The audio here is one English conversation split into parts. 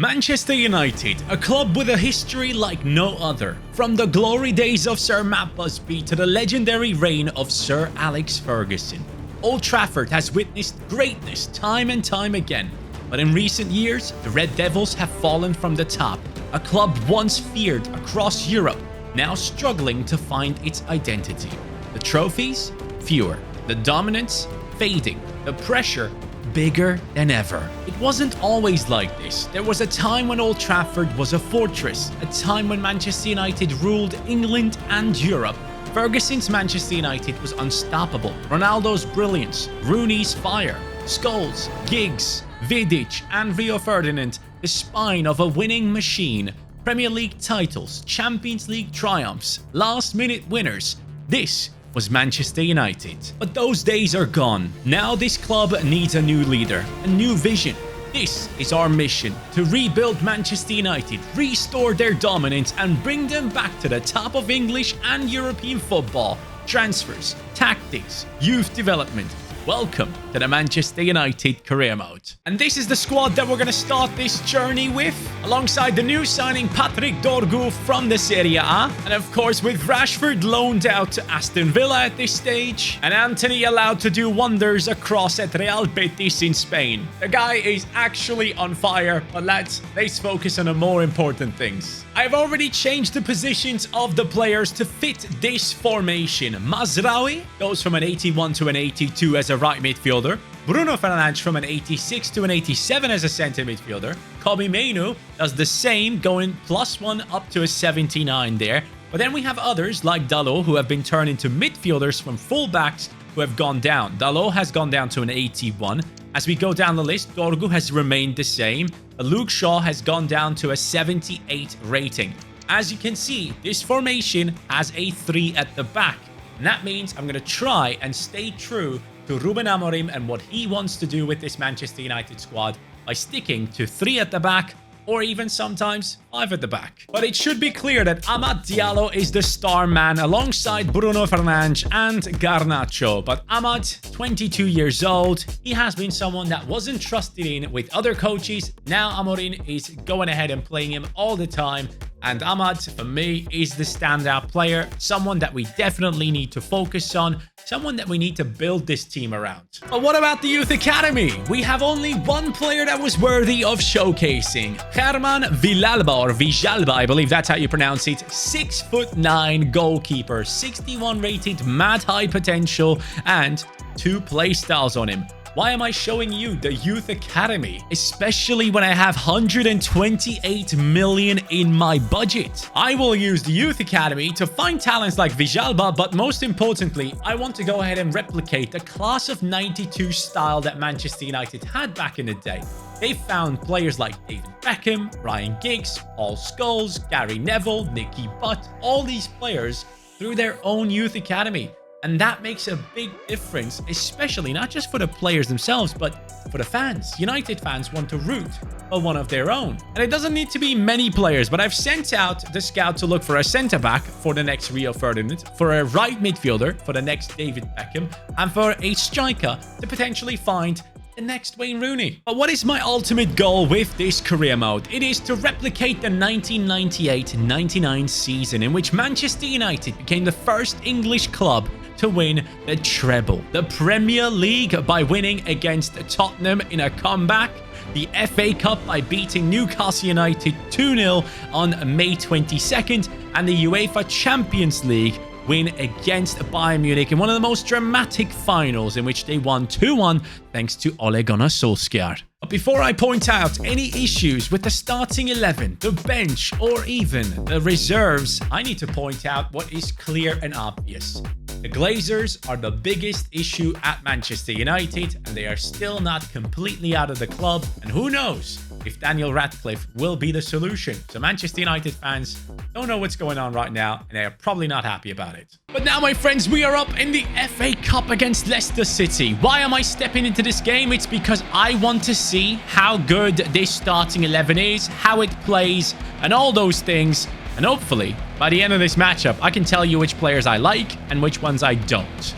Manchester United, a club with a history like no other. From the glory days of Sir Matt Busby to the legendary reign of Sir Alex Ferguson, Old Trafford has witnessed greatness time and time again. But in recent years, the Red Devils have fallen from the top. A club once feared across Europe, now struggling to find its identity. The trophies? Fewer. The dominance? Fading. The pressure? Bigger than ever. It wasn't always like this. There was a time when Old Trafford was a fortress, a time when Manchester United ruled England and Europe. Ferguson's Manchester United was unstoppable. Ronaldo's brilliance, Rooney's fire, Scholes, Giggs, Vidic and Rio Ferdinand, the spine of a winning machine. Premier League titles, Champions League triumphs, last-minute winners. This was Manchester United. But those days are gone. Now this club needs a new leader, a new vision. This is our mission, to rebuild Manchester United, restore their dominance and bring them back to the top of English and European football. Transfers, tactics, youth development. Welcome to the Manchester United career mode. And this is the squad that we're going to start this journey with, alongside the new signing Patrick Dorgu from the Serie A, and of course with Rashford loaned out to Aston Villa at this stage, and Anthony allowed to do wonders across at Real Betis in Spain. The guy is actually on fire, but let's focus on the more important things. I've already changed the positions of the players to fit this formation. Mazraoui goes from an 81 to an 82 as a right midfielder. Bruno Fernandes from an 86 to an 87 as a centre midfielder. Kobbie Mainoo does the same, going +1 up to a 79 there. But then we have others like Dalot who have been turned into midfielders from fullbacks who have gone down. Dalot has gone down to an 81. As we go down the list, Dorgu has remained the same. Luke Shaw has gone down to a 78 rating. As you can see, this formation has a 3 at the back. And that means I'm going to try and stay true to Ruben Amorim and what he wants to do with this Manchester United squad by sticking to 3 at the back, or even sometimes 5 at the back. But it should be clear that Amad Diallo is the star man alongside Bruno Fernandes and Garnacho. But Amad, 22 years old, he has been someone that wasn't trusted in with other coaches. Now Amorim is going ahead and playing him all the time. And Amad, for me, is the standout player. Someone that we definitely need to focus on. Someone that we need to build this team around. But what about the Youth Academy? We have only one player that was worthy of showcasing. Germán Villalba, or Villalba, I believe that's how you pronounce it. 6'9" goalkeeper, 61 rated, mad high potential, and 2 play styles on him. Why am I showing you the Youth Academy? Especially when I have 128 million in my budget. I will use the Youth Academy to find talents like Villalba, but most importantly, I want to go ahead and replicate the class of 92 style that Manchester United had back in the day. They found players like David Beckham, Ryan Giggs, Paul Scholes, Gary Neville, Nicky Butt, all these players through their own Youth Academy. And that makes a big difference, especially not just for the players themselves, but for the fans. United fans want to root for one of their own. And it doesn't need to be many players, but I've sent out the scout to look for a centre-back for the next Rio Ferdinand, for a right midfielder for the next David Beckham, and for a striker to potentially find the next Wayne Rooney. But what is my ultimate goal with this career mode? It is to replicate the 1998-99 season in which Manchester United became the first English club to win the Treble, the Premier League by winning against Tottenham in a comeback, the FA Cup by beating Newcastle United 2-0 on May 22nd, and the UEFA Champions League win against Bayern Munich in one of the most dramatic finals in which they won 2-1 thanks to Ole Gunnar Solskjaer. But before I point out any issues with the starting 11, the bench, or even the reserves, I need to point out what is clear and obvious. The Glazers are the biggest issue at Manchester United, and they are still not completely out of the club. And who knows if Daniel Radcliffe will be the solution. So Manchester United fans don't know what's going on right now, and they are probably not happy about it. But now, my friends, we are up in the FA Cup against Leicester City. Why am I stepping into this game? It's because I want to see how good this starting 11 is, how it plays, and all those things. And hopefully, by the end of this matchup, I can tell you which players I like and which ones I don't.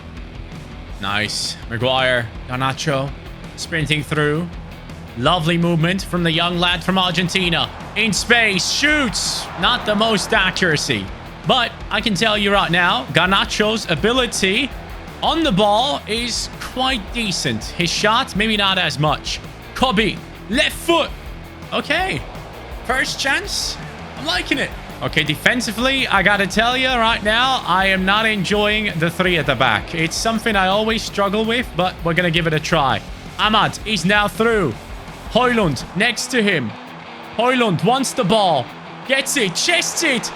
Nice. Maguire, Garnacho, sprinting through. Lovely movement from the young lad from Argentina. In space, shoots. Not the most accuracy. But I can tell you right now, Garnacho's ability on the ball is quite decent. His shot, maybe not as much. Kobe, left foot. Okay. First chance. I'm liking it. Okay, defensively, I gotta tell you right now, I am not enjoying the three at the back. It's something I always struggle with, but we're gonna give it a try. Ahmad is now through. Højlund next to him. Højlund wants the ball. Gets it, chests it.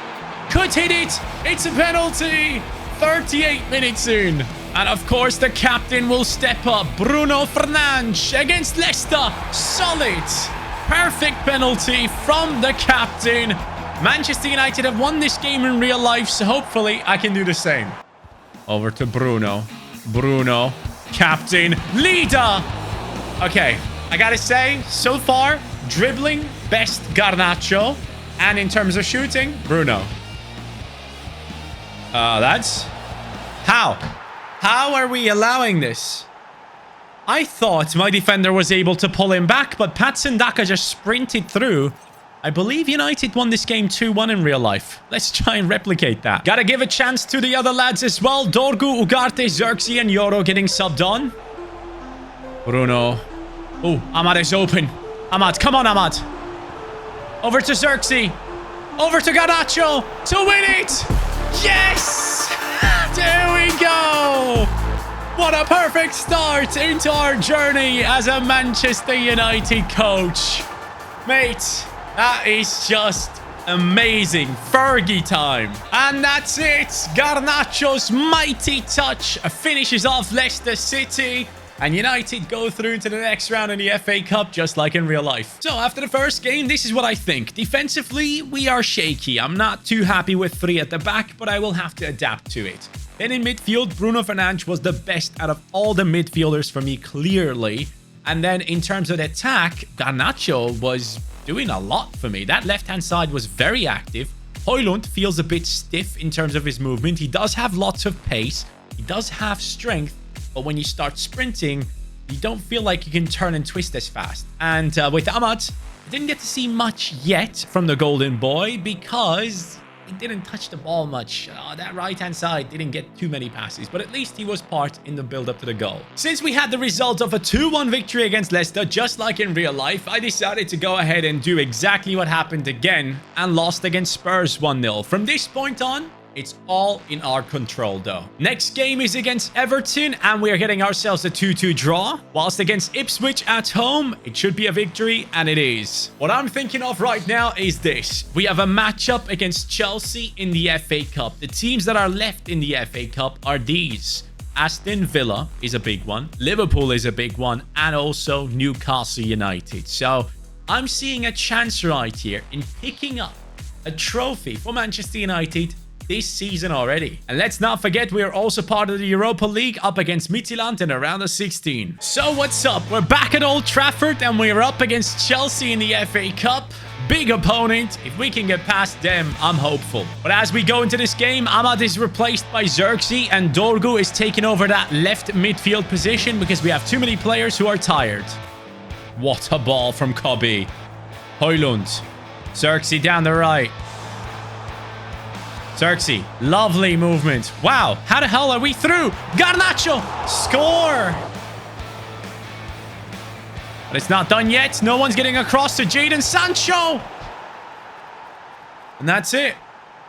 Could hit it. It's a penalty. 38 minutes in. And of course, the captain will step up. Bruno Fernandes against Leicester. Solid. Perfect penalty from the captain. Manchester United have won this game in real life, so hopefully I can do the same. Over to Bruno. Bruno. Captain. Leader. Okay. I gotta say, so far, dribbling, best Garnacho. And in terms of shooting, Bruno. That's... How? How are we allowing this? I thought my defender was able to pull him back, but Patson Daka just sprinted through. I believe United won this game 2-1 in real life. Let's try and replicate that. Gotta give a chance to the other lads as well. Dorgu, Ugarte, Xerxes, and Yoro getting subbed on. Bruno. Oh, Ahmad is open. Ahmad, come on, Ahmad. Over to Xerxes. Over to Garnacho to win it. Yes! There we go. What a perfect start into our journey as a Manchester United coach. Mate, that is just amazing. Fergie time. And that's it. Garnacho's mighty touch finishes off Leicester City. And United go through to the next round in the FA Cup, just like in real life. So after the first game, this is what I think. Defensively, we are shaky. I'm not too happy with three at the back, but I will have to adapt to it. Then in midfield, Bruno Fernandes was the best out of all the midfielders for me, clearly. And then in terms of the attack, Garnacho was doing a lot for me. That left-hand side was very active. Højlund feels a bit stiff in terms of his movement. He does have lots of pace. He does have strength. But when you start sprinting, you don't feel like you can turn and twist as fast. And with Ahmad, I didn't get to see much yet from the Golden Boy because he didn't touch the ball much. That right-hand side didn't get too many passes, but at least he was part in the build-up to the goal. Since we had the result of a 2-1 victory against Leicester, just like in real life, I decided to go ahead and do exactly what happened again and lost against Spurs 1-0. From this point on, it's all in our control, though. Next game is against Everton, and we are getting ourselves a 2-2 draw. Whilst against Ipswich at home, it should be a victory, and it is. What I'm thinking of right now is this. We have a matchup against Chelsea in the FA Cup. The teams that are left in the FA Cup are these. Aston Villa is a big one. Liverpool is a big one. And also Newcastle United. So I'm seeing a chance right here in picking up a trophy for Manchester United this season already. And let's not forget, we are also part of the Europa League up against Midtjylland in around of 16. So what's up? We're back at Old Trafford and we're up against Chelsea in the FA Cup. Big opponent. If we can get past them, I'm hopeful. But as we go into this game, Ahmad is replaced by Xerxes and Dorgu is taking over that left midfield position because we have too many players who are tired. What a ball from Kobe. Højlund. Xerxes down the right. Xerxes, lovely movement. Wow, how the hell are we through? Garnacho, score! But it's not done yet. No one's getting across to Jadon Sancho. And that's it.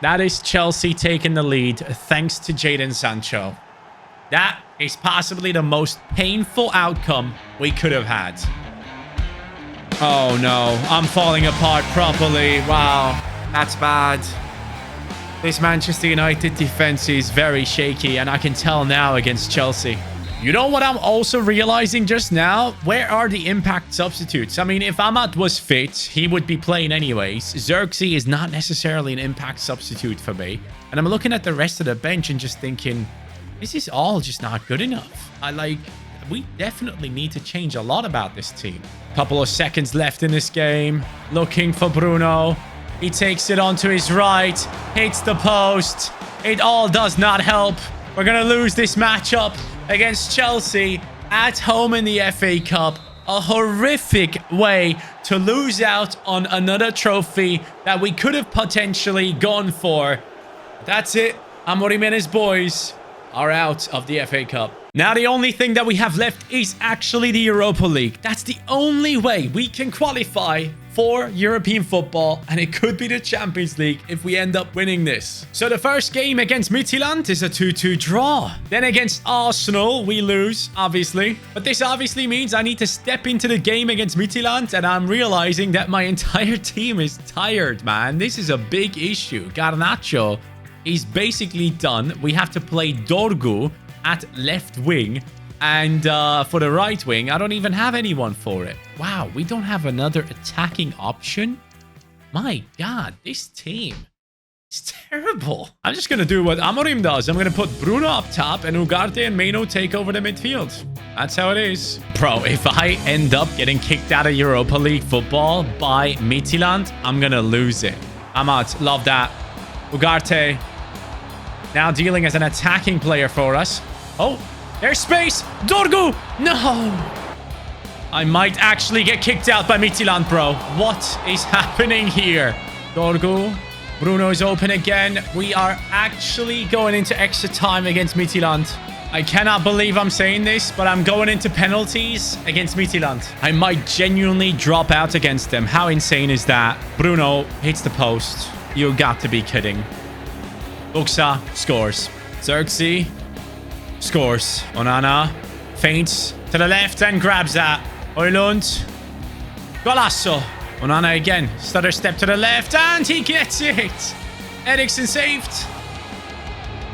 That is Chelsea taking the lead thanks to Jadon Sancho. That is possibly the most painful outcome we could have had. Oh no, I'm falling apart properly. Wow, that's bad. This Manchester United defense is very shaky, and I can tell now against Chelsea. You know what I'm also realizing just now? Where are the impact substitutes? I mean, if Ahmad was fit, he would be playing anyways. Xerxes is not necessarily an impact substitute for me. And I'm looking at the rest of the bench and just thinking, this is all just not good enough. We definitely need to change a lot about this team. Couple of seconds left in this game. Looking for Bruno. He takes it onto his right, hits the post. It all does not help. We're going to lose this matchup against Chelsea at home in the FA Cup. a horrific way to lose out on another trophy that we could have potentially gone for. That's it. Amorim and his boys are out of the FA Cup. Now the only thing that we have left is actually the Europa League. That's the only way we can qualify for European football, and it could be the Champions League if we end up winning this. So the first game against Midtjylland is a 2-2 draw. Then against Arsenal, we lose, obviously. But this obviously means I need to step into the game against Midtjylland, and I'm realizing that my entire team is tired, man. This is a big issue. Garnacho is basically done. We have to play Dorgu at left wing, and for the right wing, I don't even have anyone for it. Wow, we don't have another attacking option? My God, this team is terrible. I'm just going to do what Amorim does. I'm going to put Bruno up top, and Ugarte and Meno take over the midfield. That's how it is. Bro, if I end up getting kicked out of Europa League football by Midtjylland, I'm going to lose it. Ahmad, love that. Ugarte now dealing as an attacking player for us. Oh, there's space. Dorgu. No. I might actually get kicked out by Midtjylland, bro. What is happening here? Dorgu. Bruno is open again. We are actually going into extra time against Midtjylland. I cannot believe I'm saying this, but I'm going into penalties against Midtjylland. I might genuinely drop out against them. How insane is that? Bruno hits the post. You got to be kidding. Buxa scores. Xerxes scores. Onana feints to the left and grabs that. Højlund. Golasso. Onana again. Stutter step to the left and he gets it. Eriksen saved.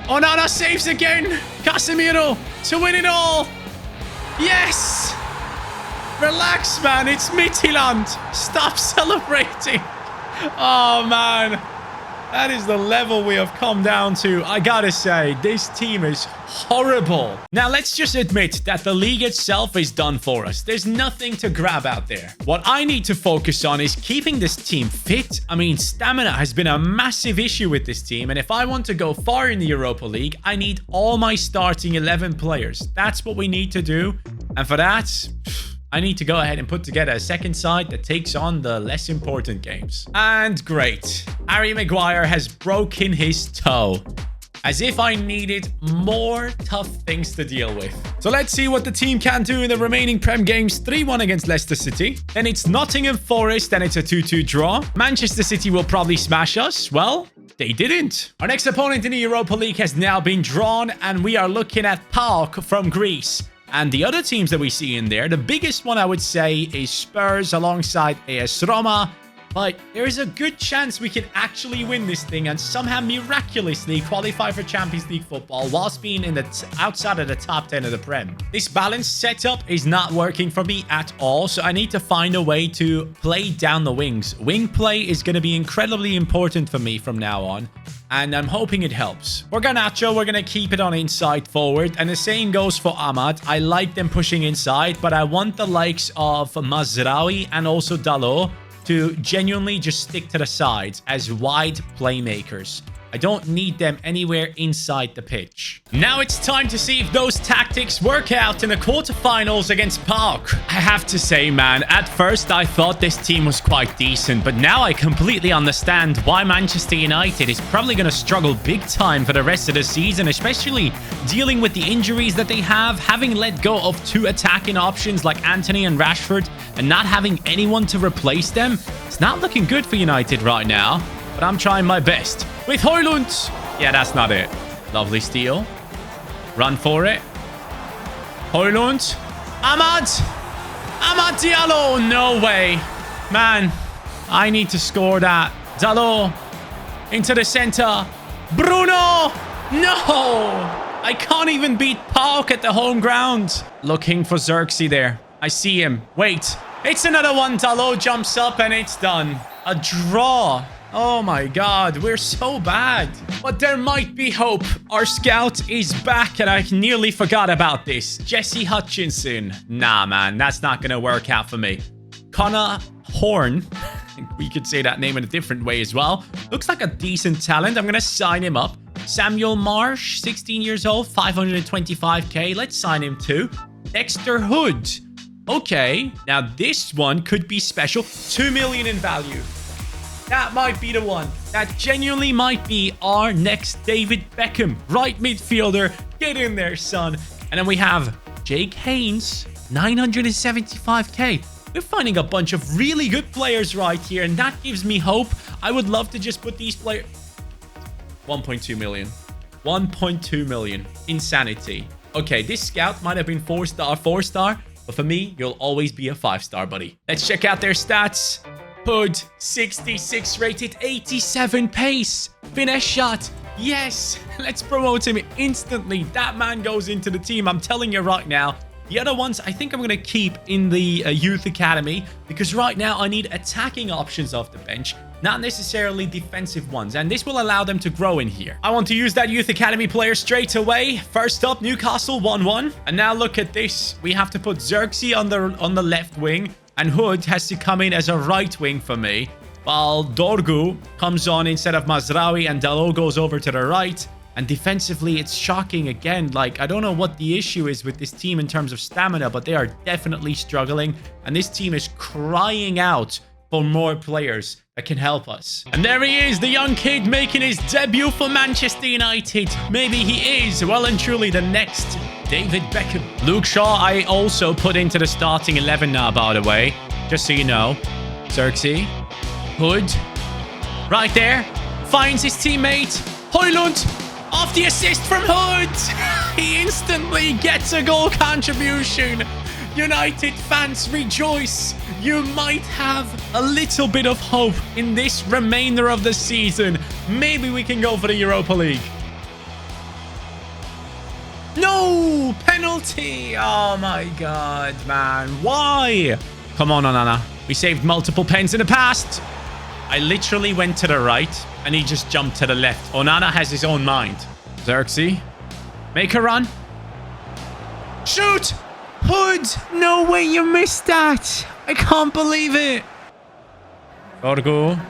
Onana saves again. Casemiro to win it all. Yes. Relax, man. It's Midtjylland. Stop celebrating. Oh, man. That is the level we have come down to. I gotta say, this team is horrible. Now, let's just admit that the league itself is done for us. There's nothing to grab out there. What I need to focus on is keeping this team fit. I mean, stamina has been a massive issue with this team. And if I want to go far in the Europa League, I need all my starting 11 players. That's what we need to do. And for that, I need to go ahead and put together a second side that takes on the less important games. And great. Harry Maguire has broken his toe. As if I needed more tough things to deal with. So let's see what the team can do in the remaining Prem games. 3-1 against Leicester City. Then it's Nottingham Forest and it's a 2-2 draw. Manchester City will probably smash us. Well, they didn't. Our next opponent in the Europa League has now been drawn. And we are looking at PAOK from Greece. And the other teams that we see in there, the biggest one I would say is Spurs alongside AS Roma. But there is a good chance we can actually win this thing and somehow miraculously qualify for Champions League football whilst being in the outside of the top 10 of the Prem. This balanced setup is not working for me at all, so I need to find a way to play down the wings. Wing play is going to be incredibly important for me from now on, and I'm hoping it helps. For Garnacho, we're going to keep it on inside forward, and the same goes for Ahmad. I like them pushing inside, but I want the likes of Mazraoui and also Dalot to genuinely just stick to the sides as wide playmakers. I don't need them anywhere inside the pitch. Now it's time to see if those tactics work out in the quarterfinals against PAOK. I have to say, man, at first I thought this team was quite decent, but now I completely understand why Manchester United is probably going to struggle big time for the rest of the season, especially dealing with the injuries that they have, having let go of 2 attacking options like Antony and Rashford, and not having anyone to replace them. It's not looking good for United right now, but I'm trying my best. With Højlund. Yeah, that's not it. Lovely steal. Run for it. Højlund. Ahmad. Ahmad Diallo. No way. Man, I need to score that. Dalot. Into the center. Bruno. No. I can't even beat PAOK at the home ground. Looking for Xerxes there. I see him. Wait. It's another one. Dalot jumps up and it's done. A draw. Oh my God, we're so bad. But there might be hope. Our scout is back and I nearly forgot about this. Jesse Hutchinson. Nah, man, that's not going to work out for me. Connor Horn. We could say that name in a different way as well. Looks like a decent talent. I'm going to sign him up. Samuel Marsh, 16 years old, 525k. Let's sign him too. Dexter Hood. Okay, now this one could be special. 2 million in value. That might be the one. That genuinely might be our next David Beckham. Right midfielder. Get in there, son. And then we have Jake Haynes, 975k. We're finding a bunch of really good players right here, and that gives me hope. I would love to just put these players... 1.2 million. 1.2 million. Insanity. Okay, this scout might have been 4-star, but for me, you'll always be a 5-star, buddy. Let's check out their stats. Hood, 66 rated, 87 pace. Finesse shot. Yes, let's promote him instantly. That man goes into the team. I'm telling you right now. The other ones, I think I'm going to keep in the youth academy because right now I need attacking options off the bench, not necessarily defensive ones. And this will allow them to grow in here. I want to use that youth academy player straight away. First up, Newcastle 1-1. And now look at this. We have to put Xerxes on the left wing, and Hood has to come in as a right wing for me, while Dorgu comes on instead of Mazraoui, and Dalot goes over to the right. And defensively, it's shocking again. Like, I don't know what the issue is with this team in terms of stamina, but they are definitely struggling. And this team is crying out for more players that can help us. And there he is, the young kid making his debut for Manchester United. Maybe he is well and truly the next David Beckham. Luke Shaw, I also put into the starting 11 now, by the way. Just so you know. Xerxes. Hood. Right there. Finds his teammate. Højlund. Off the assist from Hood. He instantly gets a goal contribution. United fans, rejoice. You might have a little bit of hope in this remainder of the season. Maybe we can go for the Europa League. No! Penalty! Oh my god, man. Why? Come on, Onana. We saved multiple pens in the past. I literally went to the right, and he just jumped to the left. Onana has his own mind. Xerxes. Make a run. Shoot! Hood! No way you missed that. I can't believe it. Dorgu.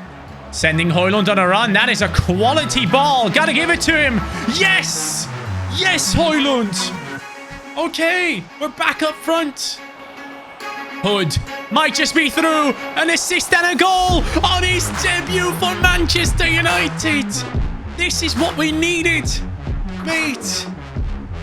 Sending Højlund on a run. That is a quality ball. Gotta give it to him. Yes! Yes, Højlund! Okay, we're back up front. Hood might just be through. An assist and a goal on his debut for Manchester United. This is what we needed. Mate,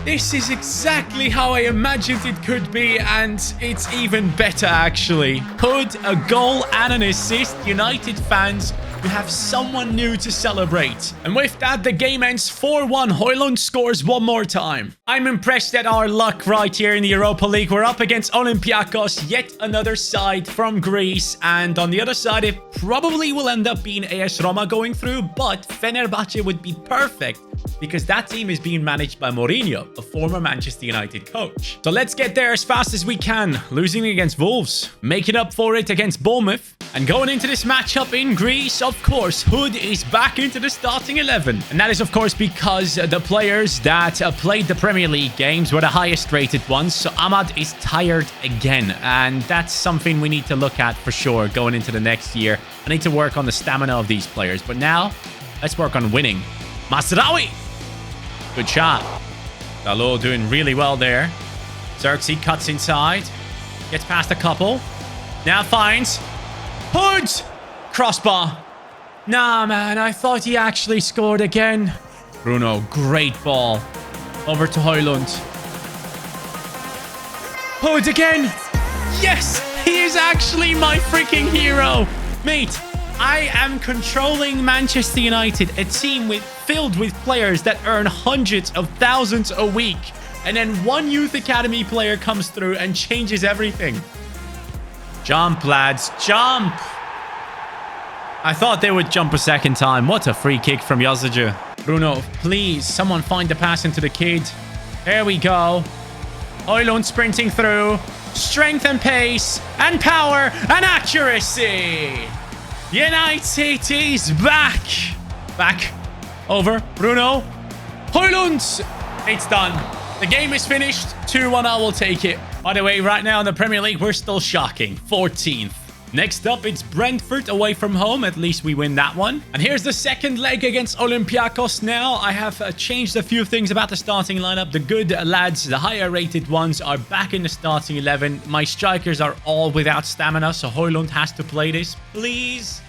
this is exactly how I imagined it could be, and it's even better, actually. Hood, a goal and an assist. United fans, we have someone new to celebrate. And with that, the game ends 4-1. Højlund scores one more time. I'm impressed at our luck right here in the Europa League. We're up against Olympiacos, yet another side from Greece. And on the other side, it probably will end up being AS Roma going through, but Fenerbahce would be perfect because that team is being managed by Mourinho, a former Manchester United coach. So let's get there as fast as we can. Losing against Wolves, making up for it against Bournemouth, and going into this matchup in Greece, of course, Hood is back into the starting 11. And that is, of course, because the players that played the Premier League games were the highest rated ones. So Ahmad is tired again. And that's something we need to look at for sure going into the next year. I need to work on the stamina of these players. But now, let's work on winning. Mazraoui! Good shot. Dalot doing really well there. Xerxes cuts inside. Gets past a couple. Now finds Hood! Crossbar. Nah, man. I thought he actually scored again. Bruno, great ball. Over to Højlund. Hood again. Yes! He is actually my freaking hero. Mate, I am controlling Manchester United, a team filled with players that earn hundreds of thousands a week. And then one youth academy player comes through and changes everything. Jump, lads. Jump. I thought they would jump a second time. What a free kick from Yazici. Bruno, please, someone find the pass into the kid. There we go. Højlund sprinting through. Strength and pace and power and accuracy. United is back. Back. Over. Bruno. Højlund. It's done. The game is finished. 2-1. I will take it. By the way, right now in the Premier League, we're still shocking. 14th. Next up, it's Brentford away from home. At least we win that one. And here's the second leg against Olympiacos now. I have changed a few things about the starting lineup. The good lads, the higher rated ones, are back in the starting 11. My strikers are all without stamina, so Højlund has to play this. Please.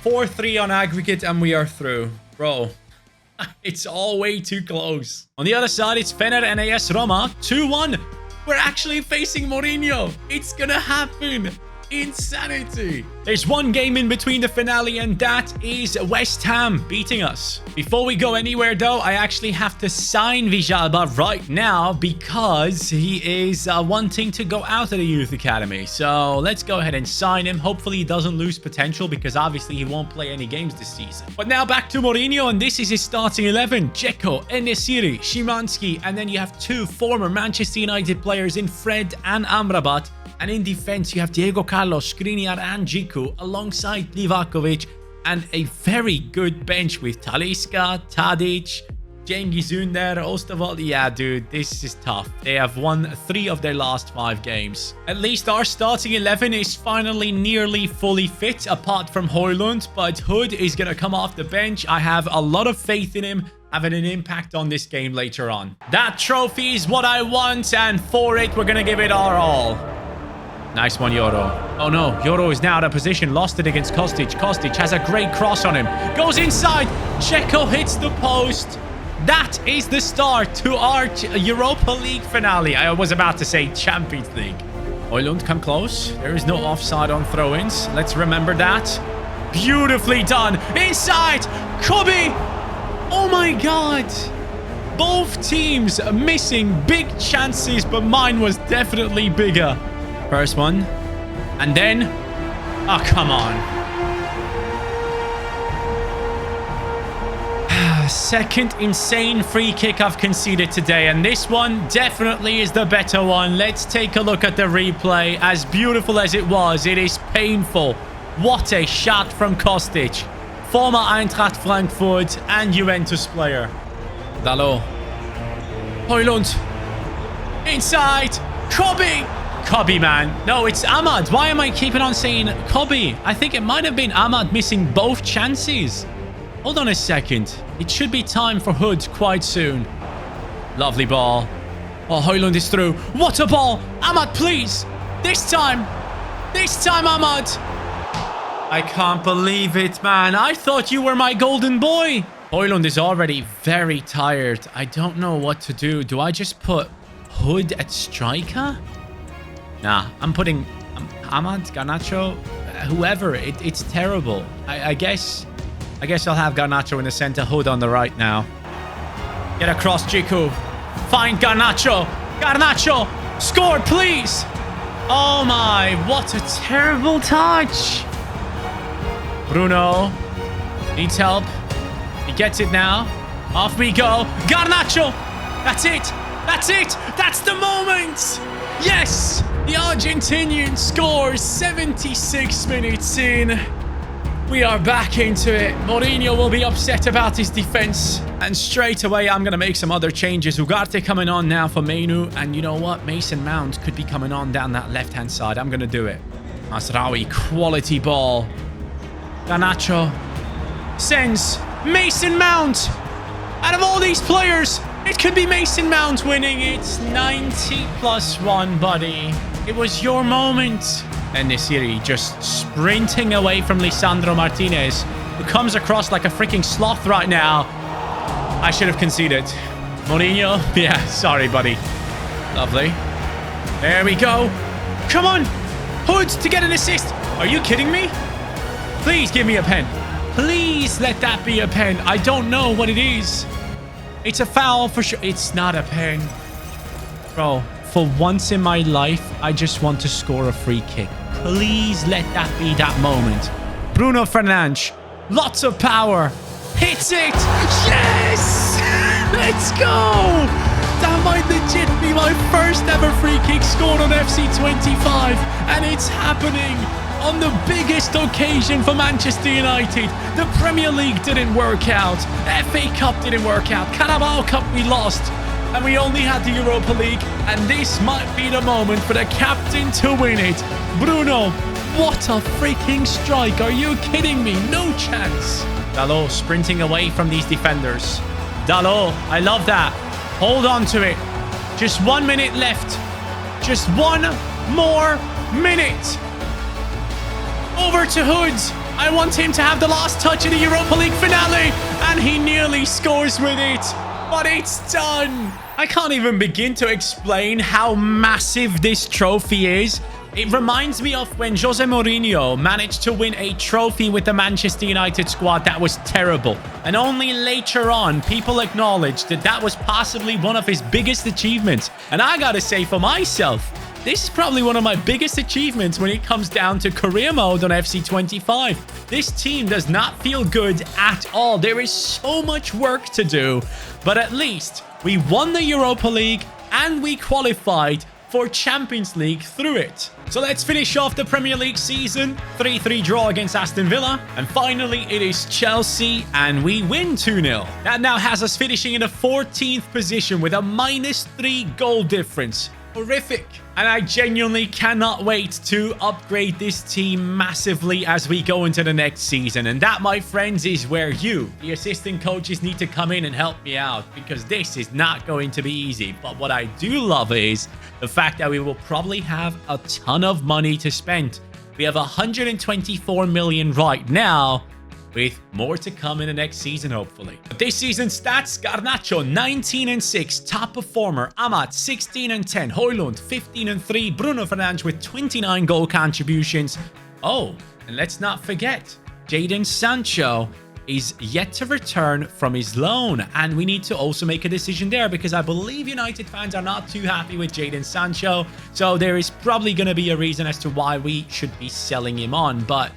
4-3 on aggregate and we are through. Bro, it's all way too close. On the other side, it's Fener and AS Roma. 2-1. We're actually facing Mourinho. It's gonna happen. Insanity. There's one game in between the finale, and that is West Ham beating us. Before we go anywhere though, I actually have to sign Villalba right now because he is wanting to go out of the youth academy. So let's go ahead and sign him. Hopefully he doesn't lose potential because obviously he won't play any games this season. But now back to Mourinho, and this is his starting 11. Dzeko, En-Nesyri, Szymanski, and then you have two former Manchester United players in Fred and Amrabat. And in defense, you have Diego Carlos, Skriniar, and Džiku alongside Livakovic, and a very good bench with Talisca, Tadic, Cengiz Ünder, Osterwald. Yeah, dude, this is tough. They have won 3 of their last 5 games. At least our starting 11 is finally nearly fully fit, apart from Højlund, but Hood is going to come off the bench. I have a lot of faith in him having an impact on this game later on. That trophy is what I want, and for it, we're going to give it our all. Nice one, Yoro. Oh no, Yoro is now out of position. Lost it against Kostic. Kostic has a great cross on him. Goes inside. Dzeko hits the post. That is the start to our Europa League finale. I was about to say Champions League. Højlund, come close. There is no offside on throw-ins. Let's remember that. Beautifully done. Inside. Kobe. Oh my God. Both teams missing big chances, but mine was definitely bigger. First one. And then... oh, come on. Second insane free kick I've conceded today. And this one definitely is the better one. Let's take a look at the replay. As beautiful as it was, it is painful. What a shot from Kostic. Former Eintracht Frankfurt and Juventus player. Dalot. Højlund. Inside. Kobe. Kobe, man. No, it's Ahmad. Why am I keeping on saying Kobe? I think it might have been Ahmad missing both chances. Hold on a second. It should be time for Hood quite soon. Lovely ball. Oh, Højlund is through. What a ball. Ahmad, please. This time. This time, Ahmad. I can't believe it, man. I thought you were my golden boy. Højlund is already very tired. I don't know what to do. Do I just put Hood at striker? Nah, I'm putting Ahmad, Garnacho, whoever. It's terrible. I guess I'll have Garnacho in the center, Hood on the right now. Get across, Džiku. Find Garnacho. Garnacho, score, please. Oh my, what a terrible touch. Bruno needs help. He gets it now. Off we go. Garnacho. That's it. That's it. That's the moment. Yes. The Argentinian scores 76 minutes in. We are back into it. Mourinho will be upset about his defense. And straight away, I'm going to make some other changes. Ugarte coming on now for Menu. And you know what? Mason Mount could be coming on down that left-hand side. I'm going to do it. Masraoui, quality ball. Garnacho sends Mason Mount. Out of all these players, it could be Mason Mount winning. It's 90+1, buddy. It was your moment. And En-Nesyri just sprinting away from Lisandro Martinez, who comes across like a freaking sloth right now. I should have conceded. Mourinho? Yeah, sorry, buddy. Lovely. There we go. Come on. Hood to get an assist. Are you kidding me? Please give me a pen. Please let that be a pen. I don't know what it is. It's a foul for sure. It's not a pen. Bro, for once in my life, I just want to score a free kick. Please let that be that moment. Bruno Fernandes. Lots of power. Hits it. Yes! Let's go! That might legit be my first ever free kick scored on FC25. And it's happening on the biggest occasion for Manchester United. The Premier League didn't work out. FA Cup didn't work out. Carabao Cup we lost. And we only had the Europa League. And this might be the moment for the captain to win it. Bruno What a freaking strike. Are you kidding me? No chance. Dalot sprinting away from these defenders. Dalot, I love that. Hold on to it. Just 1 minute left. Just one more minute. Over to Hood. I want him to have the last touch in the Europa League finale. And he nearly scores with it. But it's done. I can't even begin to explain how massive this trophy is. It reminds me of when Jose Mourinho managed to win a trophy with the Manchester United squad that was terrible. And only later on, people acknowledged that that was possibly one of his biggest achievements. And I gotta say for myself, this is probably one of my biggest achievements when it comes down to career mode on FC25. This team does not feel good at all. There is so much work to do. But at least we won the Europa League and we qualified for Champions League through it. So let's finish off the Premier League season. 3-3 draw against Aston Villa. And finally, it is Chelsea, and we win 2-0. That now has us finishing in the 14th position with a -3 goal difference. Horrific. And I genuinely cannot wait to upgrade this team massively as we go into the next season. And that, my friends, is where you, the assistant coaches, need to come in and help me out, because this is not going to be easy. But what I do love is the fact that we will probably have a ton of money to spend. We have 124 million right now, with more to come in the next season, hopefully. But this season's stats: Garnacho 19-6, top performer. Amat 16-10, Højlund 15-3, Bruno Fernandes with 29 goal contributions. Oh, and let's not forget, Jadon Sancho is yet to return from his loan, and we need to also make a decision there, because I believe United fans are not too happy with Jadon Sancho, so there is probably going to be a reason as to why we should be selling him on. But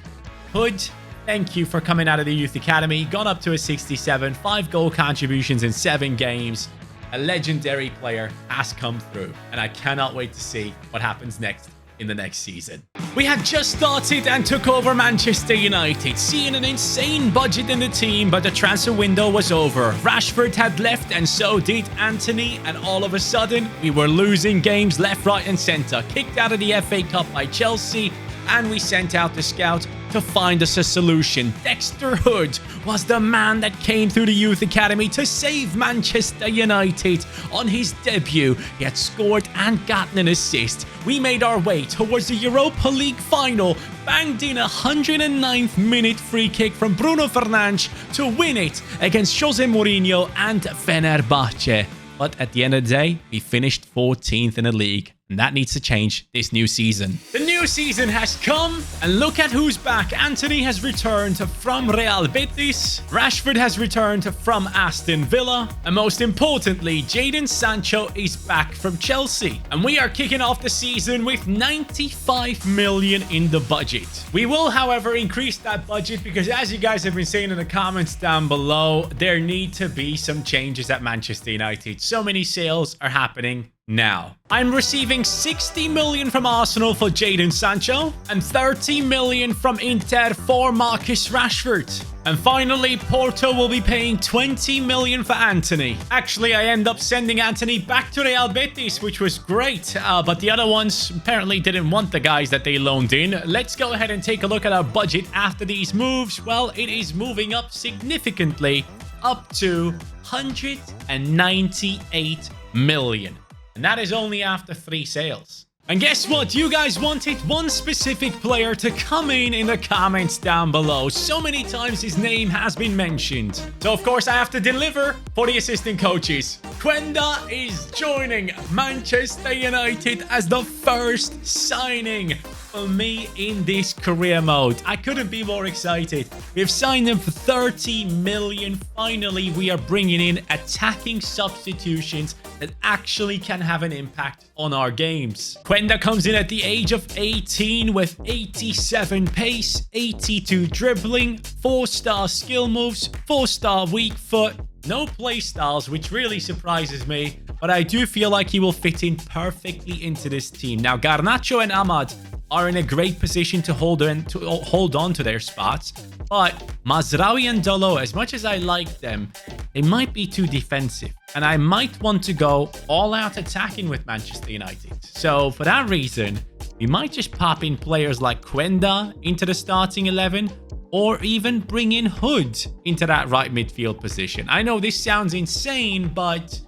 Hood, thank you for coming out of the Youth Academy. Gone up to a 67, 5 goal contributions in 7 games. A legendary player has come through, and I cannot wait to see what happens next in the next season. We had just started and took over Manchester United, seeing an insane budget in the team, but the transfer window was over. Rashford had left, and so did Anthony, and all of a sudden, we were losing games left, right, and centre. Kicked out of the FA Cup by Chelsea, and we sent out the scout to find us a solution. Dexter Hood was the man that came through the Youth Academy to save Manchester United. On his debut, he had scored and gotten an assist. We made our way towards the Europa League final, banged in a 109th minute free kick from Bruno Fernandes to win it against Jose Mourinho and Fenerbahce. But at the end of the day, we finished 14th in the league. And that needs to change this new season. The new season has come, and look at who's back. Anthony has returned from Real Betis. Rashford has returned from Aston Villa. And most importantly, Jadon Sancho is back from Chelsea. And we are kicking off the season with 95 million in the budget. We will, however, increase that budget because, as you guys have been saying in the comments down below, there need to be some changes at Manchester United. So many sales are happening now. I'm receiving 60 million from Arsenal for Jadon Sancho and 30 million from Inter for Marcus Rashford. And finally, Porto will be paying 20 million for Anthony. Actually, I end up sending Anthony back to Real Betis, which was great. But the other ones apparently didn't want the guys that they loaned in. Let's go ahead and take a look at our budget after these moves. Well, it is moving up significantly, up to 198 million. And that is only after 3 sales. And guess what? You guys wanted one specific player to come in the comments down below. So many times his name has been mentioned. So of course I have to deliver for the assistant coaches. Quenda is joining Manchester United as the first signing for me in this career mode. I couldn't be more excited. We've signed him for 30 million. Finally, we are bringing in attacking substitutions that actually can have an impact on our games. Quenda comes in at the age of 18 with 87 pace, 82 dribbling, 4-star skill moves, 4-star weak foot, no play styles, which really surprises me, but I do feel like he will fit in perfectly into this team. Now, Garnacho and Ahmad are in a great position to hold on to their spots, but Mazraoui and Dalot, as much as I like them, they might be too defensive, and I might want to go all out attacking with Manchester United. So for that reason, we might just pop in players like Quenda into the starting 11, or even bring in Hood into that right midfield position. I know this sounds insane, but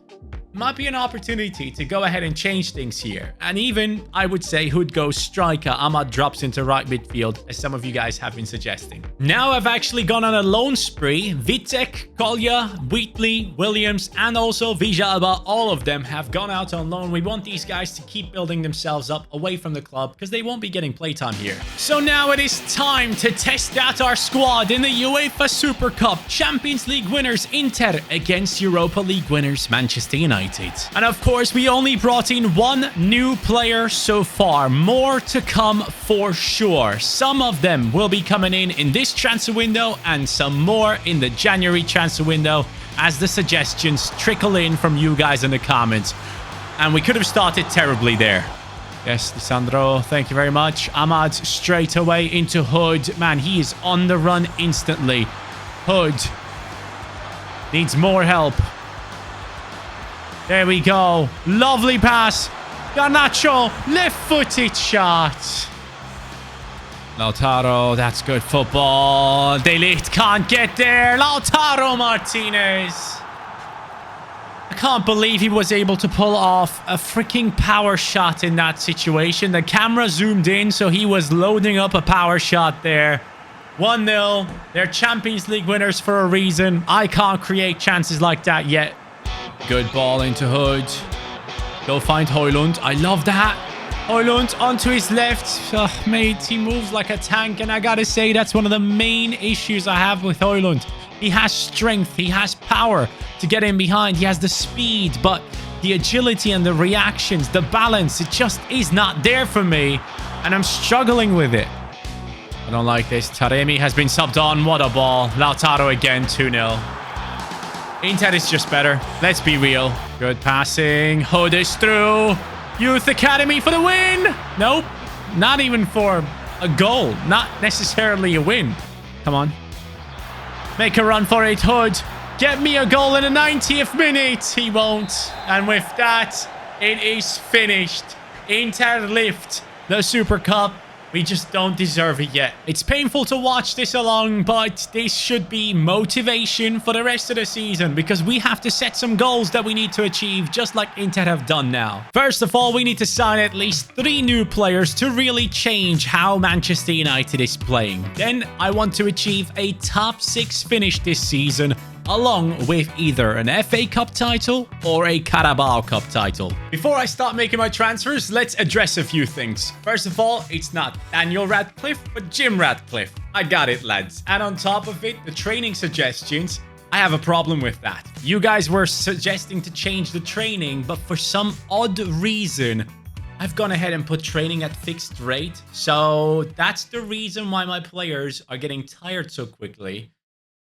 might be an opportunity to go ahead and change things here. And even, I would say, Hood goes striker, Ahmad drops into right midfield, as some of you guys have been suggesting. Now I've actually gone on a loan spree. Vitek, Kolya, Wheatley, Williams, and also Vijalba, all of them have gone out on loan. We want these guys to keep building themselves up away from the club, because they won't be getting playtime here. So now it is time to test out our squad in the UEFA Super Cup. Champions League winners Inter against Europa League winners Manchester United. And of course, we only brought in one new player so far. More to come for sure. Some of them will be coming in this transfer window and some more in the January transfer window as the suggestions trickle in from you guys in the comments. And we could have started terribly there. Yes, Lisandro, thank you very much. Ahmad straight away into Hood. Man, he is on the run instantly. Hood needs more help. There we go. Lovely pass. Garnacho, left-footed shot. Lautaro, that's good football. De Ligt can't get there. Lautaro Martinez. I can't believe he was able to pull off a freaking power shot in that situation. The camera zoomed in, so he was loading up a power shot there. 1-0. They're Champions League winners for a reason. I can't create chances like that yet. Good ball into Hood. Go find Højlund. I love that. Højlund onto his left. Oh, mate, he moves like a tank. And I gotta say, that's one of the main issues I have with Højlund. He has strength. He has power to get in behind. He has the speed. But the agility and the reactions, the balance, it just is not there for me. And I'm struggling with it. I don't like this. Taremi has been subbed on. What a ball. Lautaro again, 2-0. Inter is just better. Let's be real. Good passing. Hood is through. Youth Academy for the win. Nope. Not even for a goal. Not necessarily a win. Come on. Make a run for it, Hood. Get me a goal in the 90th minute. He won't. And with that, it is finished. Inter lift the Super Cup. We just don't deserve it yet. It's painful to watch this along, but this should be motivation for the rest of the season because we have to set some goals that we need to achieve, just like Inter have done now. First of all, we need to sign at least 3 new players to really change how Manchester United is playing. Then I want to achieve a top 6 finish this season, along with either an FA Cup title or a Carabao Cup title. Before I start making my transfers, let's address a few things. First of all, it's not Daniel Radcliffe, but Jim Radcliffe. I got it, lads. And on top of it, the training suggestions, I have a problem with that. You guys were suggesting to change the training, but for some odd reason, I've gone ahead and put training at fixed rate. So that's the reason why my players are getting tired so quickly.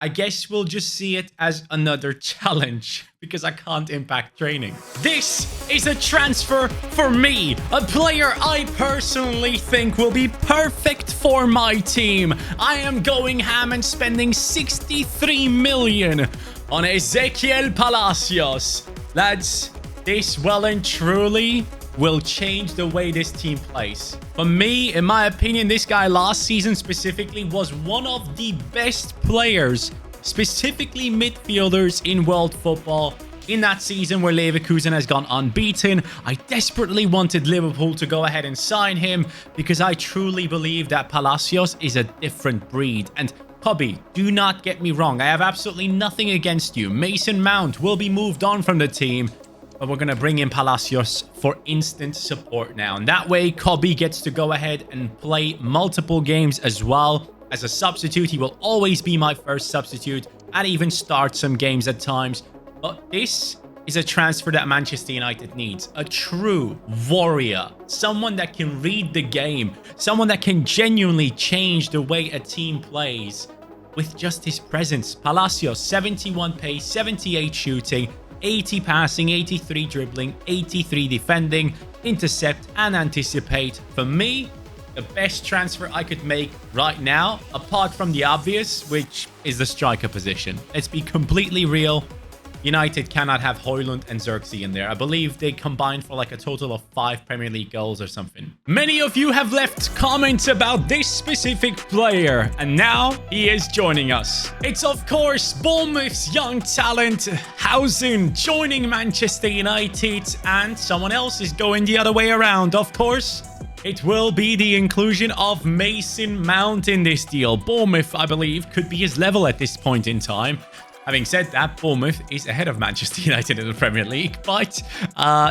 I guess we'll just see it as another challenge because I can't impact training. This is a transfer for me, a player I personally think will be perfect for my team. I am going ham and spending 63 million on Ezequiel Palacios. Lads, this well and truly will change the way this team plays. For me, in my opinion, this guy last season specifically was one of the best players, specifically midfielders in world football. In that season where Leverkusen has gone unbeaten, I desperately wanted Liverpool to go ahead and sign him because I truly believe that Palacios is a different breed. And Cobby, do not get me wrong, I have absolutely nothing against you. Mason Mount will be moved on from the team, but we're going to bring in Palacios for instant support now. And that way, Cobby gets to go ahead and play multiple games as well. As a substitute, he will always be my first substitute and even start some games at times. But this is a transfer that Manchester United needs. A true warrior. Someone that can read the game. Someone that can genuinely change the way a team plays with just his presence. Palacios, 71 pace, 78 shooting, 80 passing, 83 dribbling, 83 defending, intercept and anticipate. For me, the best transfer I could make right now, apart from the obvious, which is the striker position. Let's be completely real. United cannot have Højlund and Xerxes in there. I believe they combined for like a total of 5 Premier League goals or something. Many of you have left comments about this specific player, and now he is joining us. It's of course Bournemouth's young talent, Housen, joining Manchester United, and someone else is going the other way around, of course. It will be the inclusion of Mason Mount in this deal. Bournemouth, I believe, could be his level at this point in time. Having said that, Bournemouth is ahead of Manchester United in the Premier League, but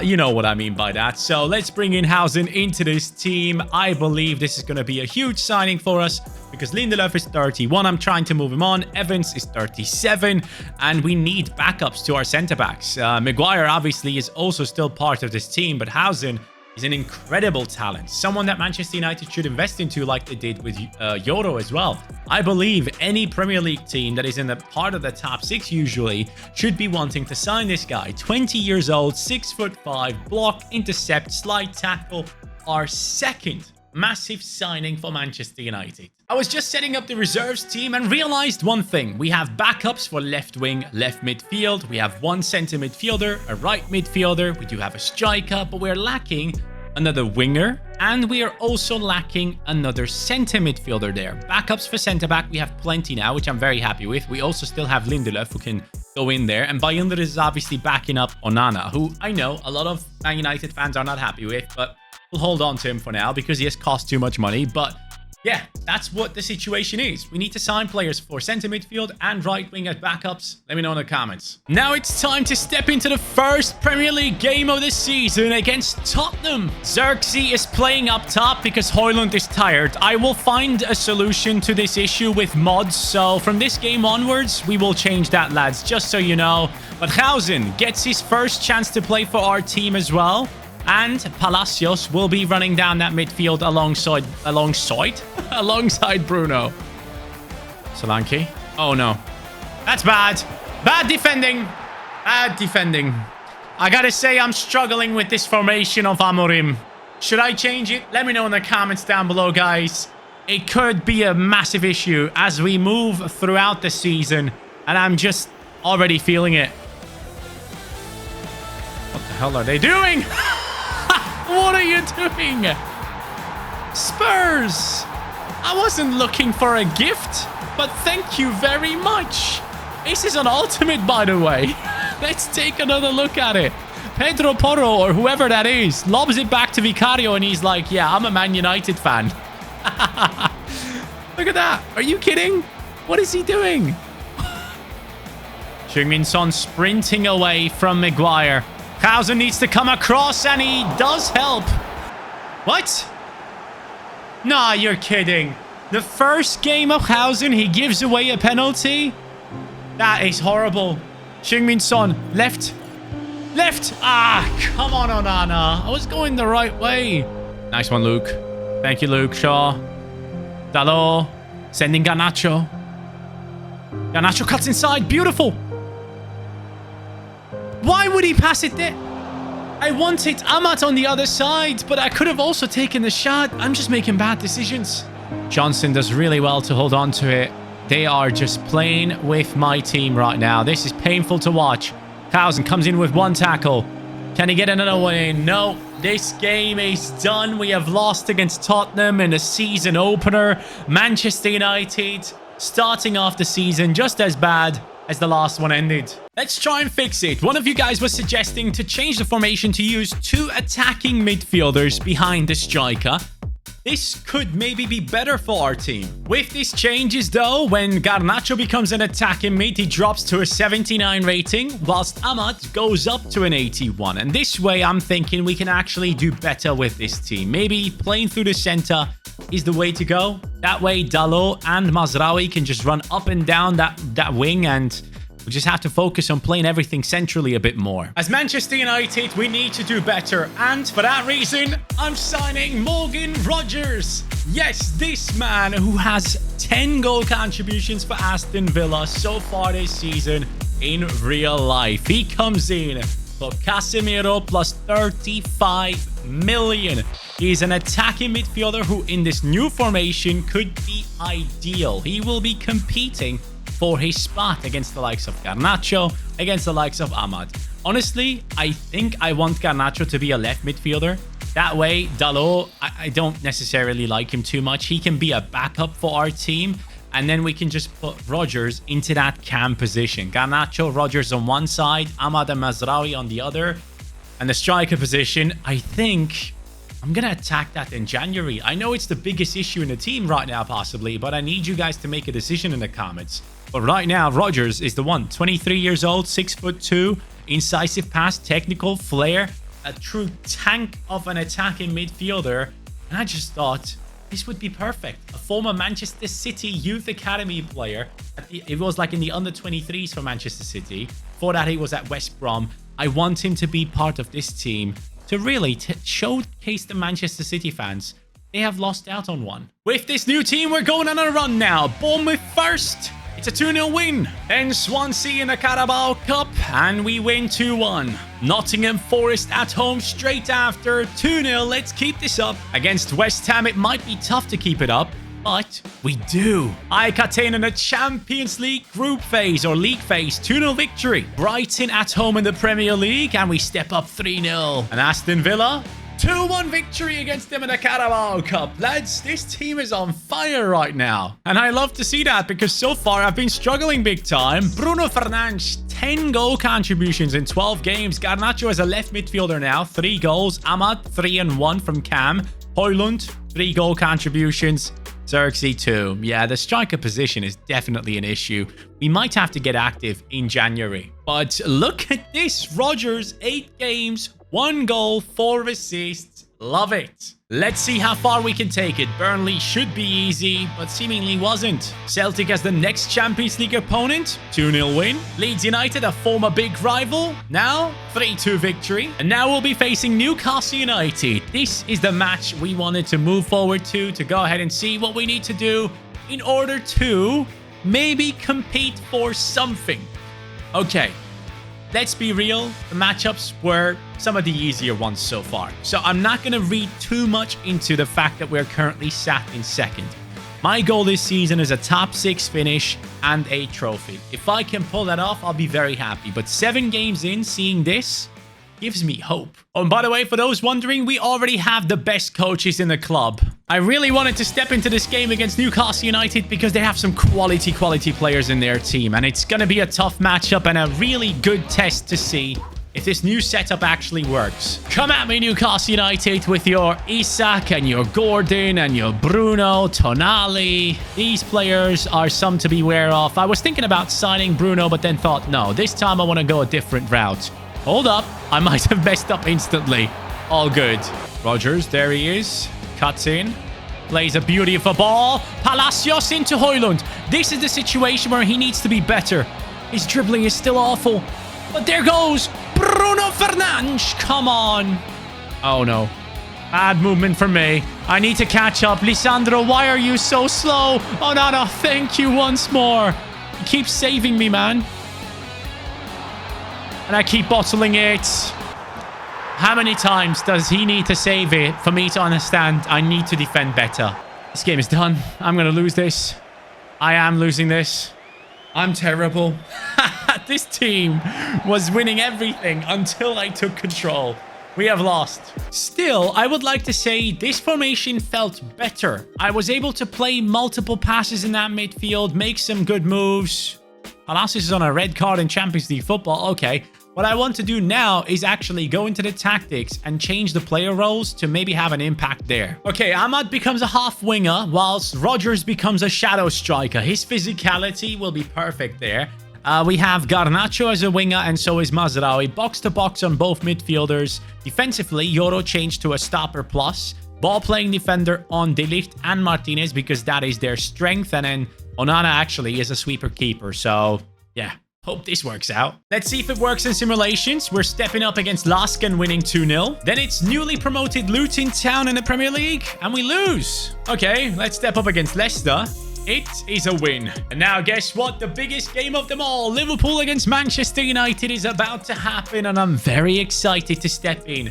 you know what I mean by that. So let's bring in Housen into this team. I believe this is going to be a huge signing for us because Lindelöf is 31. I'm trying to move him on. Evans is 37, and we need backups to our centre-backs. Maguire, obviously, is also still part of this team, but Housen is an incredible talent. Someone that Manchester United should invest into like they did with Euro as well. I believe any Premier League team that is in the part of the top 6 usually should be wanting to sign this guy. 20 years old, 6'5", block, intercept, slide tackle. Our second massive signing for Manchester United. I was just setting up the reserves team and realized one thing. We have backups for left wing, left midfield. We have one centre midfielder, a right midfielder. We do have a striker, but we're lacking another winger. And we are also lacking another centre midfielder there. Backups for centre back, we have plenty now, which I'm very happy with. We also still have Lindelöf, who can go in there. And Bayındır is obviously backing up Onana, who I know a lot of Man United fans are not happy with, but we'll hold on to him for now because he has cost too much money. But yeah, that's what the situation is. We need to sign players for centre midfield and right wing as backups. Let me know in the comments. Now it's time to step into the first Premier League game of the season against Tottenham. Xerxes is playing up top because Højlund is tired. I will find a solution to this issue with mods. So from this game onwards, we will change that, lads, just so you know. But Housen gets his first chance to play for our team as well. And Palacios will be running down that midfield alongside Bruno. Solanke. Oh, no. That's bad. Bad defending. Bad defending. I gotta say, I'm struggling with this formation of Amorim. Should I change it? Let me know in the comments down below, guys. It could be a massive issue as we move throughout the season. And I'm just already feeling it. What the hell are they doing? What are you doing? Spurs! I wasn't looking for a gift, but thank you very much. This is an ultimate, by the way. Let's take another look at it. Pedro Porro, or whoever that is, lobs it back to Vicario, and he's like, yeah, I'm a Man United fan. Look at that. Are you kidding? What is he doing? Heung-min Son sprinting away from Maguire. Housen needs to come across, and he does help. What? Nah, you're kidding. The first game of Housen, he gives away a penalty? That is horrible. Heung-min Son, left. Left. Ah, come on, Onana. I was going the right way. Nice one, Luke. Thank you, Luke Shaw. Dalot. Sending Garnacho. Garnacho cuts inside. Beautiful. Why would he pass it there? I wanted Amat on the other side, but I could have also taken the shot. I'm just making bad decisions. Johnson does really well to hold on to it. They are just playing with my team right now. This is painful to watch. Housen comes in with one tackle. Can he get another one in? No. This game is done. We have lost against Tottenham in the season opener. Manchester United starting off the season just as bad as the last one ended. Let's try and fix it. One of you guys was suggesting to change the formation to use 2 attacking midfielders behind the striker. This could maybe be better for our team. With these changes though, when Garnacho becomes an attacking mid, he drops to a 79 rating, whilst Amat goes up to an 81. And this way, I'm thinking we can actually do better with this team. Maybe playing through the center is the way to go. That way, Dalot and Mazraoui can just run up and down that wing, and we just have to focus on playing everything centrally a bit more. As Manchester United, we need to do better. And for that reason, I'm signing Morgan Rogers. Yes, this man who has 10 goal contributions for Aston Villa so far this season in real life. He comes in for Casemiro plus 35 million. He's an attacking midfielder who in this new formation could be ideal. He will be competing for his spot against the likes of Garnacho, against the likes of Ahmad. Honestly, I think I want Garnacho to be a left midfielder. That way, Dalot, I don't necessarily like him too much. He can be a backup for our team. And then we can just put Rodgers into that cam position. Garnacho, Rodgers on one side, Ahmad and Mazraoui on the other. And the striker position, I think I'm going to attack that in January. I know it's the biggest issue in the team right now, possibly, but I need you guys to make a decision in the comments. But right now, Rodgers is the one. 23 years old, 6'2", incisive pass, technical, flair, a true tank of an attacking midfielder. And I just thought this would be perfect. A former Manchester City Youth Academy player. It was like in the under-23s for Manchester City. Before that, he was at West Brom. I want him to be part of this team to really showcase the Manchester City fans. They have lost out on one. With this new team, we're going on a run now. Bournemouth first. It's a 2-0 win. Then Swansea in the Carabao Cup, and we win 2-1. Nottingham Forest at home straight after 2-0. Let's keep this up. Against West Ham, it might be tough to keep it up, but we do. AEK Athena in the Champions League group phase or league phase, 2-0 victory. Brighton at home in the Premier League, and we step up 3-0. And Aston Villa, 2-1 victory against them in the Carabao Cup. Lads, this team is on fire right now. And I love to see that because so far I've been struggling big time. Bruno Fernandes, 10 goal contributions in 12 games. Garnacho as a left midfielder now, 3 goals. Ahmad, 3 and 1 from Cam. Højlund, 3 goal contributions. Xerxes 2. Yeah, the striker position is definitely an issue. We might have to get active in January. But look at this. Rodgers, 8 games, 1 goal, 4 assists. Love it. Let's see how far we can take it. Burnley should be easy, but seemingly wasn't. Celtic as the next Champions League opponent. 2-0 win. Leeds United, a former big rival. Now, 3-2 victory. And now we'll be facing Newcastle United. This is the match we wanted to move forward to go ahead and see what we need to do in order to maybe compete for something. Okay. Let's be real, the matchups were some of the easier ones so far. So I'm not going to read too much into the fact that we're currently sat in second. My goal this season is a top 6 finish and a trophy. If I can pull that off, I'll be very happy. But 7 games in, seeing this gives me hope. Oh, and by the way, for those wondering, we already have the best coaches in the club. I really wanted to step into this game against Newcastle United because they have some quality players in their team. And it's going to be a tough matchup and a really good test to see if this new setup actually works. Come at me, Newcastle United, with your Isak and your Gordon and your Bruno, Tonali. These players are some to beware of. I was thinking about signing Bruno, but then thought, no, this time I want to go a different route. Hold up. I might have messed up instantly. All good. Rodgers, there he is. Cuts in. Plays a beauty of a ball. Palacios into Højlund. This is the situation where he needs to be better. His dribbling is still awful. But there goes Bruno Fernandes. Come on. Oh, no. Bad movement for me. I need to catch up. Lisandro, why are you so slow? Oh, no. Thank you once more. You keep saving me, man. And I keep bottling it. How many times does he need to save it for me to understand I need to defend better? This game is done. I'm going to lose this. I am losing this. I'm terrible. This team was winning everything until I took control. We have lost. Still, I would like to say this formation felt better. I was able to play multiple passes in that midfield, make some good moves. Palacios is on a red card in Champions League football. Okay. What I want to do now is actually go into the tactics and change the player roles to maybe have an impact there. Okay, Ahmad becomes a half winger whilst Rodgers becomes a shadow striker. His physicality will be perfect there. We have Garnacho as a winger and so is Mazraoui. Box to box on both midfielders. Defensively, Yoro changed to a stopper plus. Ball playing defender on De Ligt and Martinez because that is their strength. And then Onana actually is a sweeper keeper. So, yeah. Hope this works out. Let's see if it works in simulations. We're stepping up against Lask and winning 2-0. Then it's newly promoted Luton Town in the Premier League. And we lose. Okay, let's step up against Leicester. It is a win. And now guess what? The biggest game of them all. Liverpool against Manchester United is about to happen. And I'm very excited to step in.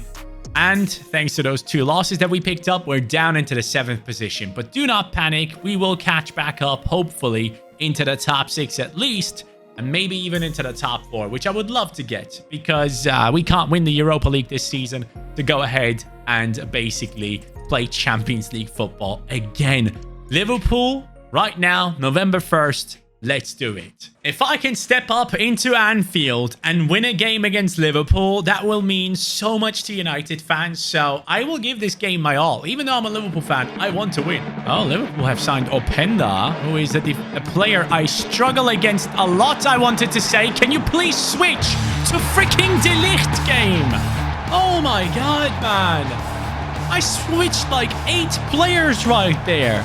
And thanks to those 2 losses that we picked up, we're down into the 7th position. But do not panic. We will catch back up, hopefully, into the top 6 at least, and maybe even into the top 4, which I would love to get, because we can't win the Europa League this season to go ahead and basically play Champions League football again. Liverpool, right now, November 1st, let's do it. If I can step up into Anfield and win a game against Liverpool, that will mean so much to United fans. So I will give this game my all. Even though I'm a Liverpool fan, I want to win. Oh, Liverpool have signed Openda, who is a player I struggle against a lot, I wanted to say. Can you please switch to freaking De Ligt game? Oh my God, man. I switched like 8 players right there.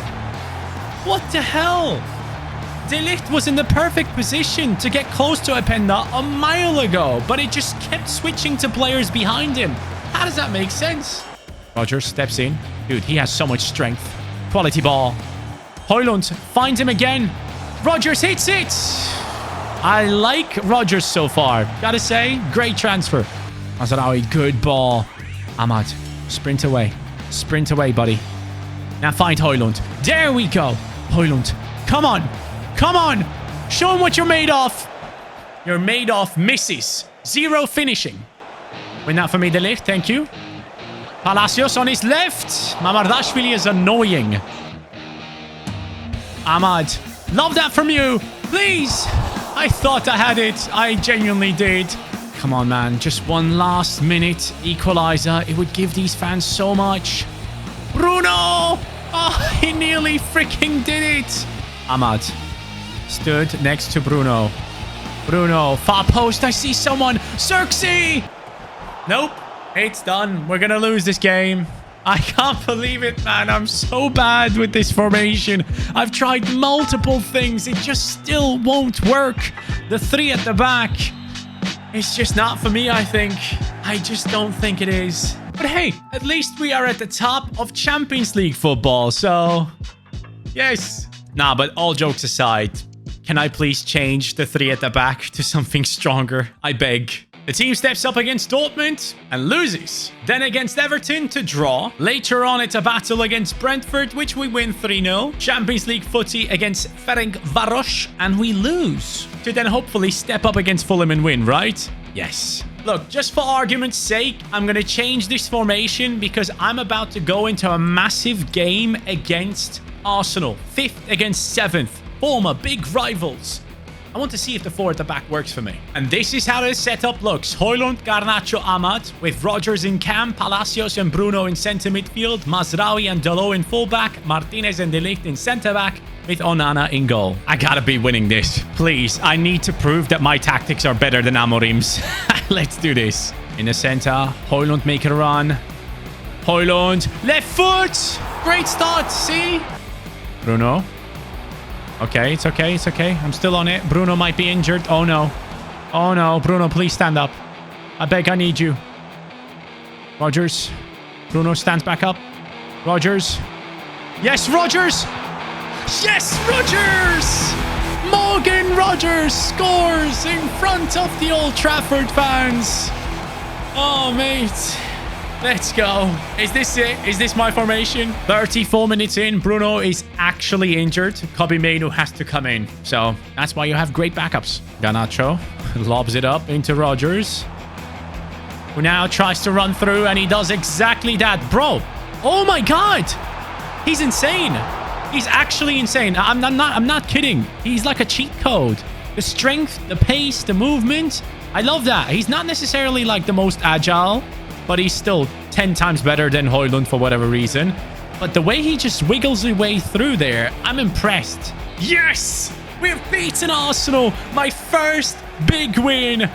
What the hell? De Ligt was in the perfect position to get close to Openda a mile ago, but it just kept switching to players behind him. How does that make sense? Rodgers steps in. Dude, he has so much strength. Quality ball. Højlund finds him again. Rodgers hits it. I like Rodgers so far. Gotta say, great transfer. Mazraoui, good ball. Ahmad, sprint away. Sprint away, buddy. Now find Højlund. There we go. Højlund, come on. Come on. Show him what you're made of. You're made of misses. 0 finishing. Win that for me, De Ligt. Thank you. Palacios on his left. Mamardashvili is annoying. Ahmad. Love that from you. Please. I thought I had it. I genuinely did. Come on, man. Just one last minute equalizer. It would give these fans so much. Bruno. Oh, he nearly freaking did it. Ahmad. Stood next to Bruno. Bruno, far post. I see someone. Xerxes! Nope. It's done. We're going to lose this game. I can't believe it, man. I'm so bad with this formation. I've tried multiple things. It just still won't work. The 3 at the back. It's just not for me, I think. I just don't think it is. But hey, at least we are at the top of Champions League football. So, yes. Nah, but all jokes aside, can I please change the 3 at the back to something stronger? I beg. The team steps up against Dortmund and loses. Then against Everton to draw. Later on, it's a battle against Brentford, which we win 3-0. Champions League footy against Ferencváros, and we lose. To then hopefully step up against Fulham and win, right? Yes. Look, just for argument's sake, I'm going to change this formation because I'm about to go into a massive game against Arsenal. 5th against 7th. Former big rivals. I want to see if the 4 at the back works for me. And this is how the setup looks. Højlund, Garnacho, Ahmad, with Rodgers in camp, Palacios and Bruno in centre midfield, Mazraoui and Dalot in fullback, Martinez and De Ligt in centre back, with Onana in goal. I gotta be winning this. Please, I need to prove that my tactics are better than Amorim's. Let's do this. In the centre, Højlund make a run. Højlund, left foot! Great start, see? Bruno. Okay, it's okay, it's okay. I'm still on it. Bruno might be injured. Oh, no. Oh, no. Bruno, please stand up. I beg, I need you. Rodgers. Bruno stands back up. Rodgers. Yes, Rodgers! Yes, Rodgers! Morgan Rodgers scores in front of the Old Trafford fans. Oh, mate. Let's go. Is this it? Is this my formation? 34 minutes in, Bruno is actually injured. Kobbie Mainoo has to come in. So that's why you have great backups. Garnacho lobs it up into Rodgers, who now tries to run through, and he does exactly that. Bro, oh my God. He's insane. He's actually insane. I'm not kidding. He's like a cheat code. The strength, the pace, the movement. I love that. He's not necessarily like the most agile, but he's still 10 times better than Højlund for whatever reason. But the way he just wiggles his way through there, I'm impressed. Yes! We've beaten Arsenal! My first big win!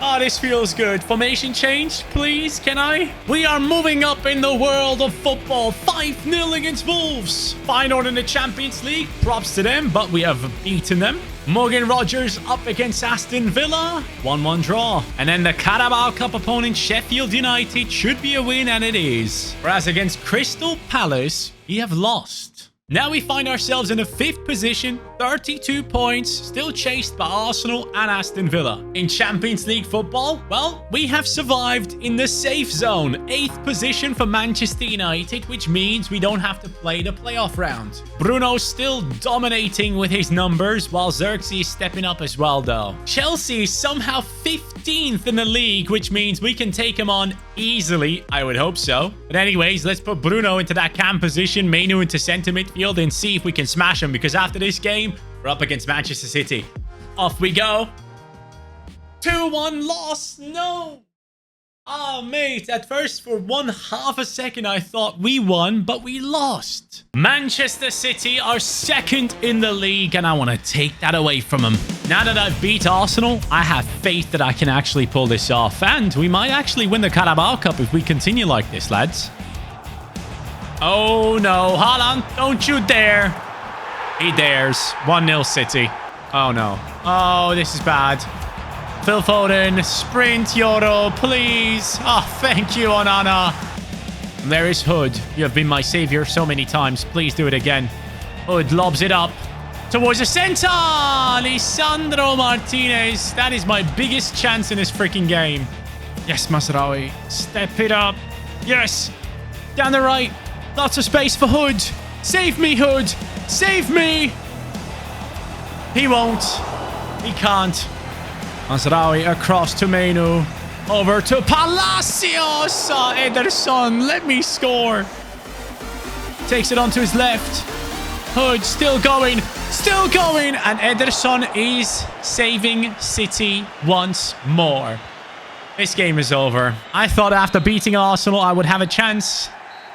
Oh, this feels good. Formation change, please, can I? We are moving up in the world of football. 5-0 against Wolves. Final in the Champions League. Props to them, but we have beaten them. Morgan Rodgers up against Aston Villa. 1-1 draw. And then the Carabao Cup opponent Sheffield United should be a win, and it is. Whereas against Crystal Palace, we have lost. Now we find ourselves in the 5th position, 32 points, still chased by Arsenal and Aston Villa. In Champions League football, well, we have survived in the safe zone, 8th position for Manchester United, which means we don't have to play the playoff round. Bruno's still dominating with his numbers, while Xerxes is stepping up as well though. Chelsea is somehow 15th in the league, which means we can take him on easily. I would hope so. But anyways, let's put Bruno into that cam position, Mainu into centre midfield, and see if we can smash him, because after this game, we're up against Manchester City. Off we go. 2-1 loss. No. Oh, mate, at first for one half a second I thought we won, but we lost. Manchester City are 2nd in the league, and I want to take that away from them. Now that I've beat Arsenal, I have faith that I can actually pull this off, and we might actually win the Carabao Cup if we continue like this, lads. Oh no, Haaland, don't you dare. He dares. 1-0 City. Oh no. Oh, this is bad. Phil Foden, sprint, Yoro, please. Oh, thank you, Onana. There is Hood. You have been my savior so many times. Please do it again. Hood lobs it up towards the center. Lisandro Martinez. That is my biggest chance in this freaking game. Yes, Mazraoui. Step it up. Yes. Down the right. Lots of space for Hood. Save me, Hood. Save me. He won't. He can't. Mazraoui across to Mainu. Over to Palacios. Oh, Ederson, let me score. Takes it onto his left. Hood still going. Still going. And Ederson is saving City once more. This game is over. I thought after beating Arsenal, I would have a chance.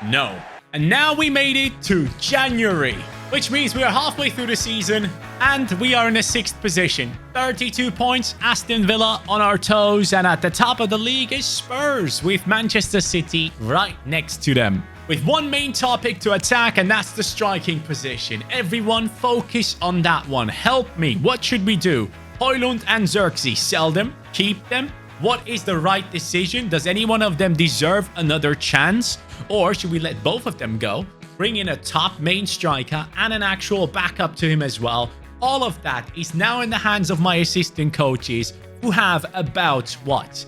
No. And now we made it to January, which means we are halfway through the season and we are in the 6th position. 32 points, Aston Villa on our toes, and at the top of the league is Spurs with Manchester City right next to them. With one main topic to attack, and that's the striking position. Everyone focus on that one. Help me. What should we do? Højlund and Xerxes, sell them, keep them. What is the right decision? Does any one of them deserve another chance? Or should we let both of them go? Bring in a top main striker and an actual backup to him as well. All of that is now in the hands of my assistant coaches, who have about, what?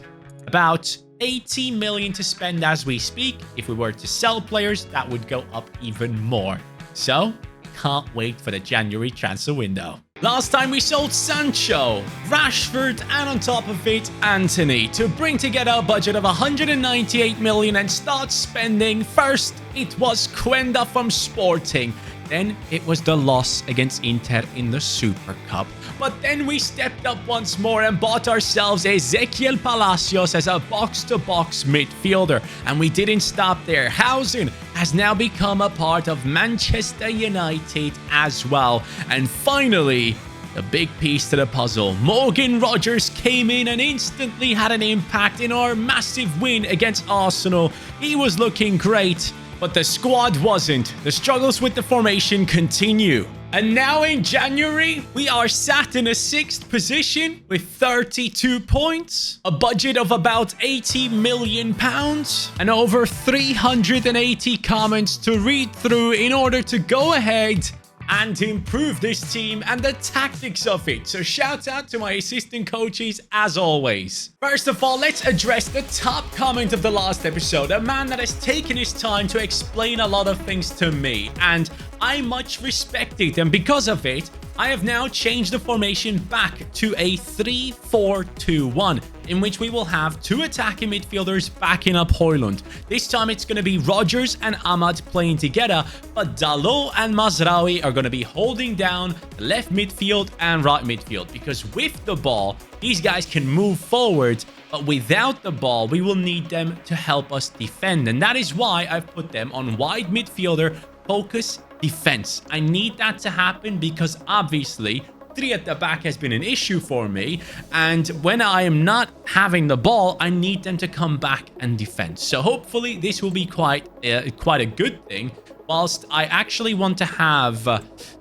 About 80 million to spend as we speak. If we were to sell players, that would go up even more. So, can't wait for the January transfer window. Last time we sold Sancho, Rashford, and on top of it, Anthony, to bring together a budget of 198 million and start spending. First, it was Quenda from Sporting. Then it was the loss against Inter in the Super Cup. But then we stepped up once more and bought ourselves Ezequiel Palacios as a box-to-box midfielder. And we didn't stop there. Housen has now become a part of Manchester United as well. And finally, the big piece to the puzzle. Morgan Rogers came in and instantly had an impact in our massive win against Arsenal. He was looking great, but the squad wasn't. The struggles with the formation continue. And now in January, we are sat in a 6th position with 32 points, a budget of about 80 million pounds, and over 380 comments to read through in order to go ahead and improve this team and the tactics of it. So shout out to my assistant coaches as always. First of all, let's address the top comment of the last episode. A man that has taken his time to explain a lot of things to me, and I much respect it. And because of it, I have now changed the formation back to a 3-4-2-1, in which we will have 2 attacking midfielders backing up Højlund. This time it's going to be Rogers and Ahmad playing together, but Dalot and Mazraoui are going to be holding down the left midfield and right midfield, because with the ball, these guys can move forward, but without the ball, we will need them to help us defend. And that is why I've put them on wide midfielder, focus, defense. I need that to happen because obviously 3 at the back has been an issue for me, and when I am not having the ball, I need them to come back and defend. So hopefully this will be quite a good thing. Whilst I actually want to have,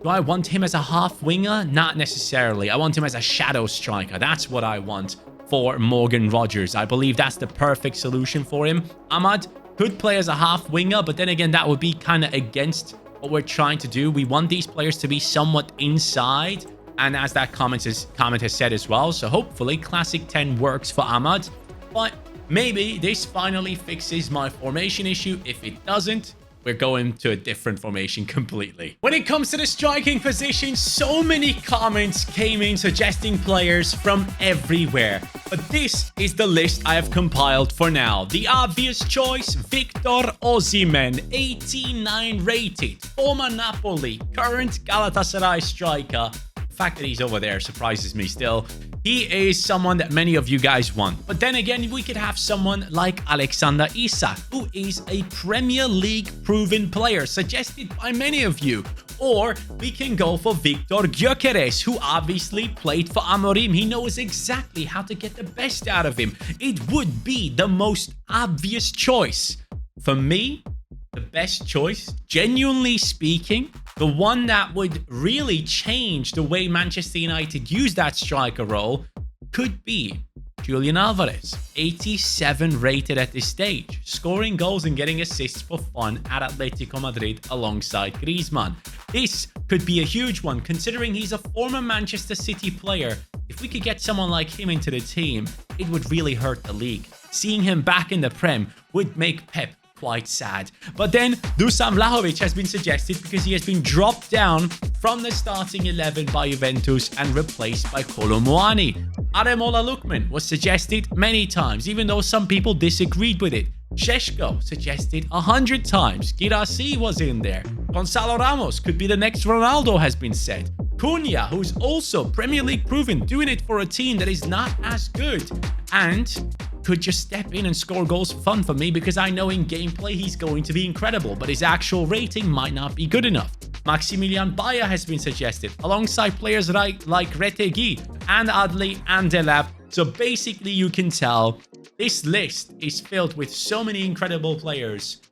do I want him as a half winger? Not necessarily. I want him as a shadow striker. That's what I want for Morgan Rogers. I believe that's the perfect solution for him. Ahmad could play as a half winger, but then again, that would be kind of against what we're trying to do. We want these players to be somewhat inside, and as that comment has said as well, so hopefully Classic 10 works for Ahmad. But maybe this finally fixes my formation issue. If it doesn't, we're going to a different formation completely. When it comes to the striking position, so many comments came in suggesting players from everywhere. But this is the list I have compiled for now. The obvious choice, Victor Osimhen, 89 rated, former Napoli, current Galatasaray striker. The fact that he's over there surprises me still. He is someone that many of you guys want. But then again, we could have someone like Alexander Isak, who is a Premier League proven player, suggested by many of you. Or we can go for Victor Gyökeres, who obviously played for Amorim. He knows exactly how to get the best out of him. It would be the most obvious choice. For me, the best choice, genuinely speaking, the one that would really change the way Manchester United use that striker role could be Julian Alvarez, 87 rated at this stage, scoring goals and getting assists for fun at Atletico Madrid alongside Griezmann. This could be a huge one considering he's a former Manchester City player. If we could get someone like him into the team, it would really hurt the league. Seeing him back in the Prem would make Pep quite sad. But then Dusan Vlahovic has been suggested because he has been dropped down from the starting 11 by Juventus and replaced by Kolo Muani. Ademola Lookman was suggested many times, even though some people disagreed with it. Šeško suggested 100 times. Girassi was in there. Gonzalo Ramos could be the next Ronaldo, has been said. Cunha, who's also Premier League proven, doing it for a team that is not as good. And could just step in and score goals for fun for me because I know in gameplay he's going to be incredible, but his actual rating might not be good enough. Maximilian Bayer has been suggested, alongside players like Retegui and Adli and Delap. So basically you can tell this list is filled with so many incredible players,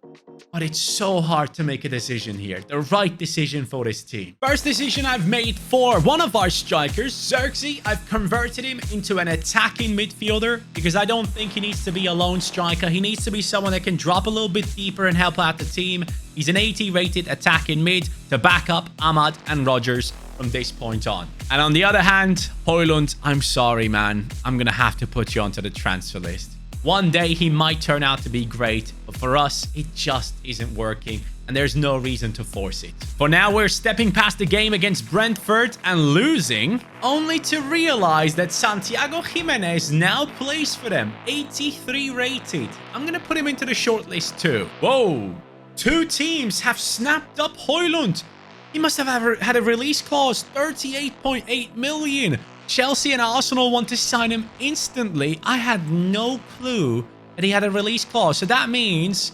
but it's so hard to make a decision here. The right decision for this team. First decision I've made for one of our strikers, Xerxes. I've converted him into an attacking midfielder because I don't think he needs to be a lone striker. He needs to be someone that can drop a little bit deeper and help out the team. He's an 80 rated attacking mid to back up Ahmad and Rodgers from this point on. And on the other hand, Højlund, I'm sorry, man. I'm going to have to put you onto the transfer list. One day he might turn out to be great, but for us, it just isn't working, and there's no reason to force it. For now, we're stepping past the game against Brentford and losing, only to realize that Santiago Jimenez now plays for them, 83 rated. I'm going to put him into the shortlist too. Whoa, 2 teams have snapped up Højlund. He must have had a release clause, 38.8 million. Chelsea and Arsenal want to sign him instantly. I had no clue that he had a release clause. So that means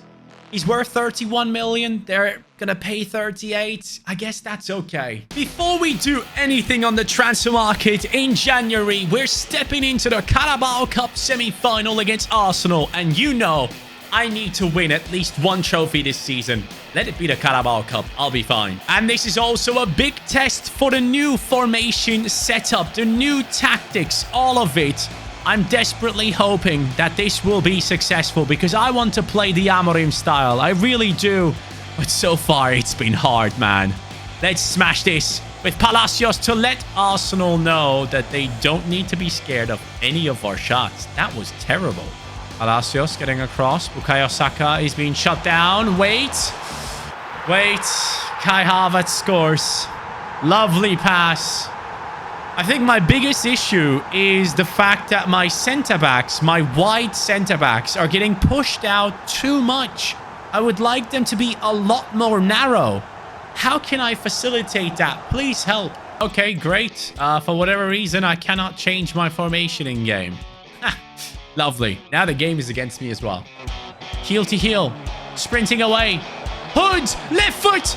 he's worth 31 million. They're going to pay 38. I guess that's okay. Before we do anything on the transfer market in January, we're stepping into the Carabao Cup semi-final against Arsenal. And you know, I need to win at least one trophy this season. Let it be the Carabao Cup. I'll be fine. And this is also a big test for the new formation setup, the new tactics, all of it. I'm desperately hoping that this will be successful because I want to play the Amorim style. I really do. But so far, it's been hard, man. Let's smash this with Palacios to let Arsenal know that they don't need to be scared of any of our shots. That was terrible. Palacios getting across. Bukayo Saka is being shut down. Wait. Kai Havertz scores. Lovely pass. I think my biggest issue is the fact that my centre-backs, my wide centre-backs, are getting pushed out too much. I would like them to be a lot more narrow. How can I facilitate that? Please help. Okay, great. For whatever reason, I cannot change my formation in game. Lovely. Now the game is against me as well. Heel to heel. Sprinting away. Hood! Left foot!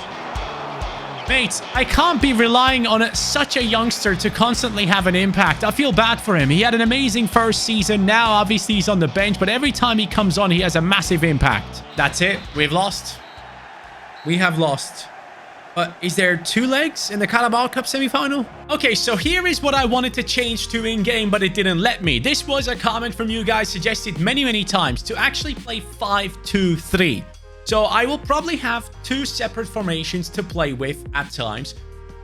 Mate, I can't be relying on such a youngster to constantly have an impact. I feel bad for him. He had an amazing first season. Now, obviously, he's on the bench. But every time he comes on, he has a massive impact. That's it. We've lost. We have lost. But is there 2 legs in the Carabao Cup semi-final? Okay, so here is what I wanted to change to in-game, but it didn't let me. This was a comment from you guys suggested many, many times to actually play 5-2-3. So I will probably have two separate formations to play with at times.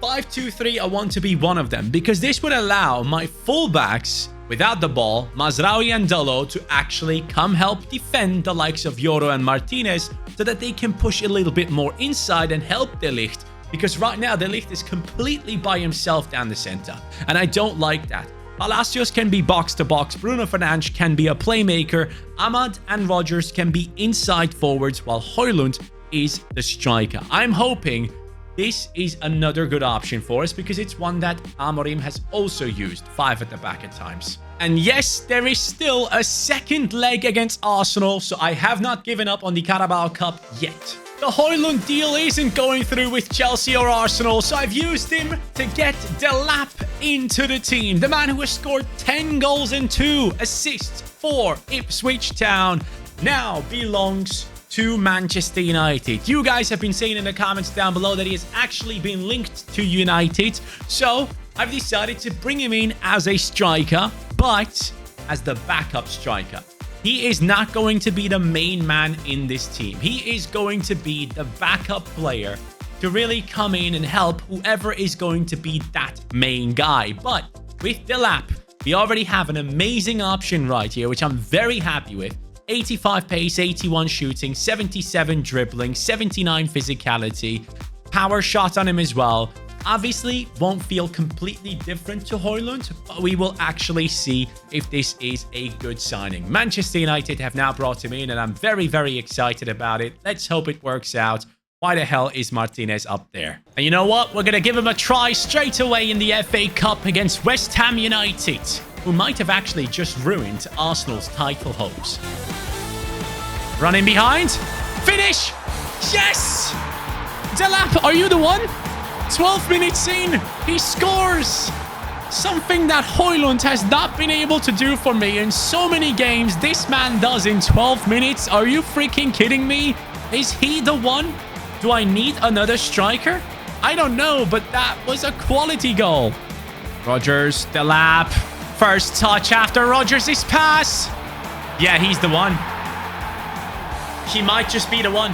5-2-3, I want to be one of them because this would allow my fullbacks without the ball, Mazraoui and Dalot, to actually come help defend the likes of Yoro and Martinez so that they can push a little bit more inside and help De Ligt, because right now De Ligt is completely by himself down the center, and I don't like that. Palacios can be box-to-box, Bruno Fernandes can be a playmaker, Ahmad and Rodgers can be inside forwards, while Højlund is the striker. I'm hoping this is another good option for us because it's one that Amorim has also used, 5 at the back at times. And yes, there is still a second leg against Arsenal, so I have not given up on the Carabao Cup yet. The Højlund deal isn't going through with Chelsea or Arsenal, so I've used him to get Delap into the team. The man who has scored 10 goals and 2 assists for Ipswich Town now belongs to Manchester United. You guys have been saying in the comments down below that he has actually been linked to United, so I've decided to bring him in as a striker, but as the backup striker. He is not going to be the main man in this team. He is going to be the backup player to really come in and help whoever is going to be that main guy. But with Delap, we already have an amazing option right here, which I'm very happy with. 85 pace, 81 shooting, 77 dribbling, 79 physicality, power shot on him as well. Obviously, won't feel completely different to Højlund, but we will actually see if this is a good signing. Manchester United have now brought him in, and I'm very, very excited about it. Let's hope it works out. Why the hell is Martinez up there? And you know what? We're going to give him a try straight away in the FA Cup against West Ham United, who might have actually just ruined Arsenal's title hopes. Running behind. Finish! Yes! Delap, are you the one? 12 minutes in, he scores! Something that Højlund has not been able to do for me in so many games. This man does in 12 minutes. Are you freaking kidding me? Is he the one? Do I need another striker? I don't know, but that was a quality goal. Rodgers, Delap. First touch after Rodgers' pass. Yeah, he's the one. He might just be the one.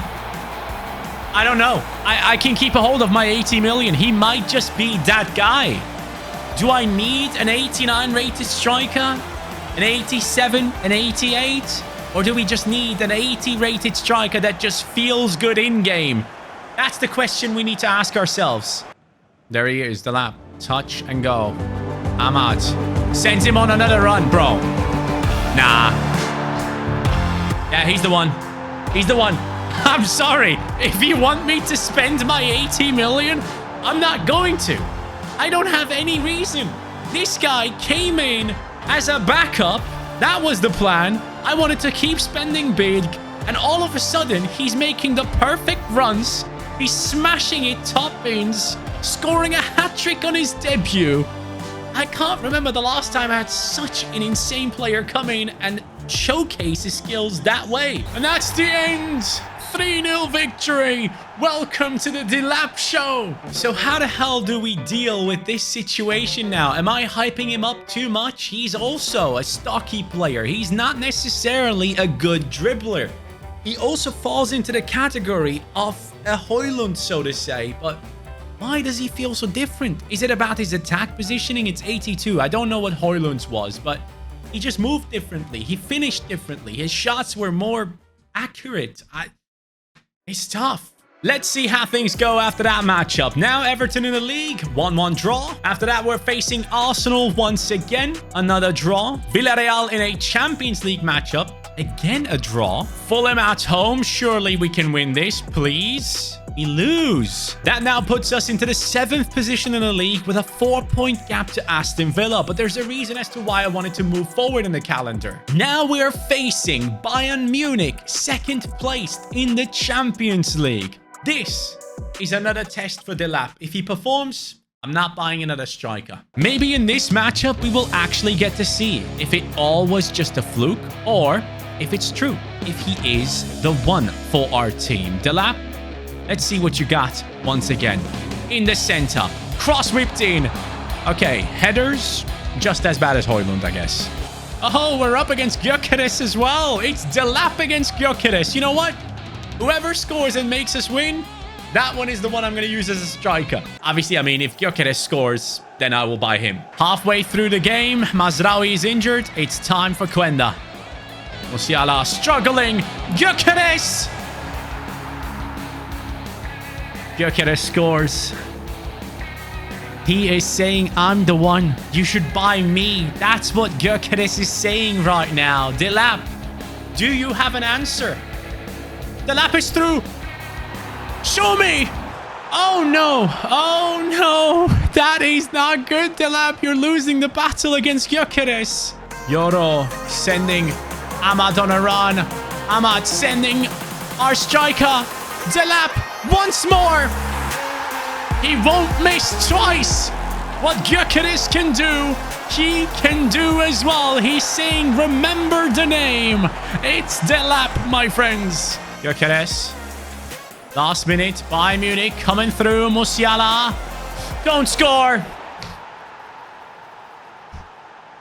I don't know. I can keep a hold of my 80 million. He might just be that guy. Do I need an 89 rated striker? An 87? An 88? Or do we just need an 80 rated striker that just feels good in-game? That's the question we need to ask ourselves. There he is, the lap. Touch and go. Ahmad sends him on another run, bro. Nah. Yeah, he's the one. He's the one. I'm sorry. If you want me to spend my 80 million, I'm not going to. I don't have any reason. This guy came in as a backup. That was the plan. I wanted to keep spending big, and all of a sudden, he's making the perfect runs. He's smashing it top bins, scoring a hat-trick on his debut. I can't remember the last time I had such an insane player come in and showcase his skills that way. And that's the end. 3-0 victory. Welcome to the Delap show. So how the hell do we deal with this situation now? Am I hyping him up too much? He's also a stocky player. He's not necessarily a good dribbler. He also falls into the category of a Højlund, so to say, but why does he feel so different? Is it about his attack positioning? It's 82. I don't know what Højlund's was, but he just moved differently. He finished differently. His shots were more accurate. It's tough. Let's see how things go after that matchup. Now Everton in the league, 1-1 draw. After that, we're facing Arsenal once again. Another draw. Villarreal in a Champions League matchup. Again, a draw. Fulham at home. Surely we can win this, please. We lose. That now puts us into the 7th position in the league with a 4-point gap to Aston Villa. But there's a reason as to why I wanted to move forward in the calendar. Now we're facing Bayern Munich, 2nd placed in the Champions League. This is another test for Delap. If he performs, I'm not buying another striker. Maybe in this matchup, we will actually get to see if it all was just a fluke or if it's true. If he is the one for our team. Delap, let's see what you got once again. In the center. Cross whipped in. Okay, headers. Just as bad as Højlund, I guess. Oh, we're up against Gyökeres as well. It's Delap against Gyökeres. You know what? Whoever scores and makes us win, that one is the one I'm going to use as a striker. Obviously, I mean, if Gyökeres scores, then I will buy him. Halfway through the game, Mazraoui is injured. It's time for Quenda. Musiala struggling. Gyökeres! Gyökeres scores. He is saying, I'm the one. You should buy me. That's what Gyökeres is saying right now. Delap, do you have an answer? Delap is through. Show me. Oh, no. Oh, no. That is not good, Delap. You're losing the battle against Gyökeres. Yoro sending Ahmad on a run. Ahmad sending our striker. Delap once more. He won't miss twice. What Gyökeres can do, he can do as well. He's saying, remember the name. It's Delap, my friends. Gyökeres. Last minute, Bayern Munich coming through. Musiala. Don't score.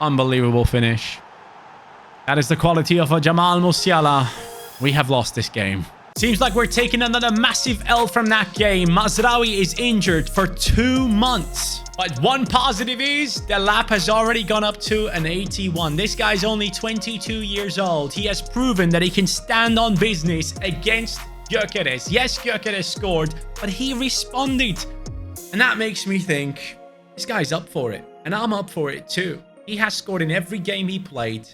Unbelievable finish. That is the quality of a Jamal Musiala. We have lost this game. Seems like we're taking another massive L from that game. Mazraoui is injured for 2 months. But one positive is Delap has already gone up to an 81. This guy's only 22 years old. He has proven that he can stand on business against Gyökeres. Yes, Gyökeres scored, but he responded. And that makes me think, this guy's up for it. And I'm up for it too. He has scored in every game he played.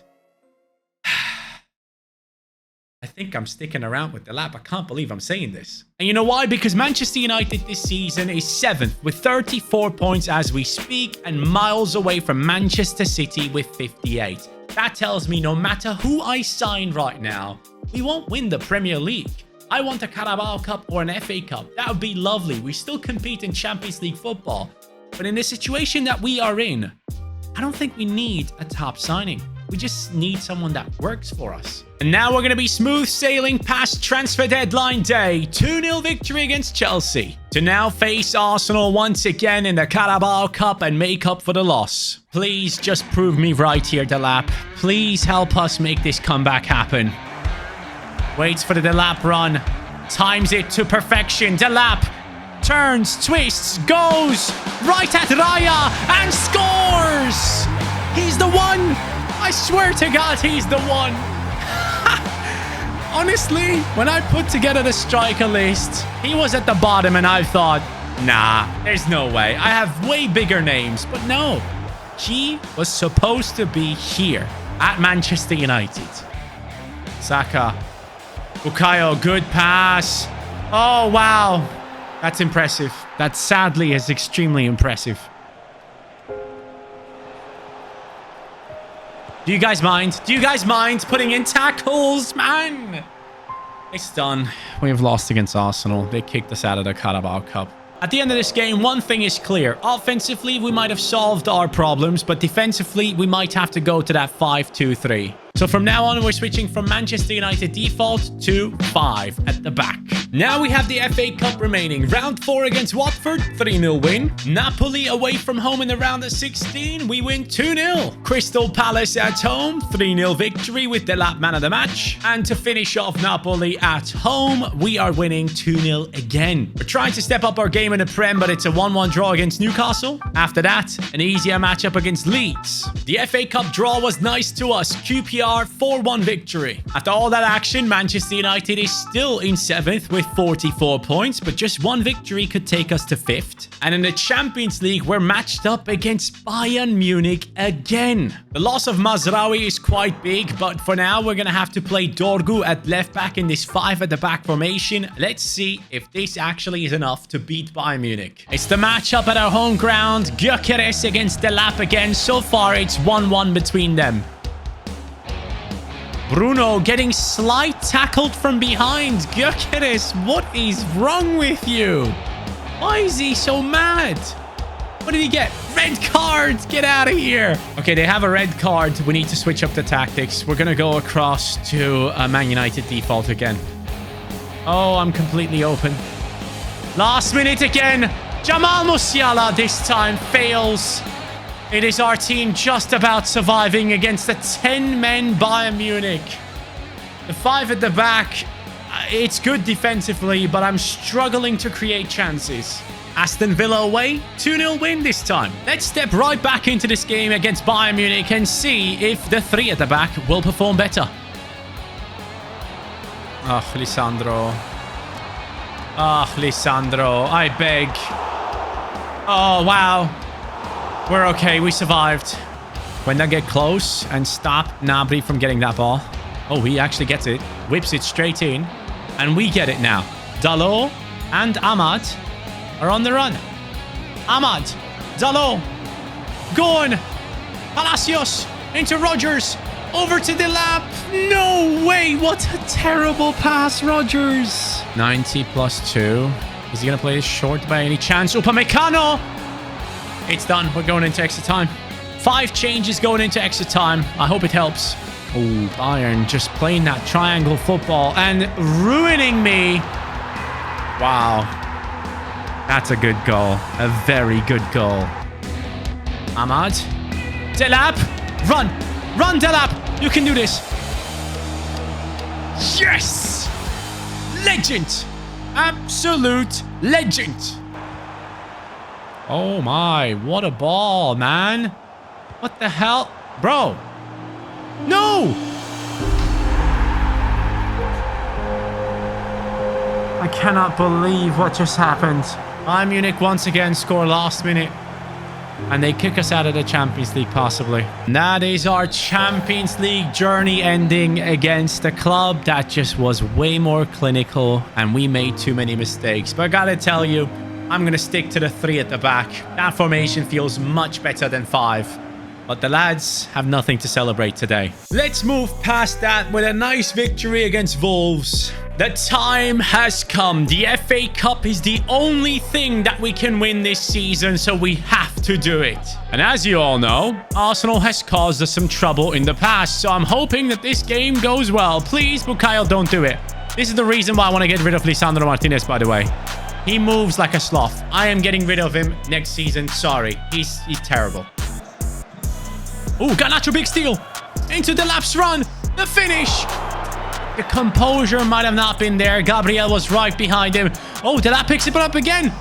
I think I'm sticking around with Delap. I can't believe I'm saying this. And you know why? Because Manchester United this season is 7th with 34 points as we speak and miles away from Manchester City with 58. That tells me no matter who I sign right now, we won't win the Premier League. I want a Carabao Cup or an FA Cup. That would be lovely. We still compete in Champions League football. But in the situation that we are in, I don't think we need a top signing. We just need someone that works for us. And now we're going to be smooth sailing past transfer deadline day. 2-0 victory against Chelsea. To now face Arsenal once again in the Carabao Cup and make up for the loss. Please just prove me right here, Delap. Please help us make this comeback happen. Waits for the Delap run. Times it to perfection. Delap turns, twists, goes right at Raya and scores! He's the one! I swear to God, he's the one. Honestly, when I put together the striker list, he was at the bottom and I thought, nah, there's no way. I have way bigger names. But no, he was supposed to be here at Manchester United. Saka. Bukayo, good pass. Oh, wow. That's impressive. That sadly is extremely impressive. Do you guys mind? Do you guys mind putting in tackles, man? It's done. We have lost against Arsenal. They kicked us out of the Carabao Cup. At the end of this game, one thing is clear. Offensively, we might have solved our problems, but defensively, we might have to go to that 5-2-3. So from now on, we're switching from Manchester United default to 5 at the back. Now we have the FA Cup remaining. Round 4 against Watford, 3-0 win. Napoli away from home in the round of 16, we win 2-0. Crystal Palace at home, 3-0 victory with Delap man of the match. And to finish off Napoli at home, we are winning 2-0 again. We're trying to step up our game in the Prem, but it's a 1-1 draw against Newcastle. After that, an easier matchup against Leeds. The FA Cup draw was nice to us. QPR 4-1 victory. After all that action, Manchester United is still in 7th with 44 points, but just one victory could take us to 5th. And in the Champions League, we're matched up against Bayern Munich again. The loss of Mazraoui is quite big, but for now, we're going to have to play Dorgu at left back in this 5 at the back formation. Let's see if this actually is enough to beat Bayern Munich. It's the matchup at our home ground. Gyökeres against Delap again. So far, it's 1-1 between them. Bruno getting slight tackled from behind. Gyökeres, what is wrong with you? Why is he so mad? What did he get? Red card! Get out of here! Okay, they have a red card. We need to switch up the tactics. We're going to go across to Man United default again. Oh, I'm completely open. Last minute again. Jamal Musiala this time fails. It is our team just about surviving against the 10-men Bayern Munich. The 5 at the back, It's good defensively, but I'm struggling to create chances. Aston Villa away, 2-0 win this time. Let's step right back into this game against Bayern Munich and see if the three at the back will perform better. Oh, Lisandro. Oh, Lisandro, I beg. Oh, wow. We're okay, we survived. When they get close and stop Gnabry from getting that ball. Oh, he actually gets it. Whips it straight in. And we get it now. Dalot and Ahmad are on the run. Ahmad. Dalot. Going. Palacios. Into Rodgers. Over to Delap. No way. What a terrible pass, Rodgers. 90 plus 2. Is he going to play this short by any chance? Upamecano. It's done. We're going into extra time. 5 changes going into extra time. I hope it helps. Oh, Bayern just playing that triangle football and ruining me. Wow. That's a good goal. A very good goal. Ahmad. Delap. Run. Run, Delap. You can do this. Yes. Legend. Absolute legend. Oh my. What a ball, man. What the hell? Bro. No! I cannot believe what just happened. Bayern Munich once again score last minute. And they kick us out of the Champions League, possibly. And that is our Champions League journey ending against a club that just was way more clinical. And we made too many mistakes. But I gotta tell you, I'm gonna stick to the 3 at the back. That formation feels much better than 5. But the lads have nothing to celebrate today. Let's move past that with a nice victory against Wolves. The time has come. The FA Cup is the only thing that we can win this season, so we have to do it. And as you all know, Arsenal has caused us some trouble in the past, so I'm hoping that this game goes well. Please, Bukayo, don't do it. This is the reason why I want to get rid of Lisandro Martinez, by the way. He moves like a sloth. I am getting rid of him next season. Sorry. He's terrible. Oh, Garnacho, big steal. Into the laps run. The finish. The composure might have not been there. Gabriel was right behind him. Oh, Delap picks it up again.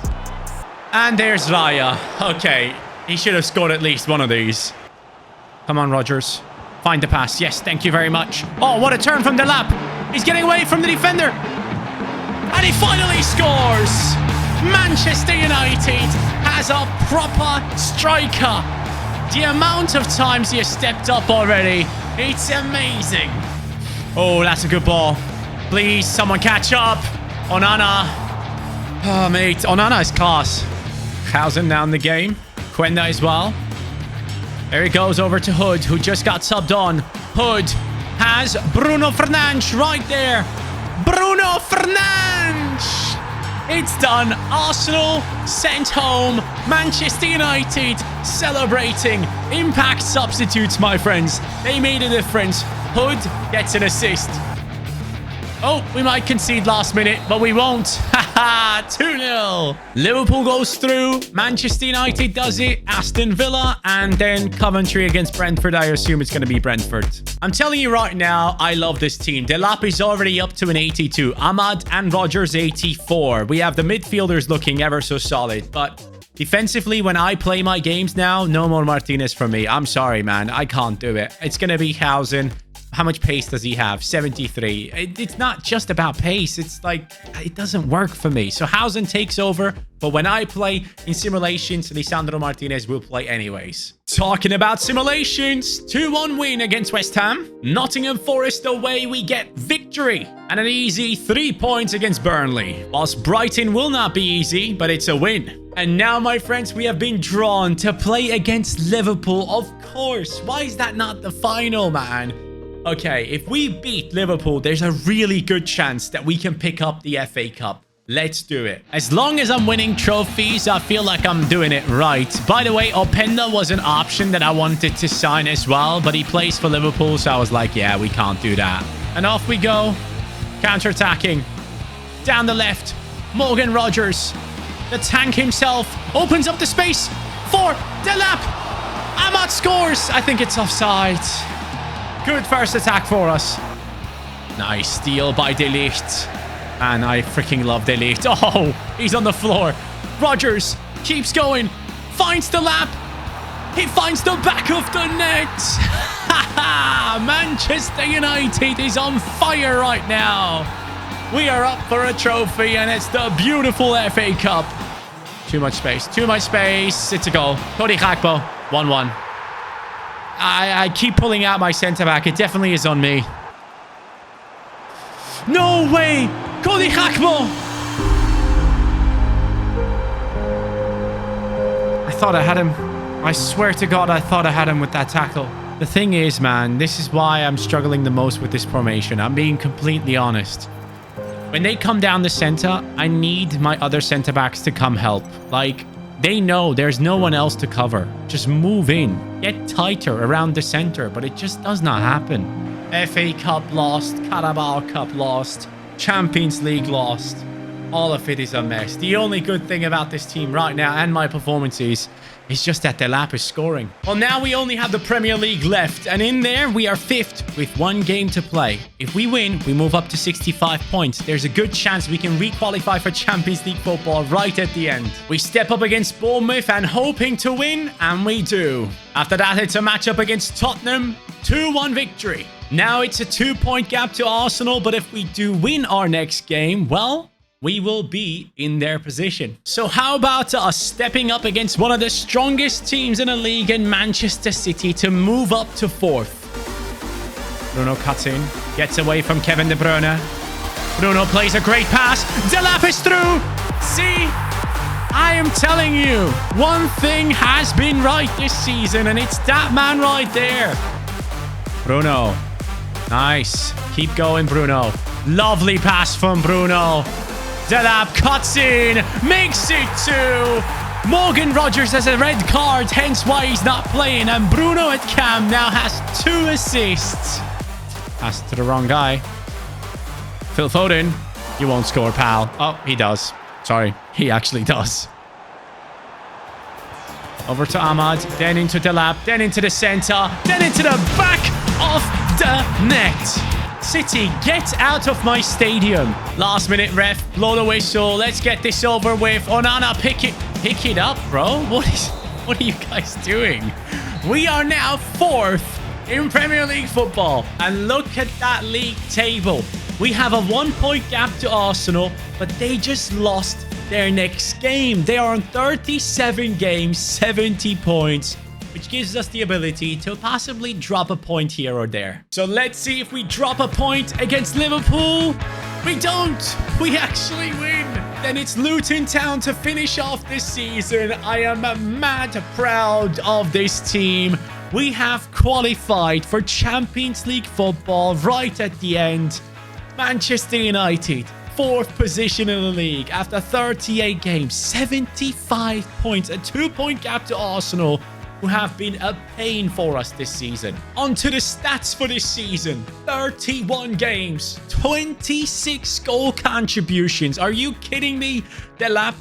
And there's Raya. Okay. He should have scored at least one of these. Come on, Rodgers. Find the pass. Yes, thank you very much. Oh, what a turn from Delap. He's getting away from the defender. And he finally scores. Manchester United has a proper striker. The amount of times he has stepped up already, it's amazing. Oh, that's a good ball. Please, someone catch up. Onana. Oh, mate. Onana is class. Hausen down the game. Quenda as well. There he goes over to Hood, who just got subbed on. Hood has Bruno Fernandes right there. Bruno Fernandes. It's done. Arsenal sent home. Manchester United celebrating. Impact substitutes, my friends. They made a difference. Hood gets an assist. Oh, we might concede last minute, but we won't. Haha, 2-0. Liverpool goes through. Manchester United does it. Aston Villa. And then Coventry against Brentford. I assume it's going to be Brentford. I'm telling you right now, I love this team. Delap is already up to an 82. Ahmad and Rodgers 84. We have the midfielders looking ever so solid. But defensively, when I play my games now, no more Martinez for me. I'm sorry, man. I can't do it. It's going to be Hausen. How much pace does he have? 73. It's not just about pace. It's like, it doesn't work for me. So Hausen takes over. But when I play in simulations, Lisandro Martinez will play anyways. Talking about simulations, 2-1 win against West Ham. Nottingham Forest away, we get victory. And an easy 3 points against Burnley. Whilst Brighton will not be easy, but it's a win. And now, my friends, we have been drawn to play against Liverpool, of course. Why is that not the final, man? Okay, if we beat Liverpool, there's a really good chance that we can pick up the FA Cup. Let's do it. As long as I'm winning trophies, I feel like I'm doing it right. By the way, Openda was an option that I wanted to sign as well, but he plays for Liverpool, so I was like, yeah, we can't do that. And off we go. Counter-attacking. Down the left. Morgan Rodgers. The tank himself opens up the space for Delap. Ahmad scores. I think it's offside. Good first attack for us. Nice steal by De Ligt. And I freaking love De Ligt. Oh, he's on the floor. Rodgers keeps going. Finds the lap. He finds the back of the net. Manchester United is on fire right now. We are up for a trophy, and it's the beautiful FA Cup. Too much space. Too much space. It's a goal. Cody Gakpo. 1-1. I keep pulling out my centre-back. It definitely is on me. No way! Cody Gakpo! I thought I had him. I swear to God, I thought I had him with that tackle. The thing is, man, this is why I'm struggling the most with this formation. I'm being completely honest. When they come down the center, I need my other center backs to come help. Like, they know there's no one else to cover. Just move in. Get tighter around the center, but it just does not happen. FA Cup lost. Carabao Cup lost. Champions League lost. All of it is a mess. The only good thing about this team right now and my performances is just that Delap is scoring. Well, now we only have the Premier League left, and in there we are 5th with 1 game to play. If we win, we move up to 65 points. There's a good chance we can re-qualify for Champions League football right at the end. We step up against Bournemouth and hoping to win, and we do. After that, it's a matchup against Tottenham. 2-1 victory. Now it's a 2-point gap to Arsenal, but if we do win our next game, well, we will be in their position. So how about us stepping up against one of the strongest teams in the league in Manchester City to move up to 4th? Bruno cuts in, gets away from Kevin De Bruyne. Bruno plays a great pass. Delap is through. See? I am telling you, one thing has been right this season, and it's that man right there. Bruno. Nice. Keep going, Bruno. Lovely pass from Bruno. Delap cuts in, makes it 2. Morgan Rodgers has a red card, hence why he's not playing. And Bruno at cam now has 2 assists. Pass to the wrong guy. Phil Foden. You won't score, pal. Oh, he does. Sorry, he actually does. Over to Ahmad, then into Delap, then into the center, then into the back of the net. City, get out of my stadium. Last minute ref, blow the whistle. Let's get this over with. Onana, pick it up, bro. What are you guys doing? We are now 4th in Premier League football. And look at that league table. We have a 1-point gap to Arsenal, but they just lost their next game. They are on 37 games, 70 points. Which gives us the ability to possibly drop a point here or there. So let's see if we drop a point against Liverpool. We don't. We actually win. Then it's Luton Town to finish off this season. I am mad proud of this team. We have qualified for Champions League football right at the end. Manchester United, 4th position in the league after 38 games, 75 points, a 2-point gap to Arsenal, who have been a pain for us this season. On to the stats for this season. 31 games, 26 goal contributions. Are you kidding me? Delap,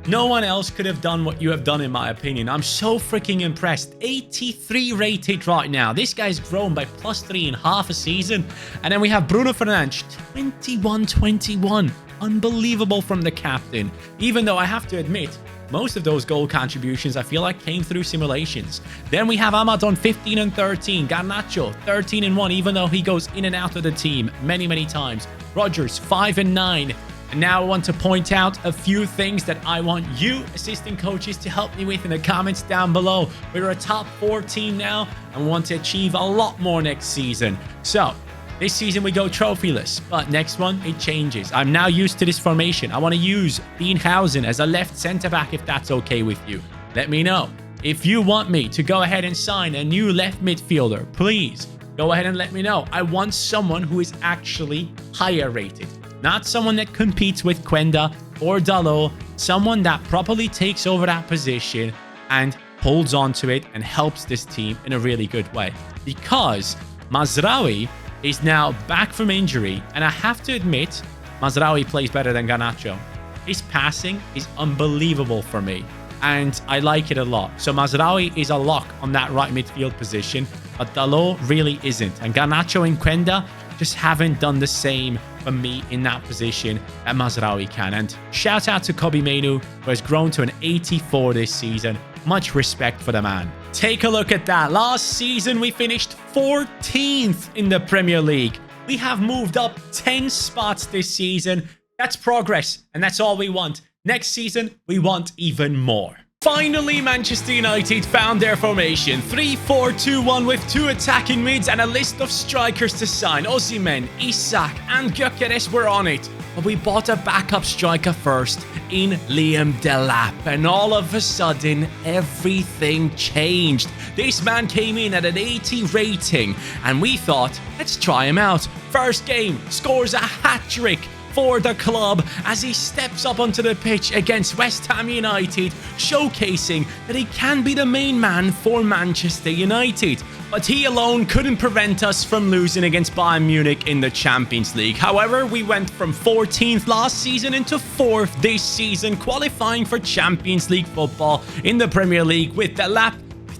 no one else could have done what you have done, in my opinion. I'm so freaking impressed. 83 rated right now. This guy's grown by +3 in half a season. And then we have Bruno Fernandes, 21-21. Unbelievable from the captain. Even though I have to admit, most of those goal contributions, I feel like, came through simulations. Then we have Ahmad on 15 and 13. Garnacho, 13 and 1, even though he goes in and out of the team many times. Rodgers, 5 and 9. And now I want to point out a few things that I want you, assistant coaches, to help me with in the comments down below. We're a top 4 team now and want to achieve a lot more next season. So, this season we go trophyless, but next one, it changes. I'm now used to this formation. I want to use Beenhausen as a left centre-back if that's okay with you. Let me know. If you want me to go ahead and sign a new left midfielder, please go ahead and let me know. I want someone who is actually higher rated. Not someone that competes with Quenda or Dalot. Someone that properly takes over that position and holds on to it and helps this team in a really good way. Because Mazraoui is now back from injury, and I have to admit, Mazraoui plays better than Garnacho. His passing is unbelievable for me, and I like it a lot. So Mazraoui is a lock on that right midfield position, but Dalot really isn't. And Garnacho and Quenda just haven't done the same for me in that position that Mazraoui can. And shout out to Kobe Mainoo, who has grown to an 84 this season. Much respect for the man. Take a look at that. Last season, we finished 14th in the Premier League. We have moved up 10 spots this season. That's progress, and that's all we want. Next season, we want even more. Finally, Manchester United found their formation. 3-4-2-1 with 2 attacking mids and a list of strikers to sign. Osimhen, Isak and Gyökeres were on it. But we bought a backup striker first in Liam Delap. And all of a sudden, everything changed. This man came in at an 80 rating. And we thought, let's try him out. First game, scores a hat-trick for the club as he steps up onto the pitch against West Ham United, showcasing that he can be the main man for Manchester United. But he alone couldn't prevent us from losing against Bayern Munich in the Champions League. However, we went from 14th last season into 4th this season, qualifying for Champions League football in the Premier League with Delap.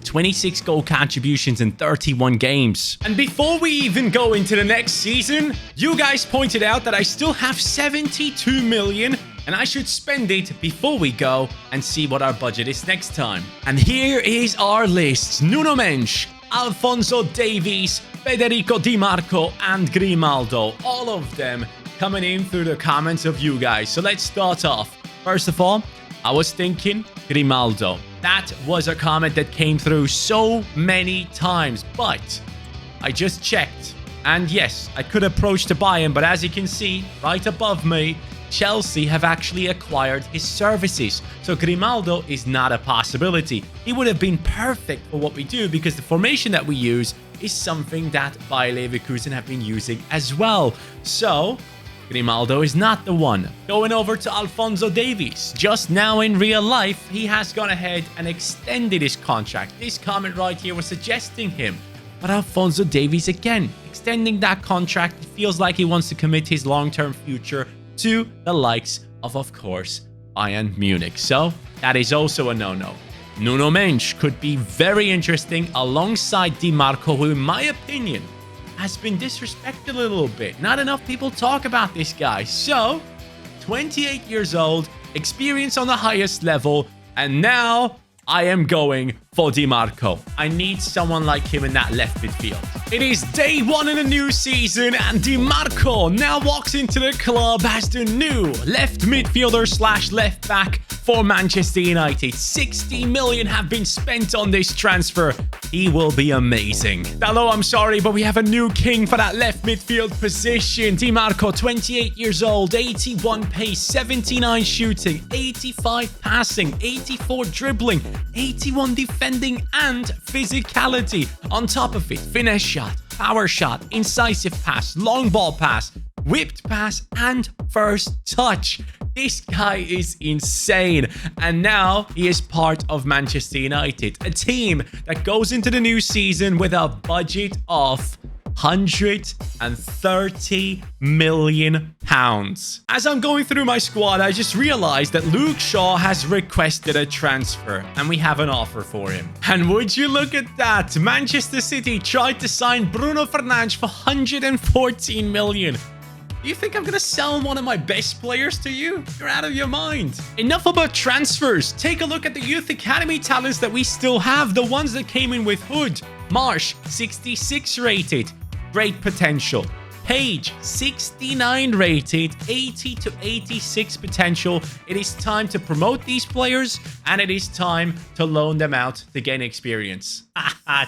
26 goal contributions in 31 games. And before we even go into the next season, you guys pointed out that I still have 72 million and I should spend it before we go and see what our budget is next time. And here is our list. Nuno Mendes, Alphonso Davies, Federico Di Marco and Grimaldo. All of them coming in through the comments of you guys. So let's start off. First of all, I was thinking Grimaldo. That was a comment that came through so many times, but I just checked. And yes, I could approach to buy him, but as you can see, right above me, Chelsea have actually acquired his services. So Grimaldo is not a possibility. He would have been perfect for what we do because the formation that we use is something that Bayer Leverkusen have been using as well. So Grimaldo is not the one. Going over to Alphonso Davies. Just now in real life, he has gone ahead and extended his contract. This comment right here was suggesting him. But Alphonso Davies again, extending that contract. It feels like he wants to commit his long-term future to the likes of course, Bayern Munich. So that is also a no-no. Nuno Mendes could be very interesting alongside Di Marco, who in my opinion has been disrespected a little bit. Not enough people talk about this guy. So, 28 years old, experience on the highest level, and now I am going for Di Marco. I need someone like him in that left midfield. It is day 1 in a new season, and Di Marco now walks into the club as the new left midfielder / left back for Manchester United. 60 million have been spent on this transfer. He will be amazing. Hello, I'm sorry, but we have a new king for that left midfield position. Di Marco, 28 years old, 81 pace, 79 shooting, 85 passing, 84 dribbling, 81 defending and physicality. On top of it, finesse shot, power shot, incisive pass, long ball pass, whipped pass and first touch. This guy is insane. And now he is part of Manchester United, a team that goes into the new season with a budget of £130 million. As I'm going through my squad, I just realized that Luke Shaw has requested a transfer and we have an offer for him. And would you look at that? Manchester City tried to sign Bruno Fernandes for £114 million. Do you think I'm going to sell one of my best players to you? You're out of your mind. Enough about transfers. Take a look at the youth academy talents that we still have. The ones that came in with Hood. Marsh, 66 rated. Great potential. Page, 69 rated. 80 to 86 potential. It is time to promote these players and it is time to loan them out to gain experience.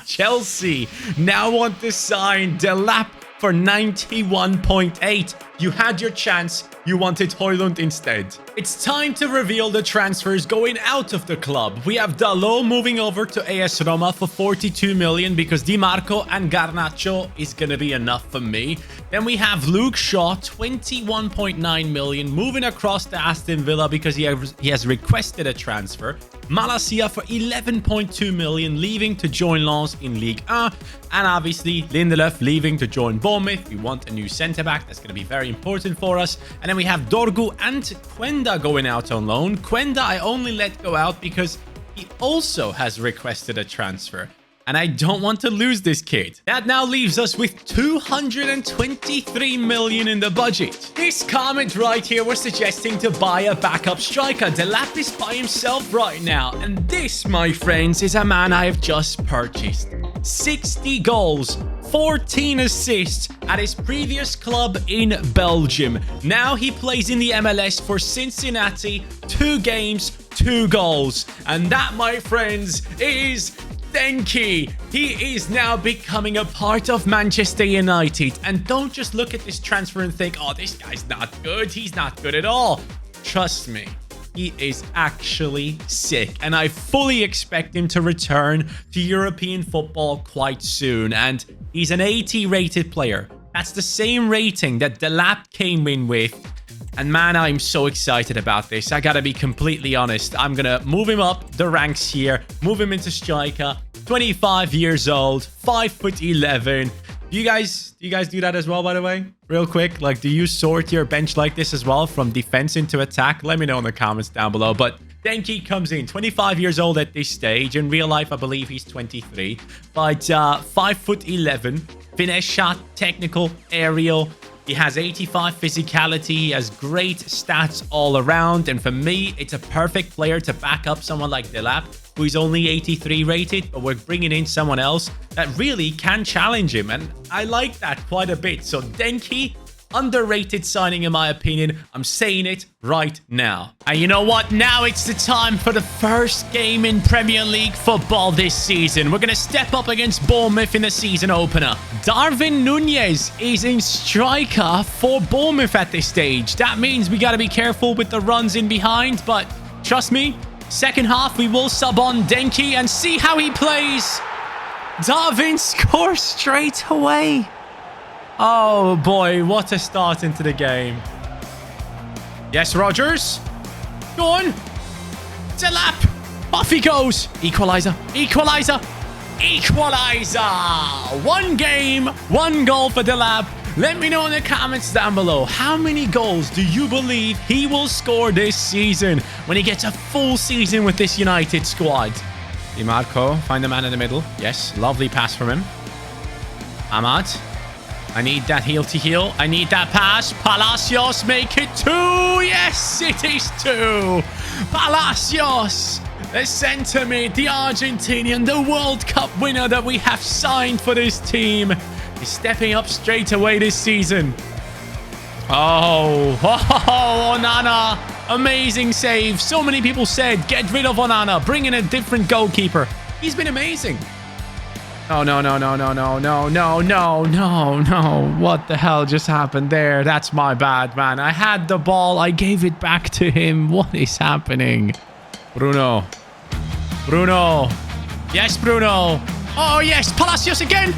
Chelsea now want to sign Delap for 91.8. You had your chance. You wanted Højlund instead. It's time to reveal the transfers going out of the club. We have Dalot moving over to AS Roma for 42 million because Di Marco and Garnacho is going to be enough for me. Then we have Luke Shaw, 21.9 million, moving across to Aston Villa because he has requested a transfer. Malacia for 11.2 million, leaving to join Lens in Ligue 1. And obviously, Lindelöf leaving to join Bournemouth. We want a new centre-back. That's going to be very important for us. And then we have Dorgu and Quenda going out on loan. Quenda I only let go out because he also has requested a transfer. And I don't want to lose this kid. That now leaves us with 223 million in the budget. This comment right here was suggesting to buy a backup striker. Delap is by himself right now. And this, my friends, is a man I have just purchased. 60 goals, 14 assists at his previous club in Belgium. Now he plays in the MLS for Cincinnati. 2 games, 2 goals. And that, my friends, is Denki. He is now becoming a part of Manchester United. And don't just look at this transfer and think, oh, this guy's not good. He's not good at all. Trust me. He is actually sick, and I fully expect him to return to European football quite soon. And he's an 80 rated player. That's the same rating that Delap came in with. And man, I'm so excited about this. I gotta be completely honest. I'm gonna move him up the ranks here, move him into striker. 25 years old, 5'11". Do you guys do that as well, by the way? Real quick, like, do you sort your bench like this as well, from defense into attack? Let me know in the comments down below. But Denki comes in, 25 years old at this stage. In real life, I believe he's 23. But 5'11", finesse shot, technical, aerial. He has 85 physicality. He has great stats all around. And for me, it's a perfect player to back up someone like Delap, who is only 83 rated, but we're bringing in someone else that really can challenge him. And I like that quite a bit. So Denki, underrated signing in my opinion. I'm saying it right now. And you know what? Now it's the time for the first game in Premier League football this season. We're going to step up against Bournemouth in the season opener. Darwin Nunez is in striker for Bournemouth at this stage. That means we got to be careful with the runs in behind, but trust me, second half we will sub on Denki and see how he plays. Darwin scores straight away. Oh boy, what a start into the game. Yes, Rodgers. Go on. Delap. Off he goes. Equalizer. Equalizer. Equalizer. 1 game, 1 goal for Delap. Let me know in the comments down below, how many goals do you believe he will score this season when he gets a full season with this United squad? Di Marco, find the man in the middle. Yes, lovely pass from him. Ahmad. I need that heel to heel. I need that pass. Palacios, make it 2. Yes, it is 2. Palacios, the centre mid, the Argentinian, the World Cup winner that we have signed for this team, is stepping up straight away this season. Oh, Onana. Amazing save. So many people said, get rid of Onana. Bring in a different goalkeeper. He's been amazing. Oh, no. What the hell just happened there? That's my bad, man. I had the ball. I gave it back to him. What is happening? Bruno. Yes, Bruno. Oh, yes. Palacios again.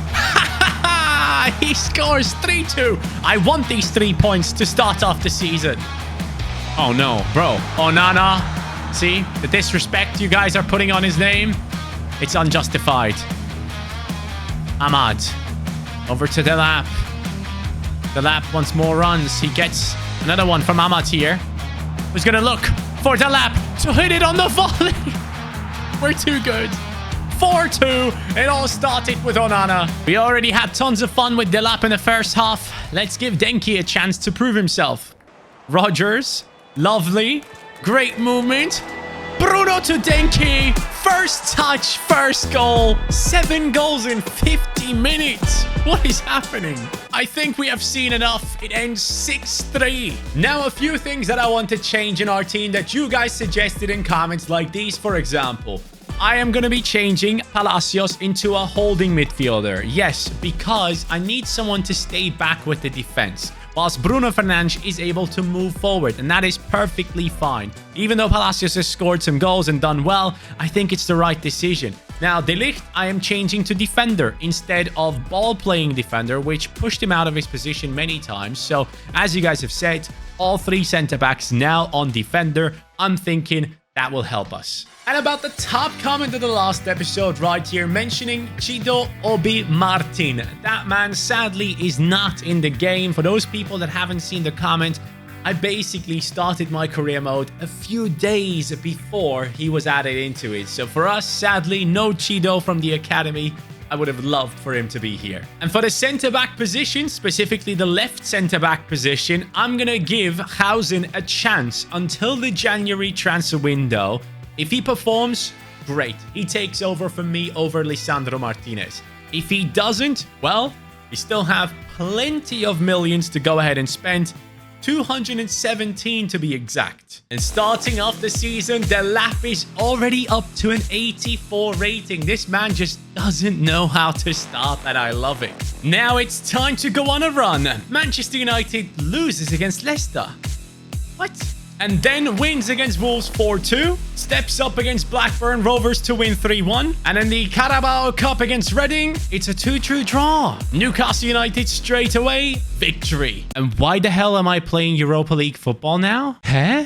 He scores 3-2. I want these 3 points to start off the season. Oh, no, bro. Onana. See? The disrespect you guys are putting on his name? It's unjustified. Ahmad. Over to Delap. Delap wants more runs. He gets another one from Ahmad here. Who's going to look for Delap to hit it on the volley. We're too good. 4-2. It all started with Onana. We already had tons of fun with Delap in the first half. Let's give Denki a chance to prove himself. Rodgers. Lovely. Great movement. Bruno to Denki. First touch, first goal. 7 goals in 50 minutes. What is happening? I think we have seen enough. It ends 6-3. Now, a few things that I want to change in our team that you guys suggested in comments like these, for example. I am going to be changing Palacios into a holding midfielder. Yes, because I need someone to stay back with the defense, whilst Bruno Fernandes is able to move forward, and that is perfectly fine. Even though Palacios has scored some goals and done well, I think it's the right decision. Now, De Ligt, I am changing to defender instead of ball-playing defender, which pushed him out of his position many times. So, as you guys have said, all 3 centre-backs now on defender. I'm thinking that will help us. And about the top comment of the last episode right here, mentioning Chido Obi Martin. That man sadly is not in the game. For those people that haven't seen the comment, I basically started my career mode a few days before he was added into it. So for us, sadly, no Chido from the academy. I would have loved for him to be here. And for the centre-back position, specifically the left centre-back position, I'm going to give Hausen a chance until the January transfer window. If he performs, great. He takes over from me over Lisandro Martinez. If he doesn't, well, we still have plenty of millions to go ahead and spend. 217 to be exact. And starting off the season, the lap is already up to an 84 rating. This man just doesn't know how to stop, and I love it. Now it's time to go on a run. Manchester United loses against Leicester. What? And then wins against Wolves 4-2. Steps up against Blackburn Rovers to win 3-1. And in the Carabao Cup against Reading, it's a 2-2 draw. Newcastle United straight away, victory. And why the hell am I playing Europa League football now? Huh?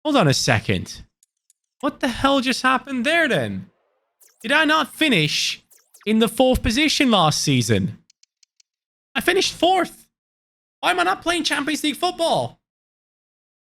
Hold on a second. What the hell just happened there then? Did I not finish in the 4th position last season? I finished 4th. Why am I not playing Champions League football?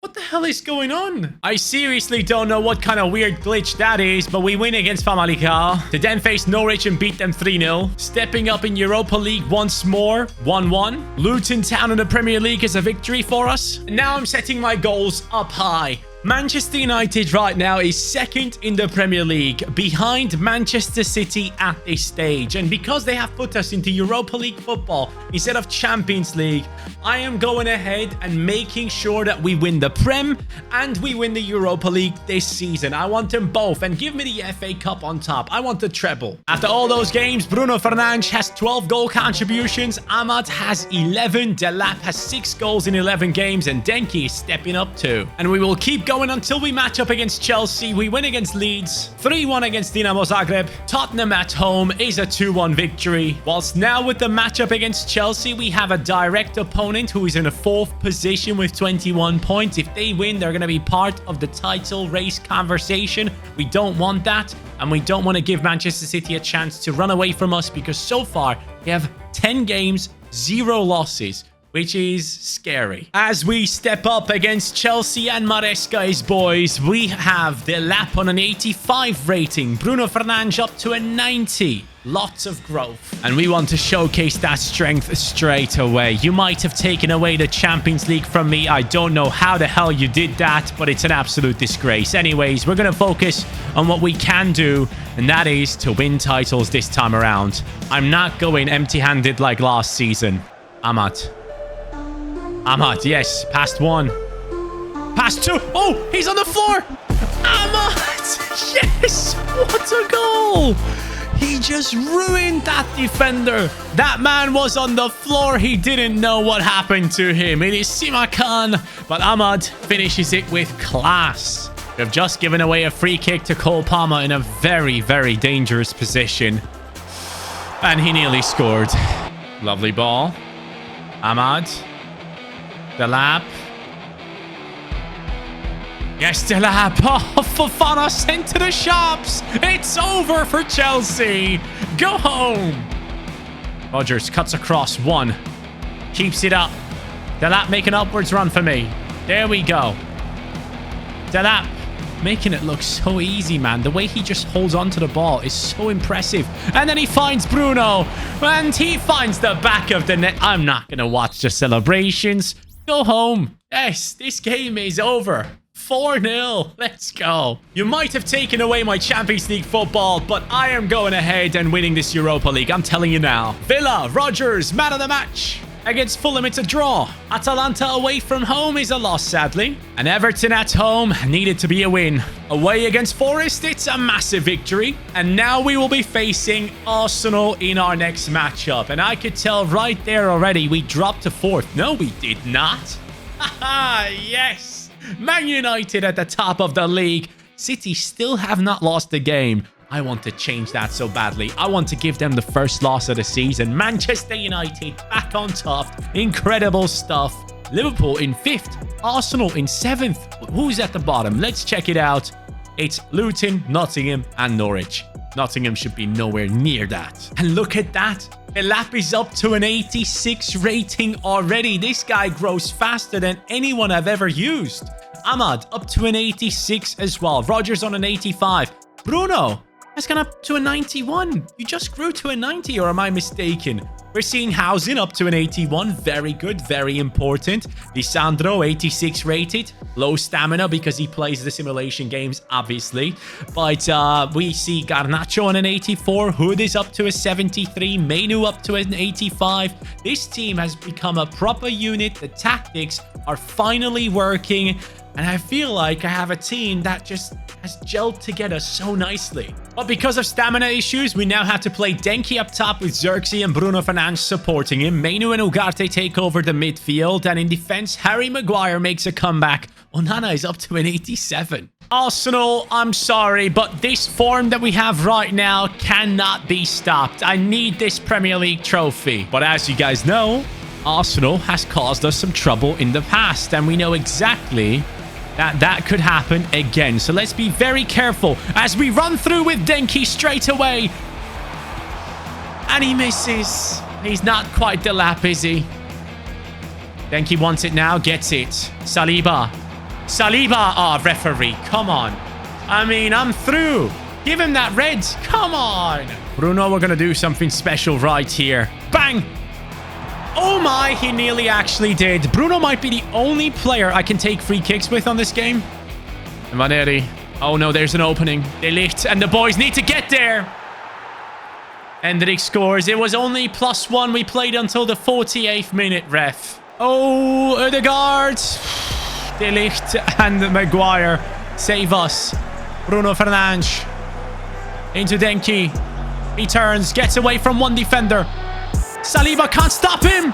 What the hell is going on? I seriously don't know what kind of weird glitch that is, but we win against Famalicão to then face Norwich and beat them 3-0. Stepping up in Europa League once more, 1-1. Luton Town in the Premier League is a victory for us. And now I'm setting my goals up high. Manchester United right now is 2nd in the Premier League, behind Manchester City at this stage. And because they have put us into Europa League football instead of Champions League, I am going ahead and making sure that we win the Prem and we win the Europa League this season. I want them both, and give me the FA Cup on top. I want the treble. After all those games, Bruno Fernandes has 12 goal contributions, Ahmad has 11, Delap has 6 goals in 11 games, and Denki is stepping up too. And we will keep going until we match up against Chelsea. We win against Leeds, 3-1 against Dinamo Zagreb. Tottenham at home is a 2-1 victory. Whilst now with the matchup against Chelsea, we have a direct opponent who is in a 4th position with 21 points. If they win, they're going to be part of the title race conversation. We don't want that, and we don't want to give Manchester City a chance to run away from us, because so far they have 10 games, 0 losses, which is scary. As we step up against Chelsea and Maresca's boys, we have the lap on an 85 rating. Bruno Fernandes up to a 90. Lots of growth. And we want to showcase that strength straight away. You might have taken away the Champions League from me. I don't know how the hell you did that, but it's an absolute disgrace. Anyways, we're going to focus on what we can do, and that is to win titles this time around. I'm not going empty-handed like last season. Ahmad, yes. Past 1. Past 2. Oh, he's on the floor. Ahmad. Yes. What a goal. He just ruined that defender. That man was on the floor. He didn't know what happened to him. It is Simakan, but Ahmad finishes it with class. They've just given away a free kick to Cole Palmer in a very, very dangerous position. And he nearly scored. Lovely ball. Ahmad. Delap. Yes, Delap. Oh, Fofana sent to the shops. It's over for Chelsea. Go home. Rodgers cuts across 1. Keeps it up. Delap making an upwards run for me. There we go. Delap making it look so easy, man. The way he just holds onto the ball is so impressive. And then he finds Bruno. And he finds the back of the net. I'm not going to watch the celebrations. Go home. Yes, this game is over. 4-0. Let's go. You might have taken away my Champions League football, but I am going ahead and winning this Europa League. I'm telling you now. Villa, Rodgers, man of the match. Against Fulham, it's a draw. Atalanta away from home is a loss, sadly. And Everton at home needed to be a win. Away against Forest, it's a massive victory. And now we will be facing Arsenal in our next matchup. And I could tell right there already we dropped to 4th. No, we did not. Haha, yes. Man United at the top of the league. City still have not lost a game. I want to change that so badly. I want to give them the first loss of the season. Manchester United back on top. Incredible stuff. Liverpool in 5th. Arsenal in 7th. Who's at the bottom? Let's check it out. It's Luton, Nottingham, and Norwich. Nottingham should be nowhere near that. And look at that. Delap is up to an 86 rating already. This guy grows faster than anyone I've ever used. Ahmad up to an 86 as well. Rogers on an 85. Bruno has gone up to a 91. You just grew to a 90, or am I mistaken? We're seeing Housen up to an 81. Very good, very important. Lisandro, 86 rated. Low stamina because he plays the simulation games, obviously. But we see Garnacho on an 84. Hood is up to a 73. Menu up to an 85. This team has become a proper unit. The tactics are finally working. And I feel like I have a team that just has gelled together so nicely. But because of stamina issues, we now have to play Denki up top with Xerxes and Bruno Fernandes supporting him. Menu and Ugarte take over the midfield. And in defense, Harry Maguire makes a comeback. Onana is up to an 87. Arsenal, I'm sorry, but this form that we have right now cannot be stopped. I need this Premier League trophy. But as you guys know, Arsenal has caused us some trouble in the past. And we know exactly that could happen again. So let's be very careful as we run through with Denki straight away. And he misses. He's not quite the lap, is he? Denki wants it now, gets it. Saliba. Saliba. Oh, referee, come on. I mean, I'm through. Give him that red. Come on. Bruno, we're going to do something special right here. Bang. Oh my, he nearly actually did. Bruno might be the only player I can take free kicks with on this game. Vaneri. Oh no, there's an opening. De Ligt and the boys need to get there. Hendrik scores. It was only +1. We played until the 48th minute, ref. Oh, Ødegaard. De Ligt and Maguire save us. Bruno Fernandes. Into Denki. He turns, gets away from one defender. Saliba can't stop him.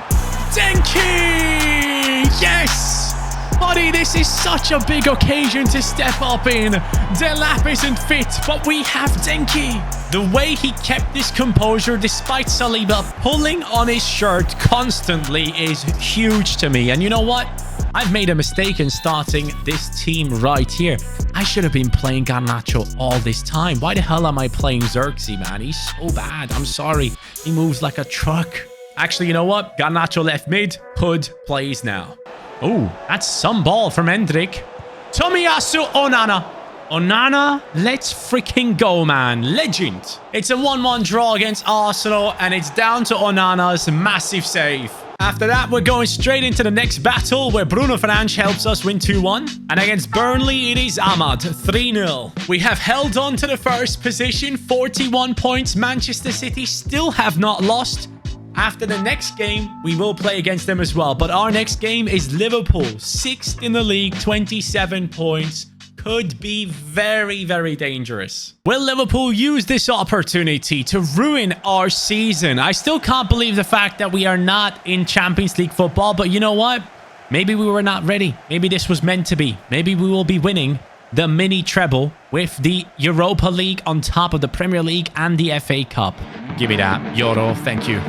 Denki! Yes! Buddy, this is such a big occasion to step up in. Delap isn't fit, but we have Denki. The way he kept his composure despite Saliba pulling on his shirt constantly is huge to me. And you know what? I've made a mistake in starting this team right here. I should have been playing Garnacho all this time. Why the hell am I playing Xerxes, man? He's so bad. I'm sorry. He moves like a truck. Actually, you know what? Garnacho left mid. Hood plays now. Oh, that's some ball from Hendrik. Tomiyasu Onana. Onana, let's freaking go, man. Legend. It's a 1-1 draw against Arsenal, and it's down to Onana's massive save. After that, we're going straight into the next battle where Bruno Fernandes helps us win 2-1. And against Burnley, it is Ahmad, 3-0. We have held on to the first position, 41 points. Manchester City still have not lost. After the next game, we will play against them as well. But our next game is Liverpool, 6th in the league, 27 points. Could be very, very dangerous. Will Liverpool use this opportunity to ruin our season? I still can't believe the fact that we are not in Champions League football, but you know what? Maybe we were not ready. Maybe this was meant to be. Maybe we will be winning the mini treble with the Europa League on top of the Premier League and the FA Cup. Give me that. Yoro, thank you.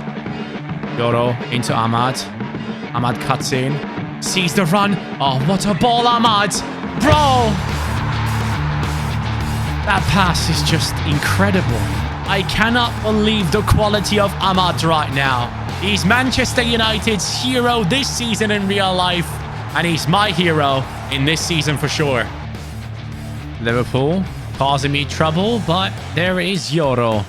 Yoro into Ahmad. Ahmad cuts in. Sees the run. Oh, what a ball, Ahmad. Bro! That pass is just incredible. I cannot believe the quality of Ahmad right now. He's Manchester United's hero this season in real life. And he's my hero in this season for sure. Liverpool causing me trouble, but there is Yoro.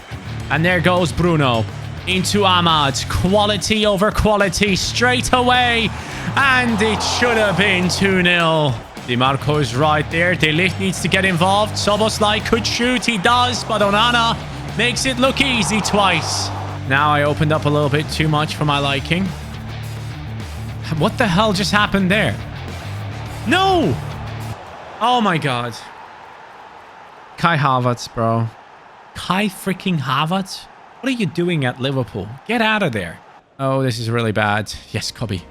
And there goes Bruno. Into Ahmad. Quality over quality straight away. And it should have been 2-0. DiMarco is right there. De Ligt needs to get involved. Szoboszlai could shoot. He does, but Onana makes it look easy twice. Now I opened up a little bit too much for my liking. What the hell just happened there? No! Oh my god. Kai Havertz, bro. Kai freaking Havertz? What are you doing at Liverpool? Get out of there. Oh, this is really bad. Yes, Cubby.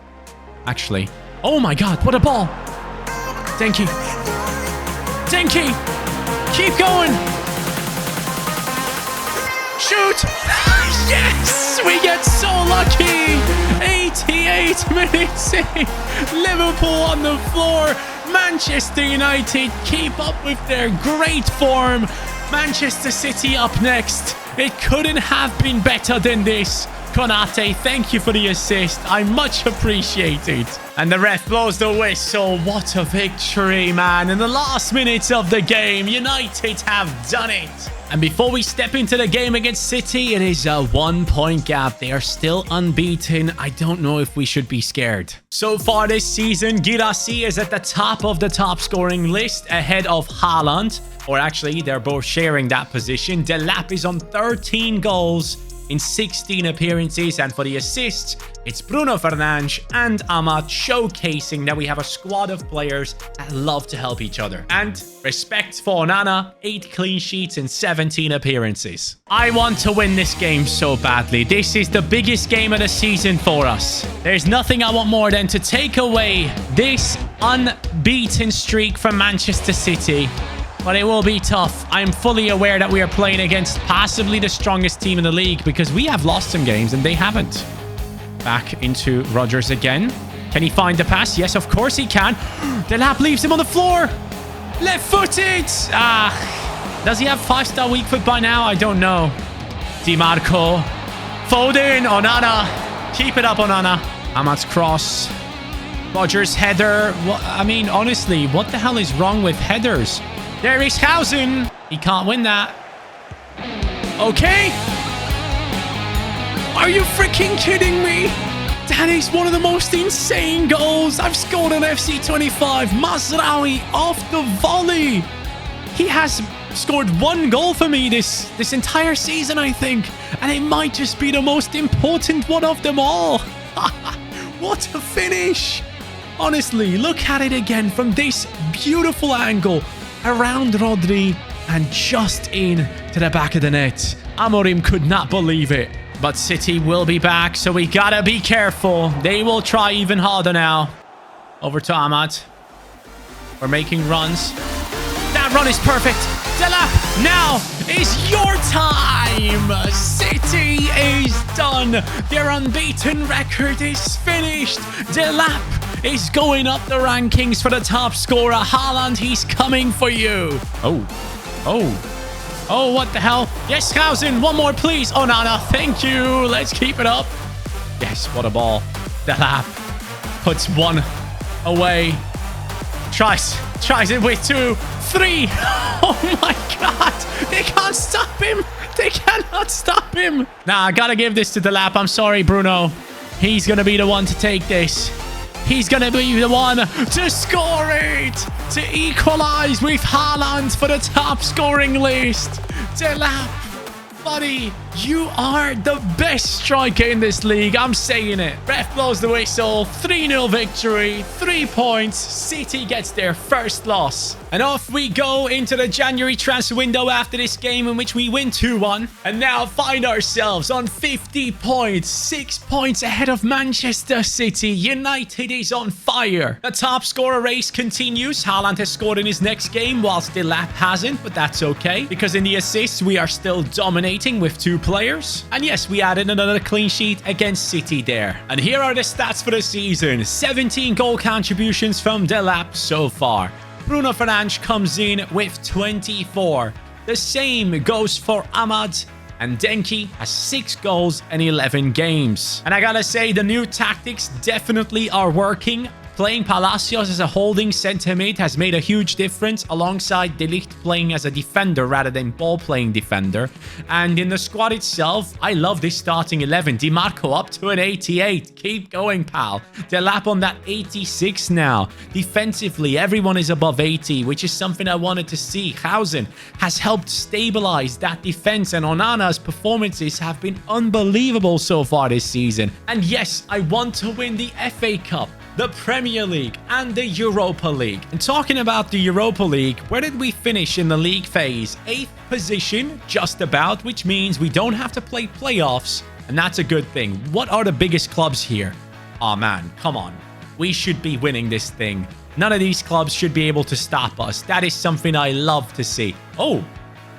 Actually. Oh my god, what a ball! Denki. Denki! Keep going! Shoot! Yes! We get so lucky! 88 minutes in. Liverpool on the floor. Manchester United keep up with their great form. Manchester City up next. It couldn't have been better than this. Konate, thank you for the assist. I much appreciate it. And the ref blows the whistle. What a victory, man. In the last minutes of the game, United have done it. And before we step into the game against City, it is a 1-point gap. They are still unbeaten. I don't know if we should be scared. So far this season, Girassi is at the top of the top scoring list ahead of Haaland. Or actually, they're both sharing that position. Delap is on 13 goals in 16 appearances, and for the assists, it's Bruno Fernandes and Amat, showcasing that we have a squad of players that love to help each other. And respect for Onana, 8 clean sheets in 17 appearances. I want to win this game so badly. This is the biggest game of the season for us. There's nothing I want more than to take away this unbeaten streak from Manchester City. But it will be tough. I am fully aware that we are playing against possibly the strongest team in the league because we have lost some games and they haven't. Back into Rodgers again. Can he find the pass? Yes, of course he can. Delap leaves him on the floor. Left-footed. Does he have 5-star weak foot by now? I don't know. DiMarco. Foden. Onana. Keep it up, Onana. Amat's cross. Rodgers header. I mean, honestly, what the hell is wrong with headers? There is Hausen. He can't win that. Okay. Are you freaking kidding me? That is one of the most insane goals I've scored on FC25. Mazraoui off the volley. He has scored 1 goal for me this entire season, I think. And it might just be the most important one of them all. What a finish. Honestly, look at it again from this beautiful angle. Around Rodri and just in to the back of the net. Amorim could not believe it. But City will be back, so we gotta be careful. They will try even harder now. Over to Ahmad. We're making runs. That run is perfect. Delap, now is your time. City is done. Their unbeaten record is finished. Delap is going up the rankings for the top scorer. Haaland, he's coming for you. Oh, what the hell? Yes, Hausen, one more, please. Oh, Nana, thank you. Let's keep it up. Yes, what a ball. Delap puts 1 away. Tries it with 2, 3. Oh my God. They can't stop him. They cannot stop him. Nah, I gotta give this to Delap. I'm sorry, Bruno. He's gonna be the one to take this. He's going to be the one to score it, to equalize with Haaland for the top scoring list. Delap, buddy, you are the best striker in this league. I'm saying it. Ref blows the whistle. 3-0 victory. 3 points. City gets their first loss. And off we go into the January transfer window after this game in which we win 2-1. And now find ourselves on 50 points. 6 points ahead of Manchester City. United is on fire. The top scorer race continues. Haaland has scored in his next game whilst Delap hasn't. But that's okay because in the assists we are still dominating with 2 players. And yes, we added another clean sheet against City there. And here are the stats for the season. 17 goal contributions from Delap so far. Bruno Fernandes comes in with 24. The same goes for Ahmad. And Denki has 6 goals and 11 games. And I gotta say, the new tactics definitely are working. Playing Palacios as a holding centre mid has made a huge difference alongside De Ligt playing as a defender rather than ball-playing defender. And in the squad itself, I love this starting 11. DiMarco up to an 88. Keep going, pal. Delap on that 86 now. Defensively, everyone is above 80, which is something I wanted to see. Hausen has helped stabilize that defense, and Onana's performances have been unbelievable so far this season. And yes, I want to win the FA Cup, the Premier League, and the Europa League. And talking about the Europa League, where did we finish in the league phase? 8th position, just about, which means we don't have to play playoffs, and that's a good thing. What are the biggest clubs here? Oh man, come on. We should be winning this thing. None of these clubs should be able to stop us. That is something I love to see. Oh,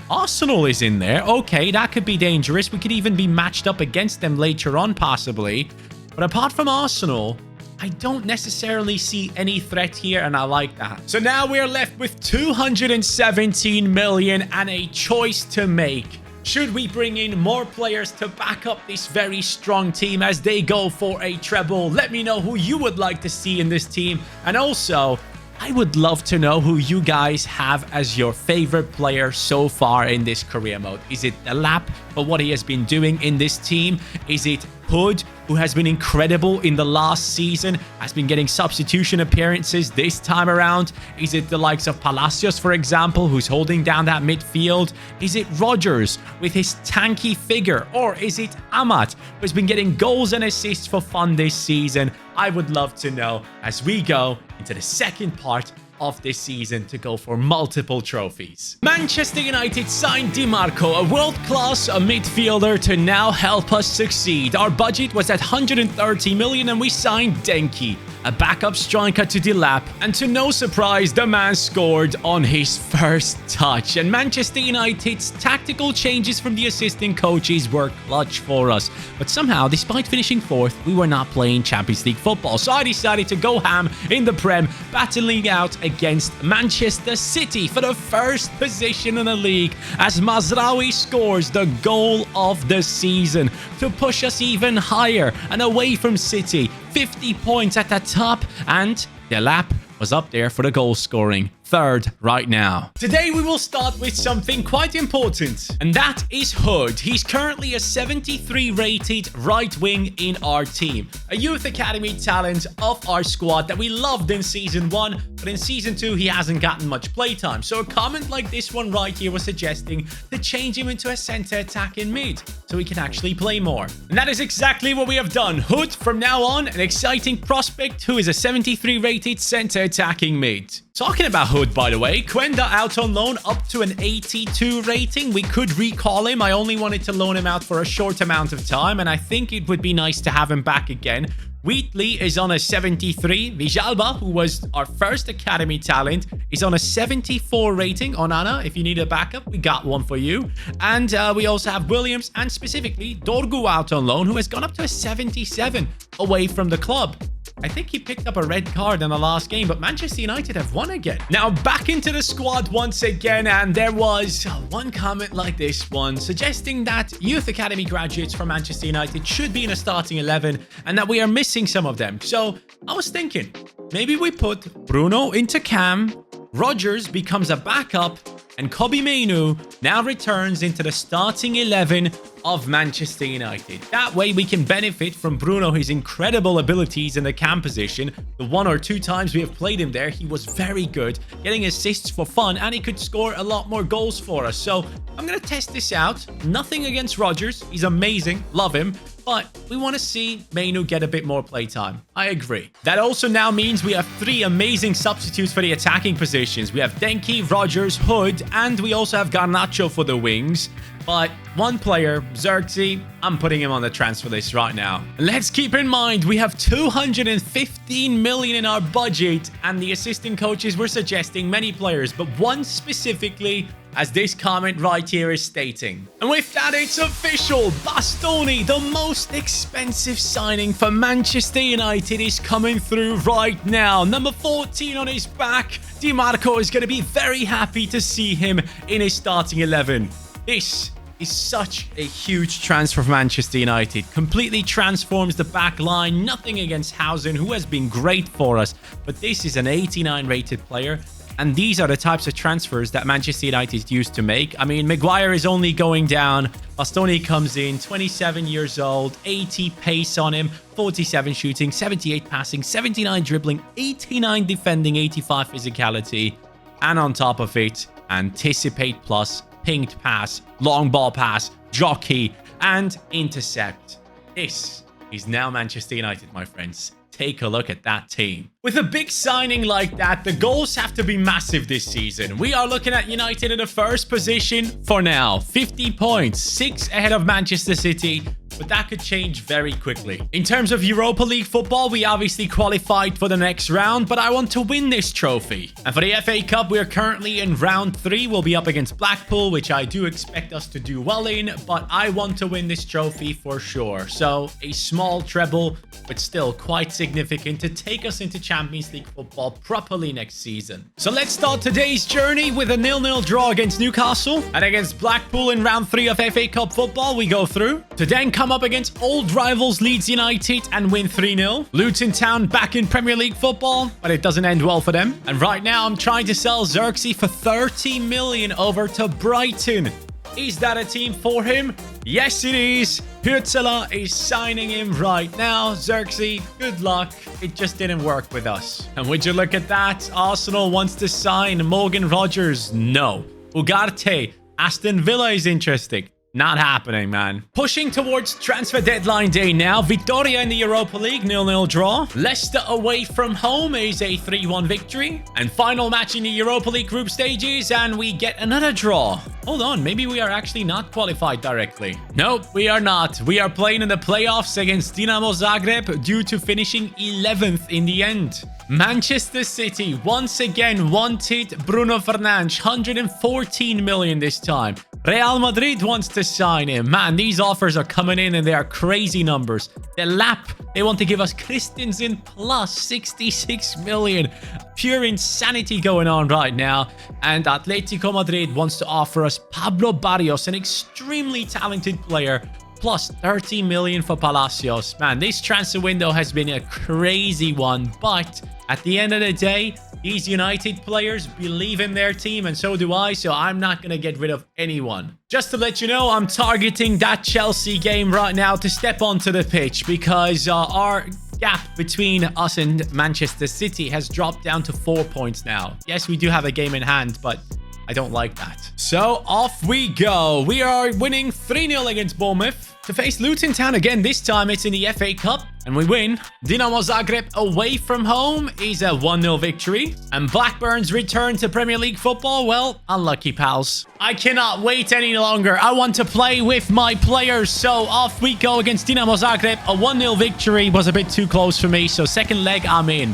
Arsenal is in there. Okay, that could be dangerous. We could even be matched up against them later on, possibly. But apart from Arsenal, I don't necessarily see any threat here, and I like that. So now we're left with 217 million and a choice to make. Should we bring in more players to back up this very strong team as they go for a treble? Let me know who you would like to see in this team. And also, I would love to know who you guys have as your favorite player so far in this career mode. Is it Delap for what he has been doing in this team? Is it Hood, who has been incredible in the last season, has been getting substitution appearances this time around? Is it the likes of Palacios, for example, who's holding down that midfield? Is it Rodgers with his tanky figure? Or is it Amat, who's been getting goals and assists for fun this season? I would love to know as we go into the second part of this season to go for multiple trophies. Manchester United signed Dimarco, a world-class midfielder, to now help us succeed. Our budget was at 130 million and we signed Denki, a backup striker to Delap, and to no surprise, the man scored on his first touch. And Manchester United's tactical changes from the assistant coaches were clutch for us. But somehow, despite finishing fourth, we were not playing Champions League football. So I decided to go ham in the Prem, battling out against Manchester City for the first position in the league, as Mazraoui scores the goal of the season to push us even higher and away from City. 50 points at the top, and Delap was up there for the goal scoring. Third right now. Today we will start with something quite important, and that is Hood. He's currently a 73 rated right wing in our team, a youth academy talent of our squad that we loved in season 1, but in season 2 he hasn't gotten much playtime. So a comment like this one right here was suggesting to change him into a center attacking mid so he can actually play more, and that is exactly what we have done. Hood from now on, an exciting prospect who is a 73 rated center attacking mid. Talking about Hood, by the way, Quenda out on loan up to an 82 rating. We could recall him. I only wanted to loan him out for a short amount of time, and I think it would be nice to have him back again. Wheatley is on a 73. Vijalba, who was our first academy talent, is on a 74 rating. Onana, if you need a backup, we got one for you. And we also have Williams and specifically Dorgu out on loan, who has gone up to a 77 away from the club. I think he picked up a red card in the last game, but Manchester United have won again. Now back into the squad once again, and there was one comment like this one suggesting that youth academy graduates from Manchester United should be in a starting 11 and that we are missing some of them. So I was thinking, maybe we put Bruno into cam, Rodgers becomes a backup, and Kobbie Mainoo now returns into the starting 11 of Manchester United. That way we can benefit from Bruno, his incredible abilities in the cam position. The 1 or 2 times we have played him there, he was very good, getting assists for fun, and he could score a lot more goals for us. So I'm going to test this out. Nothing against Rodgers. He's amazing. Love him. But we want to see Mainoo get a bit more playtime. I agree. That also now means we have 3 amazing substitutes for the attacking positions. We have Denki, Rodgers, Hood, and we also have Garnacho for the wings. But one player, Xerxes, I'm putting him on the transfer list right now. Let's keep in mind, we have 215 million in our budget, and the assistant coaches were suggesting many players, but one specifically, as this comment right here is stating. And with that, it's official. Bastoni, the most expensive signing for Manchester United, is coming through right now. Number 14 on his back. Dimarco is going to be very happy to see him in his starting 11. This is such a huge transfer for Manchester United. Completely transforms the back line. Nothing against Housen, who has been great for us, but this is an 89 rated player. And these are the types of transfers that Manchester United used to make. I mean, Maguire is only going down. Bastoni comes in, 27 years old, 80 pace on him, 47 shooting, 78 passing, 79 dribbling, 89 defending, 85 physicality. And on top of it, anticipate plus, pinged pass, long ball pass, jockey, and intercept. This is now Manchester United, my friends. Take a look at that team. With a big signing like that, the goals have to be massive this season. We are looking at United in the first position for now. 50 points, 6 ahead of Manchester City, but that could change very quickly. In terms of Europa League football, we obviously qualified for the next round, but I want to win this trophy. And for the FA Cup, we're currently in round 3. We'll be up against Blackpool, which I do expect us to do well in, but I want to win this trophy for sure. So a small treble, but still quite significant to take us into Champions League football properly next season. So let's start today's journey with a 0-0 draw against Newcastle, and against Blackpool in round 3 of FA Cup football we go through, to then come up against old rivals Leeds United and win 3-0. Luton Town back in Premier League football, but it doesn't end well for them. And right now I'm trying to sell Xerxes for 30 million over to Brighton. Is that a team for him? Yes, it is. Hutzela is signing him right now. Xerxes, good luck. It just didn't work with us. And would you look at that? Arsenal wants to sign Morgan Rogers. No. Ugarte, Aston Villa is interesting. Not happening, man. Pushing towards transfer deadline day now. Victoria in the Europa League, 0-0 draw. Leicester away from home is a 3-1 victory. And final match in the Europa League group stages, and we get another draw. Hold on, maybe we are actually not qualified directly. Nope, we are not. We are playing in the playoffs against Dinamo Zagreb due to finishing 11th in the end. Manchester City once again wanted Bruno Fernandes, 114 million this time. Real Madrid wants to sign him. Man, these offers are coming in and they are crazy numbers. The lap, they want to give us Christensen plus 66 million. Pure insanity going on right now. And Atletico Madrid wants to offer us Pablo Barrios, an extremely talented player, plus 30 million for Palacios. Man, this transfer window has been a crazy one, but at the end of the day, these United players believe in their team, and so do I, so I'm not going to get rid of anyone. Just to let you know, I'm targeting that Chelsea game right now to step onto the pitch, because our gap between us and Manchester City has dropped down to 4 points now. Yes, we do have a game in hand, but I don't like that. So off we go. We are winning 3-0 against Bournemouth to face Luton Town again. This time it's in the FA Cup and we win. Dinamo Zagreb away from home is a 1-0 victory. And Blackburn's return to Premier League football, well, unlucky pals. I cannot wait any longer. I want to play with my players. So off we go against Dinamo Zagreb. A 1-0 victory was a bit too close for me. So second leg, I'm in.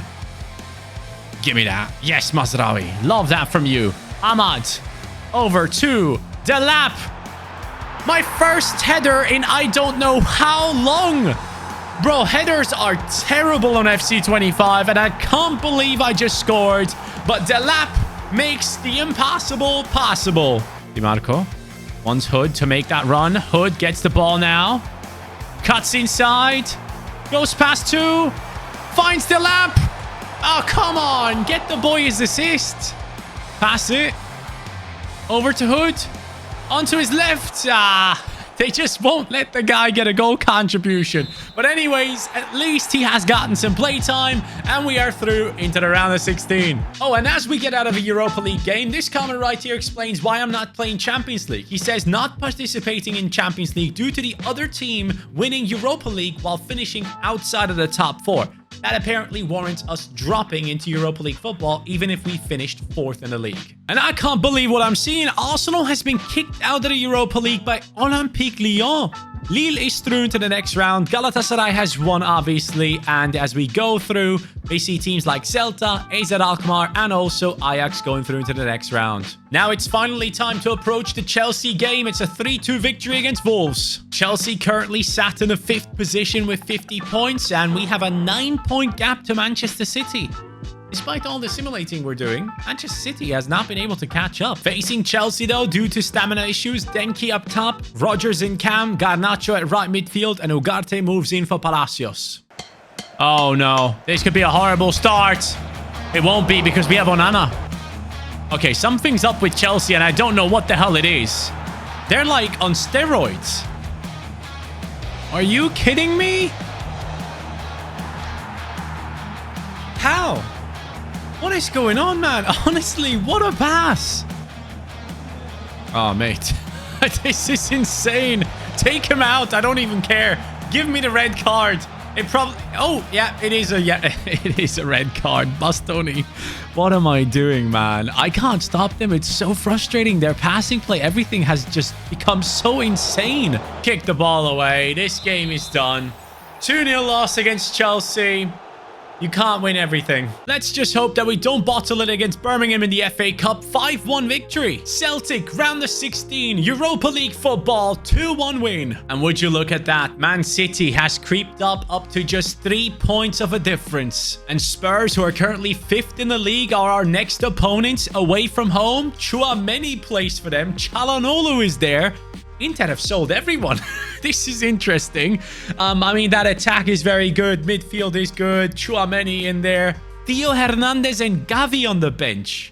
Give me that. Yes, Mazraoui. Love that from you. Ahmad. Over to Delap. My first header in I don't know how long. Bro, headers are terrible on FC25, and I can't believe I just scored. But Delap makes the impossible possible. DiMarco wants Hood to make that run. Hood gets the ball now. Cuts inside. Goes past 2. Finds Delap. Oh, come on. Get the boy his assist. Pass it. Over to Hood. Onto his left. They just won't let the guy get a goal contribution. But anyways, at least he has gotten some playtime, and we are through into the round of 16. Oh, and as we get out of a Europa League game, this comment right here explains why I'm not playing Champions League. He says not participating in Champions League due to the other team winning Europa League while finishing outside of the top 4. That apparently warrants us dropping into Europa League football, even if we finished 4th in the league. And I can't believe what I'm seeing. Arsenal has been kicked out of the Europa League by Olympique Lyon. Lille is through to the next round. Galatasaray has won, obviously. And as we go through, we see teams like Celta, AZ Alkmaar, and also Ajax going through into the next round. Now it's finally time to approach the Chelsea game. It's a 3-2 victory against Wolves. Chelsea currently sat in the 5th position with 50 points, and we have a 9-point gap to Manchester City. Despite all the simulating we're doing, Manchester City has not been able to catch up. Facing Chelsea, though, due to stamina issues, Denki up top, Rodgers in cam, Garnacho at right midfield, and Ugarte moves in for Palacios. Oh, no. This could be a horrible start. It won't be because we have Onana. Okay, something's up with Chelsea, and I don't know what the hell it is. They're like on steroids. Are you kidding me? How? What is going on, man? Honestly, what a pass. Oh, mate. This is insane. Take him out. I don't even care. Give me the red card. It probably... Oh, yeah, it is a... Yeah, it is a red card. Bastoni. What am I doing, man? I can't stop them. It's so frustrating. Their passing play, everything has just become so insane. Kick the ball away. This game is done. 2-0 loss against Chelsea. You can't win everything. Let's just hope that we don't bottle it against Birmingham in the FA Cup. 5-1 victory. Celtic, round of 16. Europa League football, 2-1 win. And would you look at that? Man City has creeped up to just 3 points of a difference. And Spurs, who are currently 5th in the league, are our next opponents away from home. Chouameni plays for them. Çalhanoğlu is there. Inter have sold everyone. This is interesting. I mean, that attack is very good. Midfield is good. Chouameni in there. Theo Hernandez and Gavi on the bench.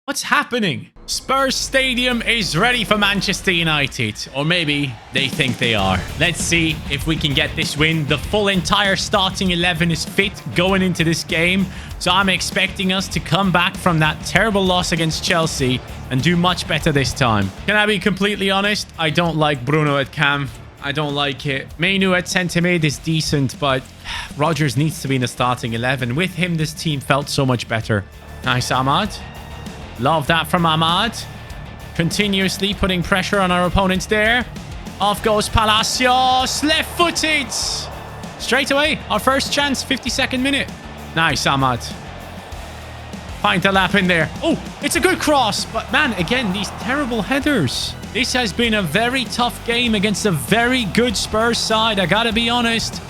What's happening? Spurs Stadium is ready for Manchester United. Or maybe they think they are. Let's see if we can get this win. The full entire starting 11 is fit going into this game. So I'm expecting us to come back from that terrible loss against Chelsea and do much better this time. Can I be completely honest? I don't like Bruno at cam. I don't like it. Mainu at centre-mid is decent, but Rodgers needs to be in the starting 11. With him, this team felt so much better. Nice, Ahmad. Love that from Ahmad. Continuously putting pressure on our opponents there. Off goes Palacios. Left-footed. Straight away. Our first chance. 52nd minute. Nice, Ahmad. Find the lap in there. Oh, it's a good cross. But, man, again, these terrible headers. This has been a very tough game against a very good Spurs side. I gotta be honest.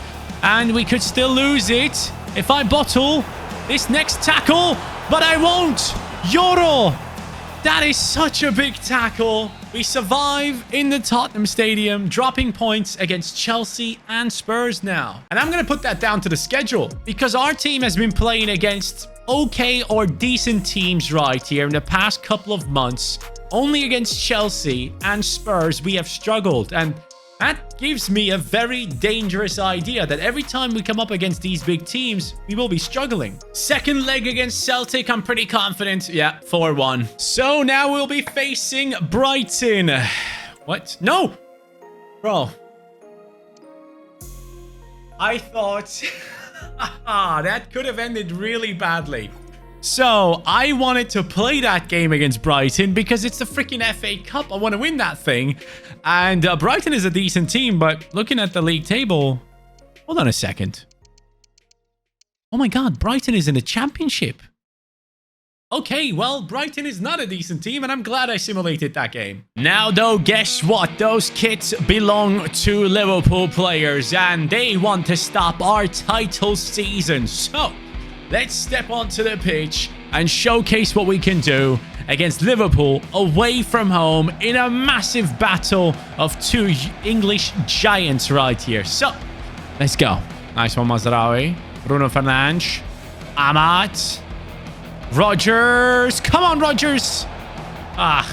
And we could still lose it if I bottle this next tackle. But I won't. Yoro. That is such a big tackle. We survive in the Tottenham Stadium, dropping points against Chelsea and Spurs now. And I'm going to put that down to the schedule because our team has been playing against okay or decent teams right here in the past couple of months. Only against Chelsea and Spurs we have struggled, and that gives me a very dangerous idea that every time we come up against these big teams, we will be struggling. Second leg against Celtic, I'm pretty confident. Yeah, 4-1. So now we'll be facing Brighton. What? No! Bro. I thought... that could have ended really badly. So, I wanted to play that game against Brighton because it's the freaking FA Cup. I want to win that thing. And Brighton is a decent team, but looking at the league table... Hold on a second. Oh my god, Brighton is in the Championship. Okay, well, Brighton is not a decent team, and I'm glad I simulated that game. Now, though, guess what? Those kits belong to Liverpool players, and they want to stop our title season. So... let's step onto the pitch and showcase what we can do against Liverpool away from home in a massive battle of two English giants right here. So, let's go. Nice one, Mazraoui. Bruno Fernandes. Ahmad. Rodgers. Come on, Rodgers. Ah.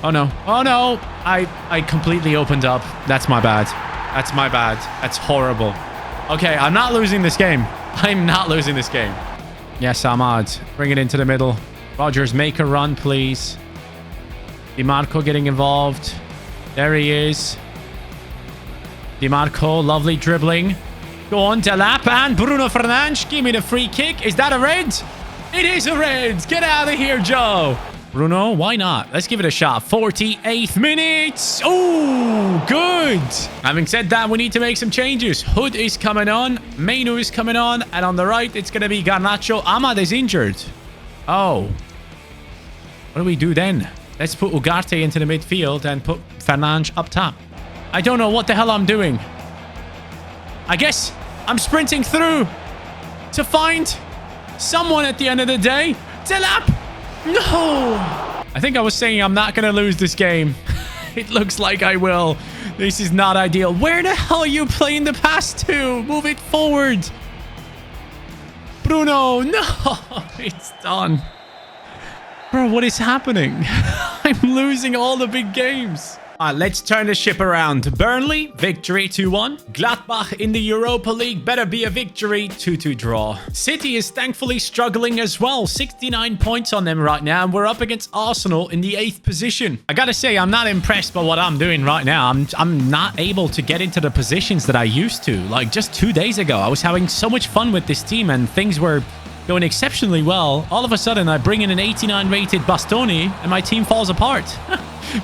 Oh, no. Oh, no. I completely opened up. That's my bad. That's my bad. That's horrible. Okay, I'm not losing this game. I'm not losing this game. Yes, Ahmad. Bring it into the middle. Rodgers, make a run, please. DiMarco getting involved. There he is. DiMarco, lovely dribbling. Go on, Delap and Bruno Fernandes. Give me the free kick. Is that a red? It is a red. Get out of here, Joe. Bruno, why not? Let's give it a shot. 48th minute. Oh, good. Having said that, we need to make some changes. Hood is coming on. Mainu is coming on. And on the right, it's going to be Garnacho. Ahmad is injured. Oh. What do we do then? Let's put Ugarte into the midfield and put Fernandes up top. I don't know what the hell I'm doing. I guess I'm sprinting through to find someone at the end of the day. Delap. No! I think I was saying I'm not going to lose this game. It looks like I will. This is not ideal. Where the hell are you playing the pass to? Move it forward. Bruno, no! It's done. Bro, what is happening? I'm losing all the big games. Let's turn the ship around. Burnley, victory 2-1. Gladbach in the Europa League, better be a victory, 2-2 draw. City is thankfully struggling as well. 69 points on them right now, and we're up against Arsenal in the 8th position. I gotta say, I'm not impressed by what I'm doing right now. I'm not able to get into the positions that I used to. Like, just 2 days ago, I was having so much fun with this team, and things were going exceptionally well. All of a sudden, I bring in an 89 rated Bastoni, and my team falls apart.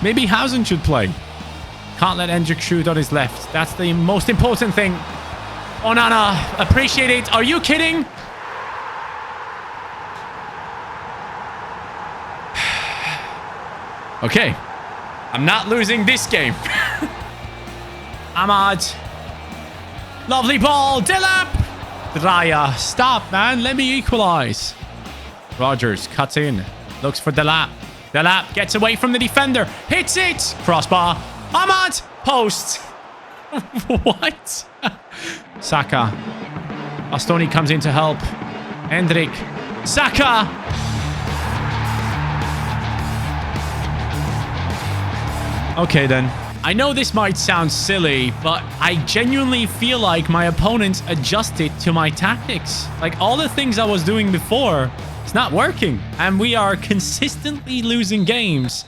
Maybe Hausen should play. Can't let Hendrik shoot on his left. That's the most important thing. Onana, appreciate it. Are you kidding? Okay. I'm not losing this game. Ahmad. Lovely ball. Delap. Draya. Stop, man. Let me equalize. Rogers cuts in. Looks for Delap. Delap gets away from the defender. Hits it. Crossbar. Ahmad. Post. What? Saka. Bastoni comes in to help. Hendrik. Saka. Okay, then. I know this might sound silly, but I genuinely feel like my opponents adjusted to my tactics. Like, all the things I was doing before, it's not working. And we are consistently losing games.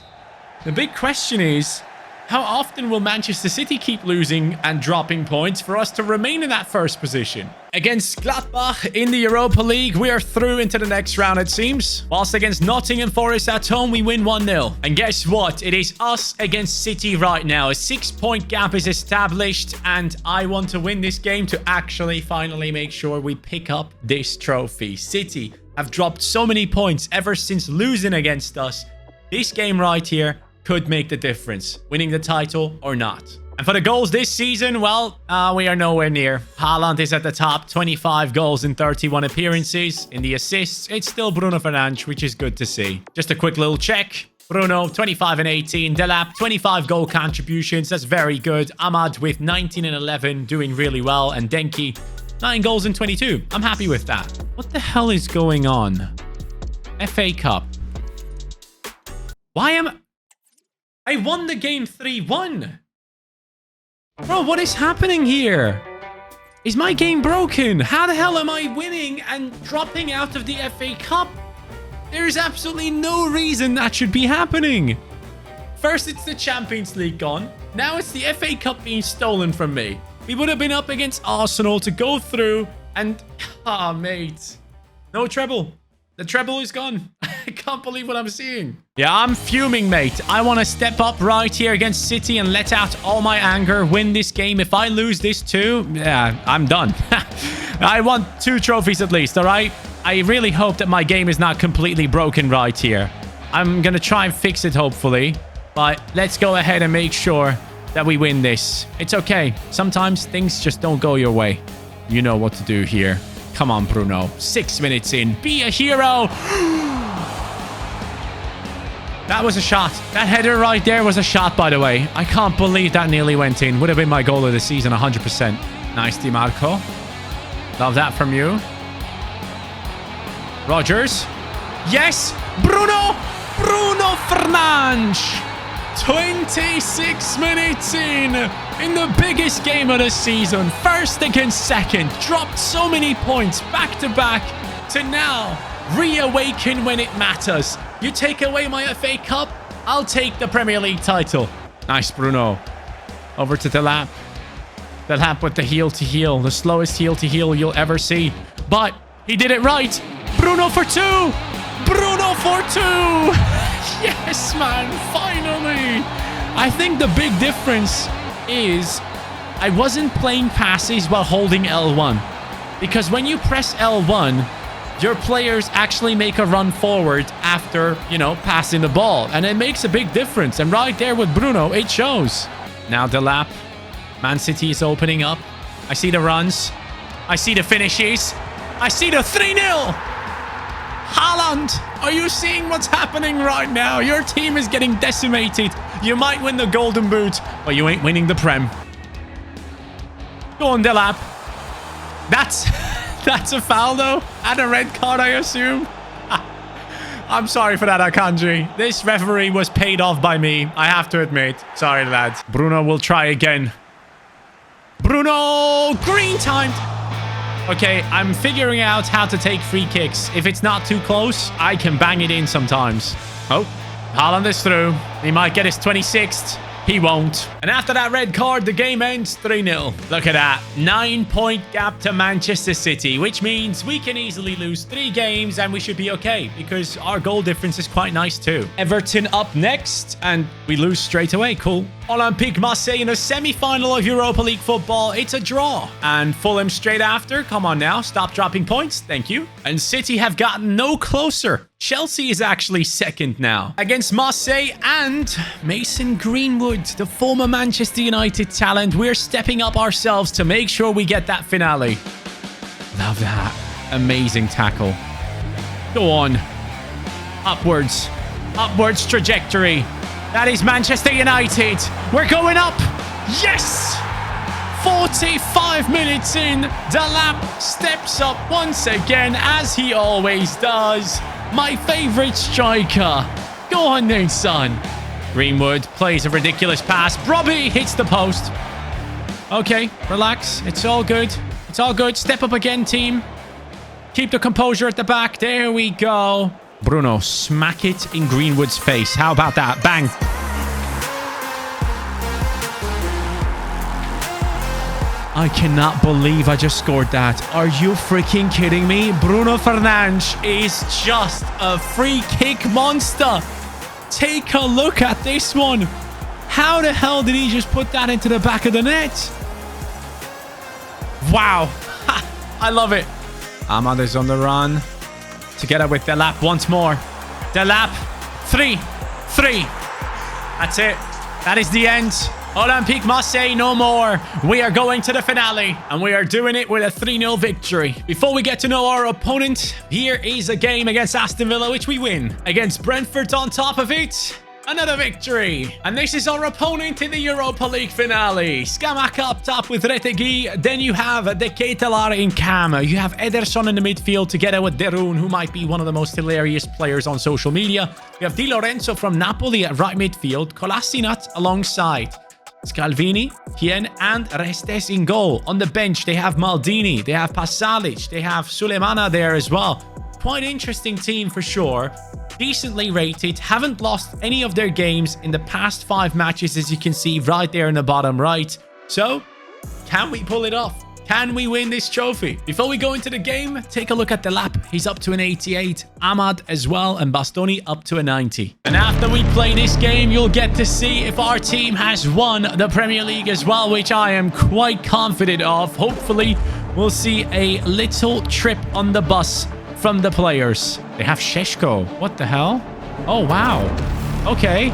The big question is, how often will Manchester City keep losing and dropping points for us to remain in that first position? Against Gladbach in the Europa League, we are through into the next round, it seems. Whilst against Nottingham Forest at home, we win 1-0. And guess what? It is us against City right now. A 6-point gap is established, and I want to win this game to actually finally make sure we pick up this trophy. City have dropped so many points ever since losing against us. This game right here could make the difference, winning the title or not. And for the goals this season, well, we are nowhere near. Haaland is at the top, 25 goals in 31 appearances. In the assists, it's still Bruno Fernandes, which is good to see. Just a quick little check. Bruno, 25 and 18. Delap, 25 goal contributions. That's very good. Ahmad with 19 and 11, doing really well. And Denki, 9 goals in 22. I'm happy with that. What the hell is going on? FA Cup. Why am... I won the game 3-1. Bro, what is happening here? Is my game broken? How the hell am I winning and dropping out of the FA Cup? There is absolutely no reason that should be happening. First, it's the Champions League gone. Now it's the FA Cup being stolen from me. We would have been up against Arsenal to go through and... Ah, mate. No treble. The treble is gone. I can't believe what I'm seeing. Yeah, I'm fuming, mate. I want to step up right here against City and let out all my anger, win this game. If I lose this too, yeah, I'm done. I want 2 trophies at least, all right? I really hope that my game is not completely broken right here. I'm going to try and fix it, hopefully. But let's go ahead and make sure that we win this. It's okay. Sometimes things just don't go your way. You know what to do here. Come on, Bruno. 6 minutes in. Be a hero. That was a shot. That header right there was a shot, by the way. I can't believe that nearly went in. Would have been my goal of the season, 100%. Nice, DiMarco. Love that from you. Rogers. Yes. Bruno. Bruno Fernandes. 26 minutes in the biggest game of the season. First against second. Dropped so many points back to back to now reawaken when it matters. You take away my FA Cup, I'll take the Premier League title. Nice, Bruno. Over to Delap. Delap with the heel to heel. The slowest heel to heel you'll ever see. But he did it right. Bruno for 2. Bruno for 2. Yes, man. Finally. I think the big difference is I wasn't playing passes while holding L1. Because when you press L1, your players actually make a run forward after, you know, passing the ball. And it makes a big difference. And right there with Bruno, it shows. Now Delap. Man City is opening up. I see the runs. I see the finishes. I see the 3-0. Haaland, are you seeing what's happening right now? Your team is getting decimated. You might win the Golden Boot, but you ain't winning the Prem. Go on, Delap. That's a foul, though. And a red card, I assume. I'm sorry for that, Akanji. This referee was paid off by me. I have to admit. Sorry, lads. Bruno will try again. Bruno! Green timed! Okay, I'm figuring out how to take free kicks. If it's not too close, I can bang it in sometimes. Oh, Haaland is through. He might get his 26th. He won't. And after that red card, the game ends 3-0. Look at that. 9-point gap to Manchester City, which means we can easily lose 3 games and we should be okay because our goal difference is quite nice too. Everton up next and we lose straight away. Cool. Olympique Marseille in a semi-final of Europa League football. It's a draw. And Fulham straight after. Come on now. Stop dropping points. Thank you. And City have gotten no closer. Chelsea is actually second now against Marseille and Mason Greenwood, the former Manchester United talent. We're stepping up ourselves to make sure we get that finale. Love that. Amazing tackle. Go on. Upwards. Upwards trajectory. That is Manchester United. We're going up. Yes! 45 minutes in. Delap steps up once again, as he always does. My favorite striker. Go on then, son. Greenwood plays a ridiculous pass. Robbie hits the post. Okay, relax. It's all good. It's all good. Step up again, team. Keep the composure at the back. There we go. Bruno, smack it in Greenwood's face. How about that? Bang. I cannot believe I just scored that. Are you freaking kidding me? Bruno Fernandes is just a free kick monster. Take a look at this one. How the hell did he just put that into the back of the net? Wow. I love it. Ahmad is on the run. Together with Delap once more. Delap. 3. That's it. That is the end. Olympique Marseille no more. We are going to the finale and we are doing it with a 3-0 victory. Before we get to know our opponent, here is a game against Aston Villa which we win. Against Brentford on top of it, another victory. And this is our opponent in the Europa League finale. Scamacca up top with Retegui. Then you have De Ketelaere in cam. You have Ederson in the midfield together with Derun, who might be one of the most hilarious players on social media. You have Di Lorenzo from Napoli at right midfield. Kolasinac alongside Scalvini, Hien, and Restes in goal. On the bench, they have Maldini, they have Pasalic, they have Sulemana there as well. Quite interesting team for sure. Decently rated, haven't lost any of their games in the past 5 matches, as you can see right there in the bottom right. So, can we pull it off? Can we win this trophy? Before we go into the game, take a look at the lap. He's up to an 88. Ahmad as well, and Bastoni up to a 90. And after we play this game, you'll get to see if our team has won the Premier League as well, which I am quite confident of. Hopefully, we'll see a little trip on the bus from the players. They have Sheshko. What the hell? Oh, wow. Okay.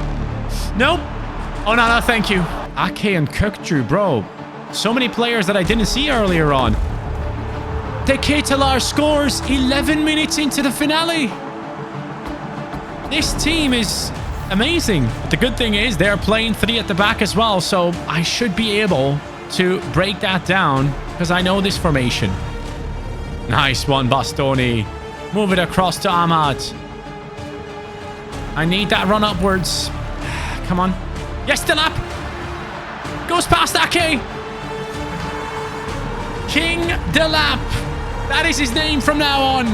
Nope. Oh, no, thank you. Ake and Kökçü, bro. So many players that I didn't see earlier on. De Ketelaere scores 11 minutes into the finale. This team is amazing. But the good thing is they're playing 3 at the back as well. So I should be able to break that down because I know this formation. Nice one, Bastoni. Move it across to Ahmad. I need that run upwards. Come on. Yes, Delap. Goes past Ake. King Delap. That is his name from now on.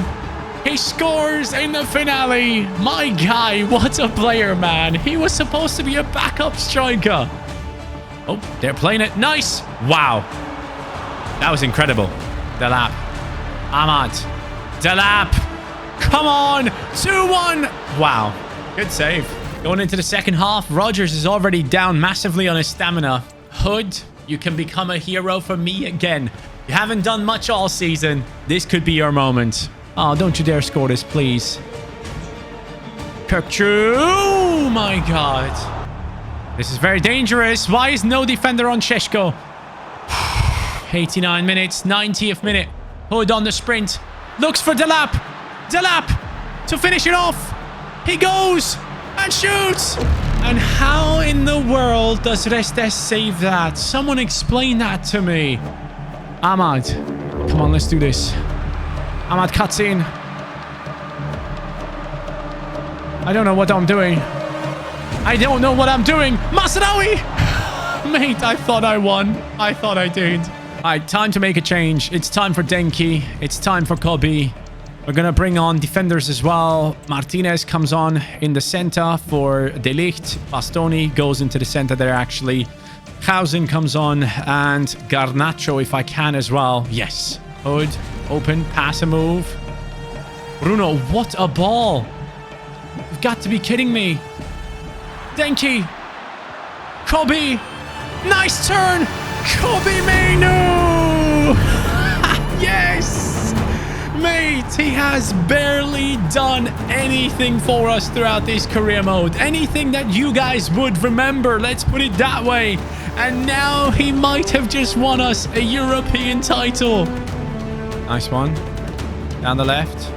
He scores in the finale. My guy, what a player, man. He was supposed to be a backup striker. Oh, they're playing it. Nice. Wow. That was incredible. Delap. Ahmad. Delap. Come on. 2-1. Wow. Good save. Going into the second half, Rodgers is already down massively on his stamina. Hood, you can become a hero for me again. You haven't done much all season. This could be your moment. Oh, don't you dare score this, please. Kökçü. Oh, my God. This is very dangerous. Why is no defender on Sheshko? 89 minutes, 90th minute. Hood on the sprint. Looks for Delap. Delap to finish it off. He goes and shoots. And how in the world does Restes save that? Someone explain that to me. Ahmad. Come on, let's do this. Ahmad cuts in. I don't know what I'm doing. I don't know what I'm doing. Mazraoui! Mate, I thought I won. I thought I did. All right, time to make a change. It's time for Denki. It's time for Kobe. We're going to bring on defenders as well. Martinez comes on in the center for De Ligt. Bastoni goes into the center there, actually. Hausen comes on, and Garnacho, if I can as well. Yes. Hood, open, pass a move. Bruno, what a ball. You've got to be kidding me. Denki. Kobe. Nice turn. Kobe Mainu. Yes. Mate, he has barely done anything for us throughout this career mode. Anything that you guys would remember, let's put it that way. And now he might have just won us a European title. Nice one. Down the left.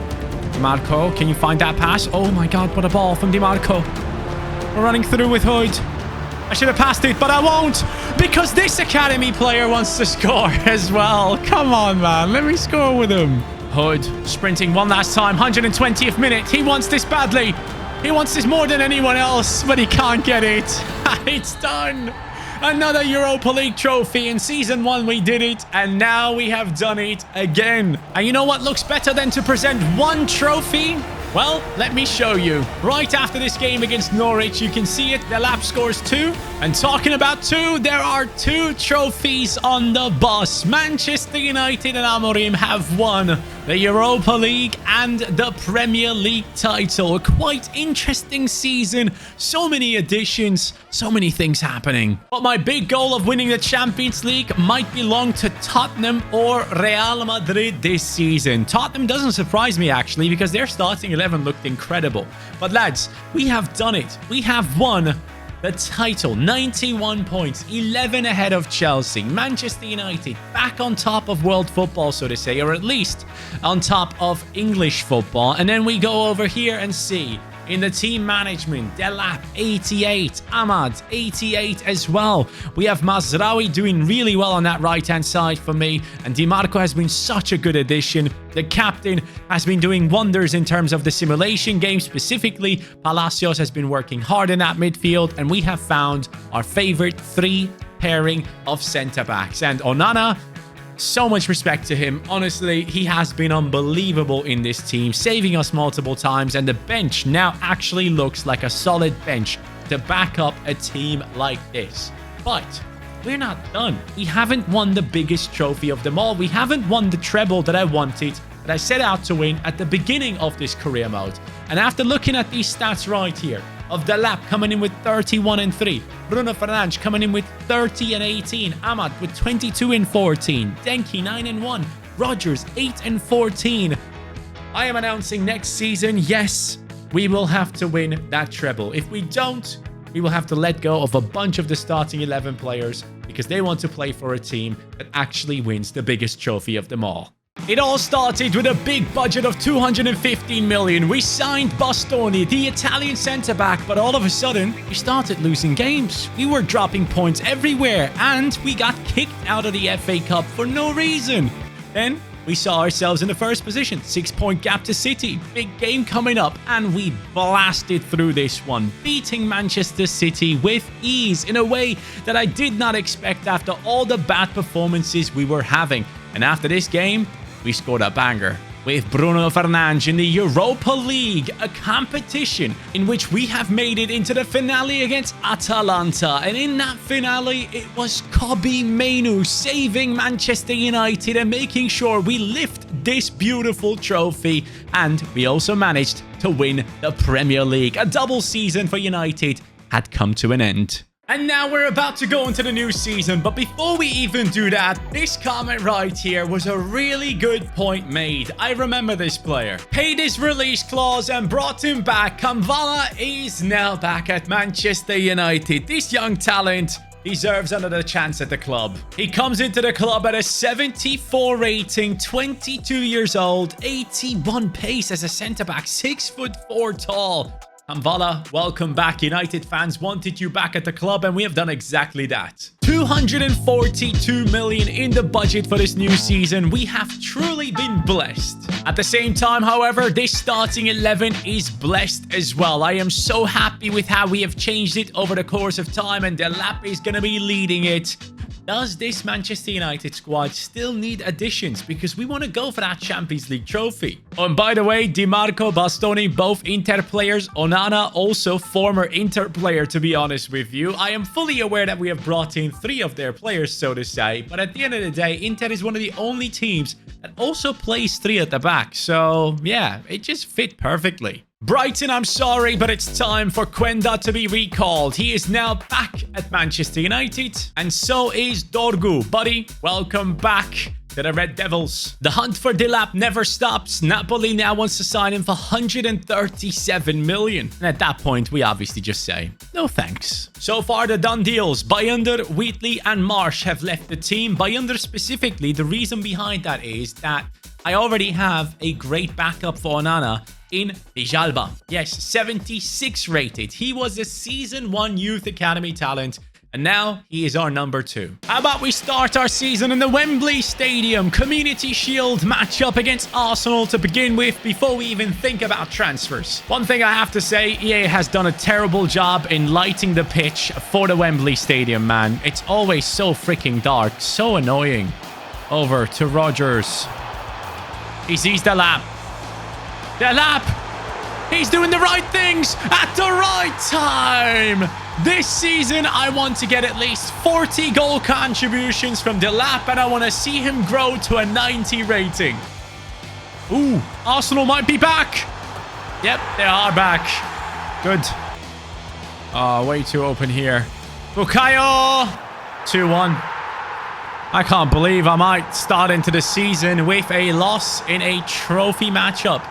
DiMarco, can you find that pass? Oh my god, what a ball from DiMarco. We're running through with Hood. I should have passed it, but I won't. Because this academy player wants to score as well. Come on, man. Let me score with him. Hood sprinting one last time. 120th minute. He wants this badly. He wants this more than anyone else, but he can't get it. It's done. Another Europa League trophy. In Season 1, we did it, and now we have done it again. And you know what looks better than to present one trophy? Well, let me show you. Right after this game against Norwich, you can see it. Delap scores 2. And talking about 2, there are 2 trophies on the bus. Manchester United and Amorim have won the Europa League and the Premier League title. A quite interesting season. So many additions, so many things happening. But my big goal of winning the Champions League might belong to Tottenham or Real Madrid this season. Tottenham doesn't surprise me, actually, because their starting 11 looked incredible. But lads, we have done it. We have won the title. 91 points, 11 ahead of Chelsea. Manchester United back on top of world football, so to say, or at least on top of English football. And then we go over here and see in the team management, Delap 88, Ahmad 88 as well. We have Mazraoui doing really well on that right-hand side for me, and DiMarco has been such a good addition. The captain has been doing wonders in terms of the simulation game specifically. Palacios has been working hard in that midfield, and we have found our favorite 3 pairing of centre-backs. And Onana, so much respect to him. Honestly, he has been unbelievable in this team, saving us multiple times, and the bench now actually looks like a solid bench to back up a team like this. But we're not done. We haven't won the biggest trophy of them all. We haven't won the treble that I wanted, that I set out to win at the beginning of this career mode. And after looking at these stats right here, of Delap coming in with 31 and 3, Bruno Fernandes coming in with 30 and 18, Ahmad with 22 and 14, Denki 9 and 1, Rodgers 8 and 14. I am announcing next season, yes, we will have to win that treble. If we don't, we will have to let go of a bunch of the starting 11 players because they want to play for a team that actually wins the biggest trophy of them all. It all started with a big budget of 215 million. We signed Bastoni, the Italian centre-back, but all of a sudden, we started losing games. We were dropping points everywhere, and we got kicked out of the FA Cup for no reason. Then, we saw ourselves in the first position, 6-point gap to City. Big game coming up, and we blasted through this one, beating Manchester City with ease in a way that I did not expect after all the bad performances we were having. And after this game, we scored a banger with Bruno Fernandes in the Europa League, a competition in which we have made it into the finale against Atalanta. And in that finale, it was Kobe Mainu saving Manchester United and making sure we lift this beautiful trophy. And we also managed to win the Premier League. A double season for United had come to an end. And now we're about to go into the new season, but before we even do that, this comment right here was a really good point made. I remember this player. Paid his release clause and brought him back. Kamvala is now back at Manchester United. This young talent deserves another chance at the club. He comes into the club at a 74 rating, 22 years old, 81 pace as a centre-back, 6'4" tall. Kamvala, welcome back. United fans wanted you back at the club, and we have done exactly that. 242 million in the budget for this new season. We have truly been blessed. At the same time, however, this starting 11 is blessed as well. I am so happy with how we have changed it over the course of time, and Delap is going to be leading it. Does this Manchester United squad still need additions? Because we want to go for that Champions League trophy. Oh, and by the way, Di Marco, Bastoni, both Inter players. Onana, also former Inter player, to be honest with you. I am fully aware that we have brought in 3 of their players, so to say. But at the end of the day, Inter is one of the only teams that also plays 3 at the back. So, yeah, it just fit perfectly. Brighton, I'm sorry, but it's time for Quenda to be recalled. He is now back at Manchester United, and so is Dorgu. Buddy, welcome back to the Red Devils. The hunt for Delap never stops. Napoli now wants to sign him for 137 million. And at that point, we obviously just say, no thanks. So far, the done deals. Bayınder, Wheatley, and Marsh have left the team. Bayınder specifically, the reason behind that is that I already have a great backup for Onana in Djalba. Yes, 76 rated. He was a Season 1 Youth Academy talent, and now he is our number 2. How about we start our season in the Wembley Stadium Community Shield matchup against Arsenal to begin with before we even think about transfers. One thing I have to say, EA has done a terrible job in lighting the pitch for the Wembley Stadium, man. It's always so freaking dark, so annoying. Over to Rodgers. He sees Delap. Delap! He's doing the right things at the right time! This season, I want to get at least 40 goal contributions from Delap, and I want to see him grow to a 90 rating. Ooh, Arsenal might be back. Yep, they are back. Good. Oh, way too open here. Bukayo! 2-1. I can't believe I might start into the season with a loss in a trophy matchup.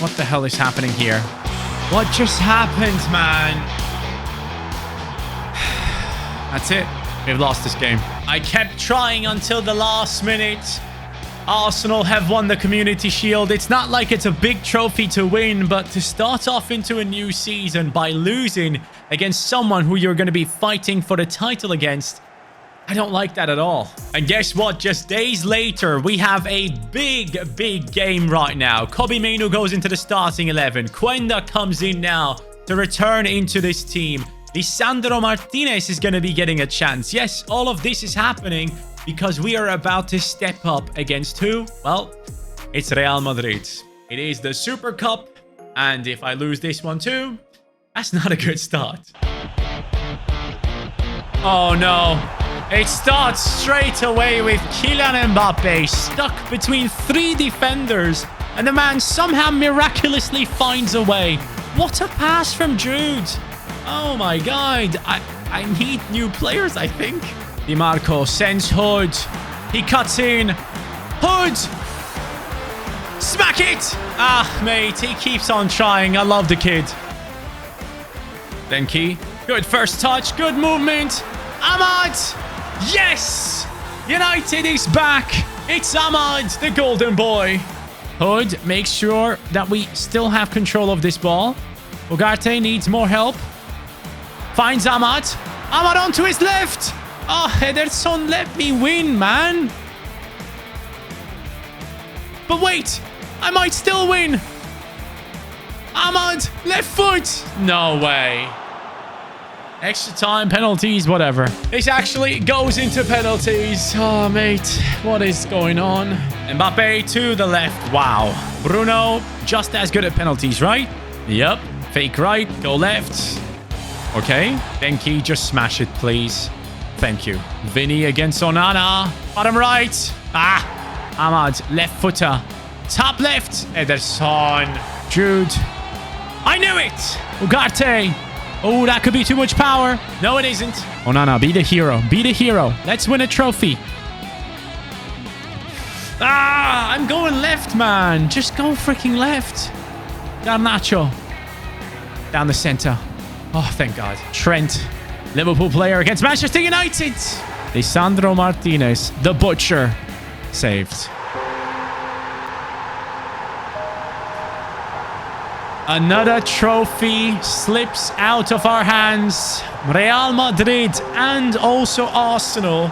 What the hell is happening here? What just happened, man? That's it. We've lost this game. I kept trying until the last minute. Arsenal have won the Community Shield. It's not like it's a big trophy to win, but to start off into a new season by losing against someone who you're going to be fighting for the title against, I don't like that at all. And guess what? Just days later, we have a big game right now. Kobe Mainu goes into the starting 11. Quenda comes in now to return into this team. Lisandro Martinez is going to be getting a chance. Yes, all of this is happening because we are about to step up against who? Well, it's Real Madrid. It is the Super Cup, and if I lose this one too, that's not a good start. Oh no. It starts straight away with Kylian Mbappe stuck between 3 defenders, and the man somehow miraculously finds a way. What a pass from Jude. Oh my god. I need new players, I think. Di Marco sends Hood. He cuts in. Hood! Smack it! Ah, mate, he keeps on trying. I love the kid. Denki. Good first touch. Good movement. Ahmad! Yes! United is back. It's Ahmad, the golden boy. Hood makes sure that we still have control of this ball. Ugarte needs more help. Finds Ahmad. Ahmad onto his left. Oh, Ederson, let me win, man. But wait, I might still win. Ahmad, left foot. No way. Extra time, penalties, whatever. This actually goes into penalties. Oh, mate, what is going on? Mbappe to the left. Wow. Bruno, just as good at penalties, right? Yep. Fake right, go left. Okay. Denki, just smash it, please. Thank you. Vinny against Onana. Bottom right. Ah. Ahmad, left footer. Top left. Ederson. Jude. I knew it. Ugarte. Oh, that could be too much power. No, it isn't. Onana, be the hero. Be the hero. Let's win a trophy. Ah, I'm going left, man. Just go freaking left. Garnacho. Down the center. Oh, thank God. Trent. Liverpool player against Manchester United. Lisandro Martinez, the butcher. Saved. Another trophy slips out of our hands. Real Madrid and also Arsenal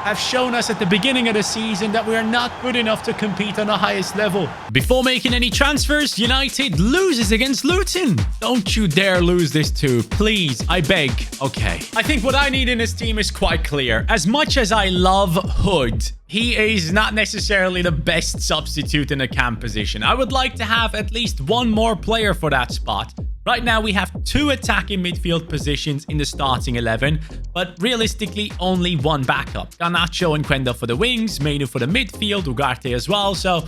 have shown us at the beginning of the season that we are not good enough to compete on the highest level. Before making any transfers, United loses against Luton. Don't you dare lose this too. Please, I beg. Okay. I think what I need in this team is quite clear. As much as I love Hood, he is not necessarily the best substitute in a cam position. I would like to have at least one more player for that spot. Right now, we have 2 attacking midfield positions in the starting 11, but realistically, only one backup. Garnacho and Quenda for the wings, Mainu for the midfield, Ugarte as well. So,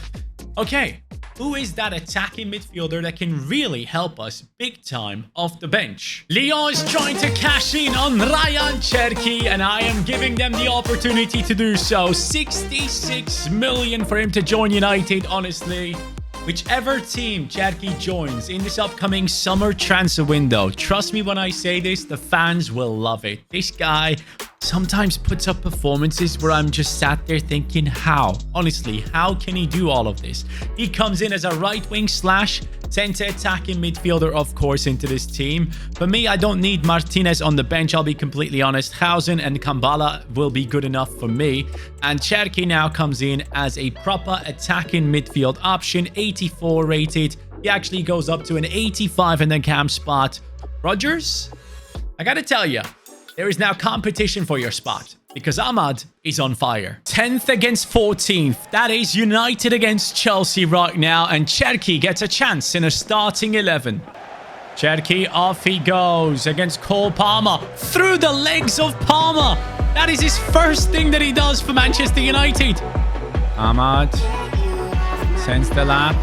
okay, who is that attacking midfielder that can really help us big time off the bench? Lyon is trying to cash in on Ryan Cherki, and I am giving them the opportunity to do so. 66 million for him to join United, honestly. Whichever team Cherki joins in this upcoming summer transfer window, trust me when I say this, the fans will love it. This guy sometimes puts up performances where I'm just sat there thinking, how? Honestly, how can he do all of this? He comes in as a right wing / center attacking midfielder, of course, into this team. For me, I don't need Martinez on the bench, I'll be completely honest. Hausen and Kambala will be good enough for me. And Cherki now comes in as a proper attacking midfield option, 84 rated. He actually goes up to an 85 in the cam spot. Rodgers, I gotta tell you, there is now competition for your spot, because Ahmad is on fire. 10th against 14th. That is United against Chelsea right now. And Cherki gets a chance in a starting 11. Cherki, off he goes against Cole Palmer. Through the legs of Palmer. That is his first thing that he does for Manchester United. Ahmad sends the lap.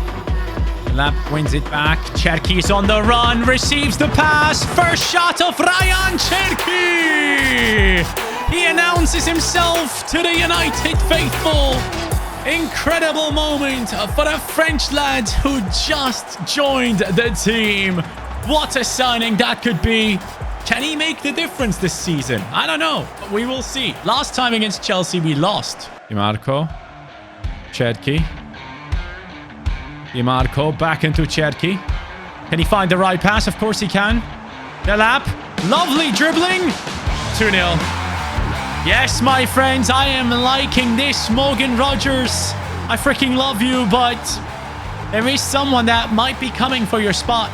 Lap wins it back. Cherki is on the run. Receives the pass. First shot of Ryan Cherki. He announces himself to the United faithful. Incredible moment for a French lad who just joined the team. What a signing that could be. Can he make the difference this season? I don't know, but we will see. Last time against Chelsea, we lost. Marco. Cherki. Marco back into Cherki. Can he find the right pass? Of course he can. Delap. Lovely dribbling. 2-0. Yes, my friends, I am liking this. Morgan Rodgers, I freaking love you, but there is someone that might be coming for your spot.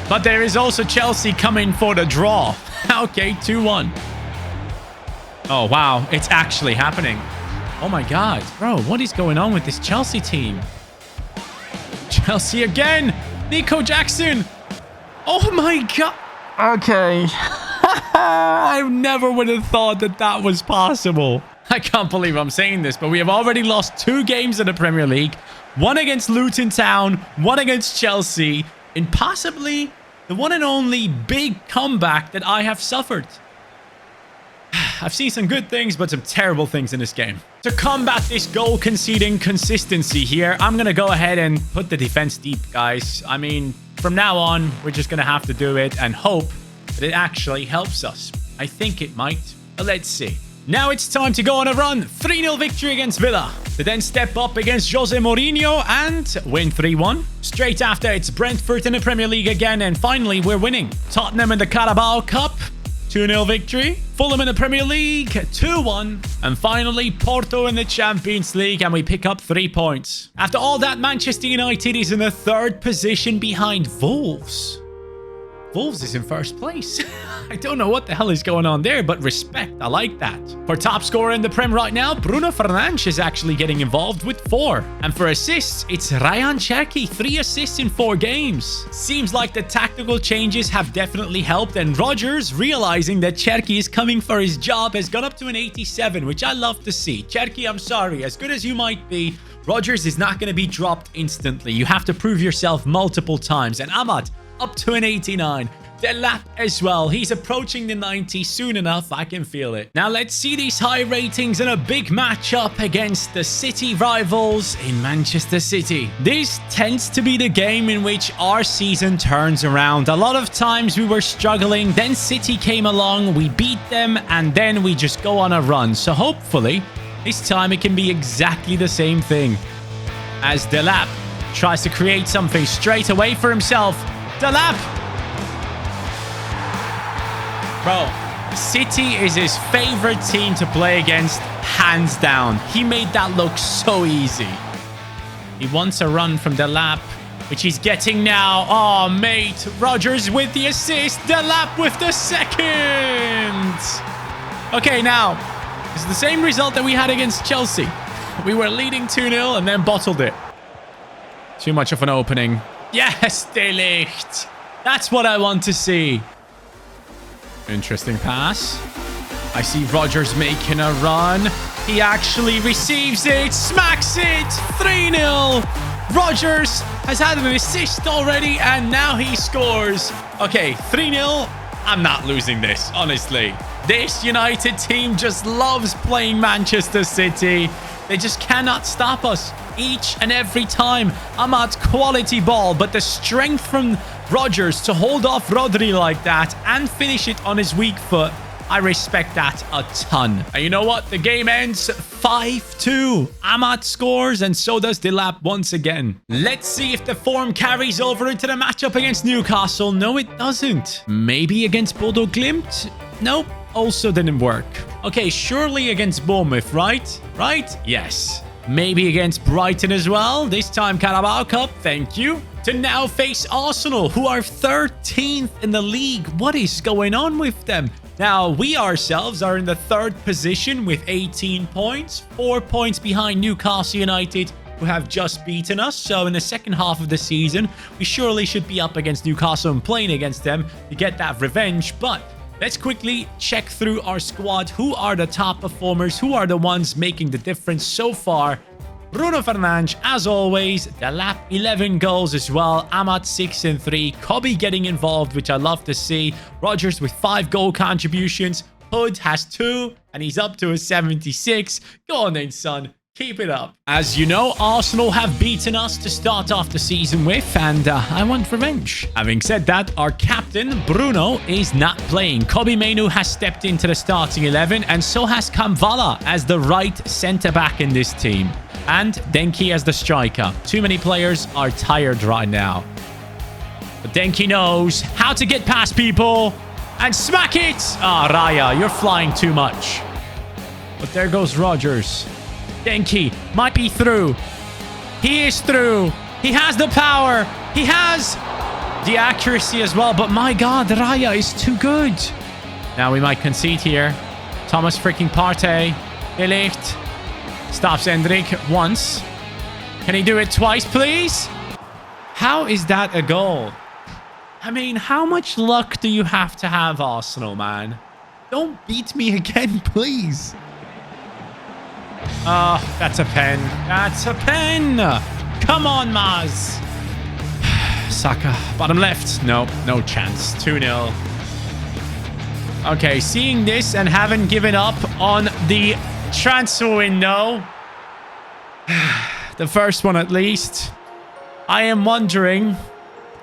But there is also Chelsea coming for the draw. Okay, 2-1. Oh, wow. It's actually happening. Oh, my God. Bro, what is going on with this Chelsea team? Chelsea again. Nico Jackson. Oh, my God. Okay. I never would have thought that that was possible. I can't believe I'm saying this, but we have already lost 2 games in the Premier League. 1 against Luton Town, 1 against Chelsea, and possibly the one and only big comeback that I have suffered. I've seen some good things, but some terrible things in this game. To combat this goal conceding consistency here, I'm going to go ahead and put the defense deep, guys. I mean, from now on, we're just going to have to do it and hope that it actually helps us. I think it might, but let's see. Now it's time to go on a run. 3-0 victory against Villa. To then step up against Jose Mourinho and win 3-1. Straight after, it's Brentford in the Premier League again. And finally, we're winning. Tottenham in the Carabao Cup. 2-0 victory. Fulham in the Premier League. 2-1. And finally, Porto in the Champions League. And we pick up 3 points. After all that, Manchester United is in the 3rd position behind Wolves. Wolves is in 1st place. I don't know what the hell is going on there, but respect. I like that. For top scorer in the Prem right now, Bruno Fernandes is actually getting involved with 4. And for assists, it's Ryan Cherki, 3 assists in 4 games. Seems like the tactical changes have definitely helped, and Rodgers, realizing that Cherki is coming for his job, has gone up to an 87, which I love to see. Cherki, I'm sorry, as good as you might be, Rodgers is not going to be dropped instantly. You have to prove yourself multiple times. And Ahmad, up to an 89. Delap as well. He's approaching the 90 soon enough. I can feel it. Now let's see these high ratings in a big matchup against the City rivals in Manchester City. This tends to be the game in which our season turns around. A lot of times we were struggling, then City came along, we beat them, and then we just go on a run. So hopefully this time it can be exactly the same thing. As Delap tries to create something straight away for himself. Delap! Bro, City is his favorite team to play against, hands down. He made that look so easy. He wants a run from Delap, which he's getting now. Oh, mate. Rodgers with the assist. Delap with the second. Okay, now, it's the same result that we had against Chelsea. We were leading 2-0 and then bottled it. Too much of an opening. Yes, De Ligt. That's what I want to see. Interesting pass. I see Rodgers making a run. He actually receives it, smacks it, 3-0. Rodgers has had an assist already, and now he scores. Okay, 3-0. I'm not losing this, honestly. This United team just loves playing Manchester City. They just cannot stop us each and every time. I'm at quality ball, but the strength from Rodgers to hold off Rodri like that and finish it on his weak foot, I respect that a ton. And you know what? The game ends 5-2. Amat scores, and so does Delap once again. Let's see if the form carries over into the matchup against Newcastle. No, it doesn't. Maybe against Bodo Glimt? Nope. Also didn't work. Okay, surely against Bournemouth, right? Right? Yes. Maybe against Brighton as well. This time Carabao Cup. Thank you. To now face Arsenal, who are 13th in the league. What is going on with them? Now, we ourselves are in the 3rd position with 18 points. 4 points behind Newcastle United, who have just beaten us. So in the second half of the season, we surely should be up against Newcastle and playing against them to get that revenge. But let's quickly check through our squad. Who are the top performers? Who are the ones making the difference so far? Bruno Fernandes, as always. Delap, 11 goals as well. Amat, 6 and 3. Kobe getting involved, which I love to see. Rodgers with 5 goal contributions. Hood has 2, and he's up to a 76. Go on then, son. Keep it up. As you know, Arsenal have beaten us to start off the season with, and I want revenge. Having said that, our captain, Bruno, is not playing. Kobe Mainoo has stepped into the starting 11, and so has Kamvala as the right centre-back in this team. And Denki as the striker. Too many players are tired right now. But Denki knows how to get past people and smack it. Ah, Raya, you're flying too much. But there goes Rodgers. Denki might be through. He is through. He has the power. He has the accuracy as well. But my God, Raya is too good. Now we might concede here. Thomas freaking Partey. De Ligt. Stops Hendrik once. Can he do it twice, please? How is that a goal? I mean, how much luck do you have to have, Arsenal, man? Don't beat me again, please. Oh, that's a pen. That's a pen. Come on, Maz. Saka, bottom left. Nope, no chance. 2-0. Okay, seeing this and having given up on the transfer window, the first one at least, I am wondering,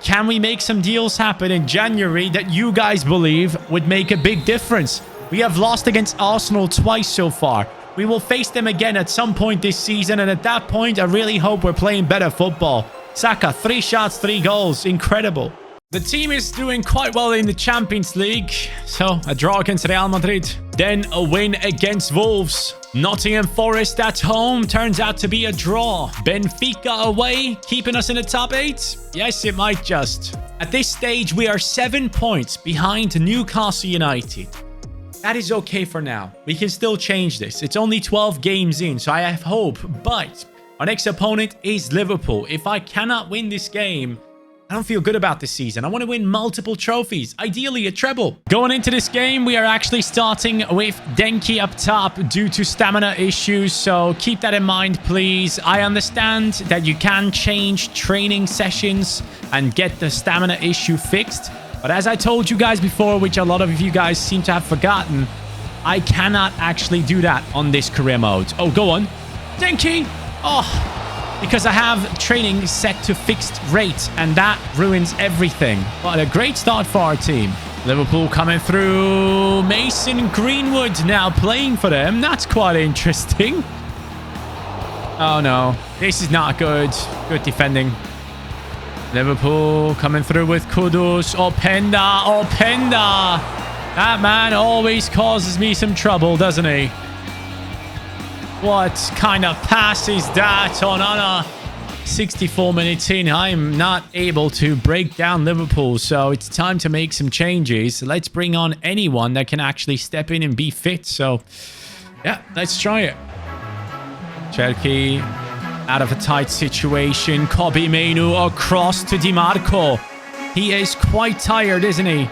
can we make some deals happen in January that you guys believe would make a big difference? We have lost against Arsenal twice so far. We will face them again at some point this season, and at that point, I really hope we're playing better football. Saka, 3 shots, 3 goals. Incredible. The team is doing quite well in the Champions League. So, a draw against Real Madrid. Then a win against Wolves. Nottingham Forest at home turns out to be a draw. Benfica away, keeping us in the top 8? Yes, it might just. At this stage, we are 7 points behind Newcastle United. That is okay for now. We can still change this. It's only 12 games in, so I have hope. But our next opponent is Liverpool. If I cannot win this game, I don't feel good about this season. I want to win multiple trophies, ideally a treble. Going into this game, we are actually starting with Denki up top due to stamina issues, so keep that in mind, please. I understand that you can change training sessions and get the stamina issue fixed, but as I told you guys before, which a lot of you guys seem to have forgotten, I cannot actually do that on this career mode. Oh, go on. Denki! Oh, because I have training set to fixed rate, and that ruins everything. But a great start for our team. Liverpool coming through. Mason Greenwood now playing for them. That's quite interesting. Oh, no. This is not good. Good defending. Liverpool coming through with Kudus. Openda. Openda. That man always causes me some trouble, doesn't he? What kind of pass is that on a 64 minutes in? I'm not able to break down Liverpool, so it's time to make some changes. Let's bring on anyone that can actually step in and be fit. So, yeah, let's try it. Cherki out of a tight situation. Kobe Mainu across to DiMarco. He is quite tired, isn't he?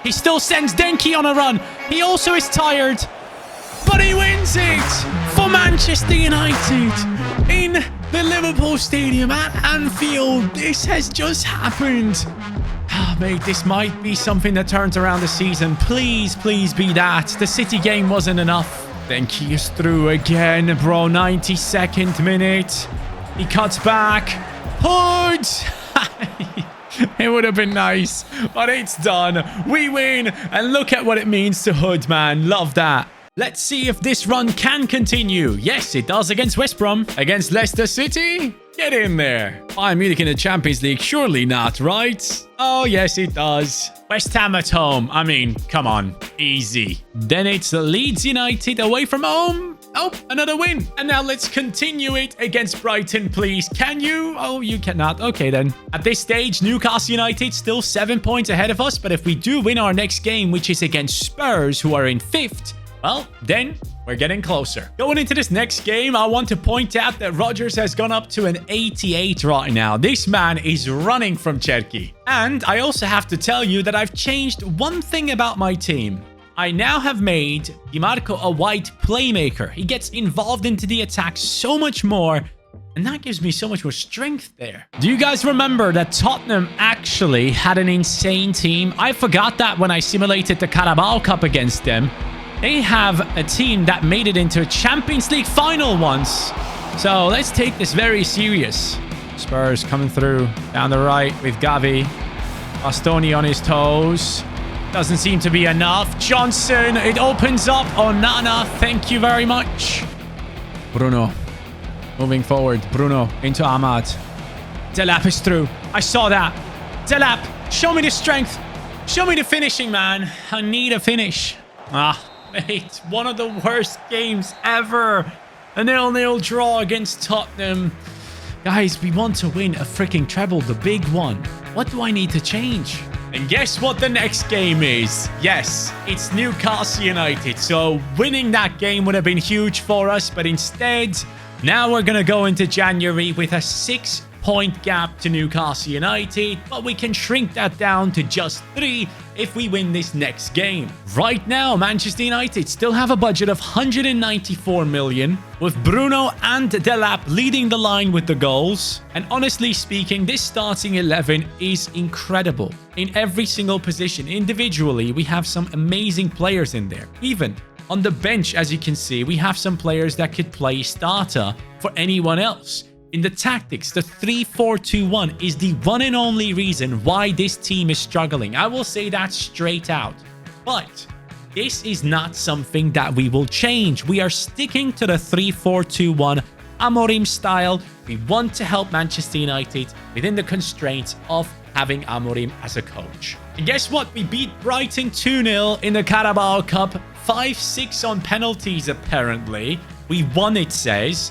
He still sends Denki on a run. He also is tired. But he wins it for Manchester United in the Liverpool Stadium at Anfield. This has just happened. Ah, mate, this might be something that turns around the season. Please, please be that. The City game wasn't enough. Denki is through again, bro. 92nd minute. He cuts back. Hood! It would have been nice, but it's done. We win, and look at what it means to Hood, man. Love that. Let's see if this run can continue. Yes, it does against West Brom. Against Leicester City? Get in there. Bayern Munich in the Champions League? Surely not, right? Oh, yes, it does. West Ham at home. I mean, come on. Easy. Then it's Leeds United away from home. Oh, another win. And now let's continue it against Brighton, please. Can you? Oh, you cannot. Okay, then. At this stage, Newcastle United still 7 points ahead of us. But if we do win our next game, which is against Spurs, who are in 5th, well, then we're getting closer. Going into this next game, I want to point out that Rodgers has gone up to an 88 right now. This man is running from Cherki. And I also have to tell you that I've changed one thing about my team. I now have made DiMarco a wide playmaker. He gets involved into the attack so much more, and that gives me so much more strength there. Do you guys remember that Tottenham actually had an insane team? I forgot that when I simulated the Carabao Cup against them. They have a team that made it into a Champions League final once. So let's take this very serious. Spurs coming through down the right with Gavi. Bastoni on his toes. Doesn't seem to be enough. Johnson, it opens up. Onana, thank you very much. Bruno. Moving forward. Bruno into Ahmad. Delap is through. I saw that. Delap, show me the strength. Show me the finishing, man. I need a finish. Ah. Mate, one of the worst games ever. A 0-0 draw against Tottenham. Guys, we want to win a freaking treble, the big one. What do I need to change? And guess what the next game is? Yes, it's Newcastle United. So winning that game would have been huge for us. But instead, now we're going to go into January with a 6-point gap to Newcastle United, but we can shrink that down to just 3 if we win this next game. Right now, Manchester United still have a budget of 194 million, with Bruno and Delap leading the line with the goals. And honestly speaking, this starting 11 is incredible. In every single position, individually, we have some amazing players in there. Even on the bench, as you can see, we have some players that could play starter for anyone else. In the tactics, the 3-4-2-1 is the one and only reason why this team is struggling. I will say that straight out. But this is not something that we will change. We are sticking to the 3-4-2-1 Amorim style. We want to help Manchester United within the constraints of having Amorim as a coach. And guess what? We beat Brighton 2-0 in the Carabao Cup. 5-6 on penalties, apparently. We won, it says.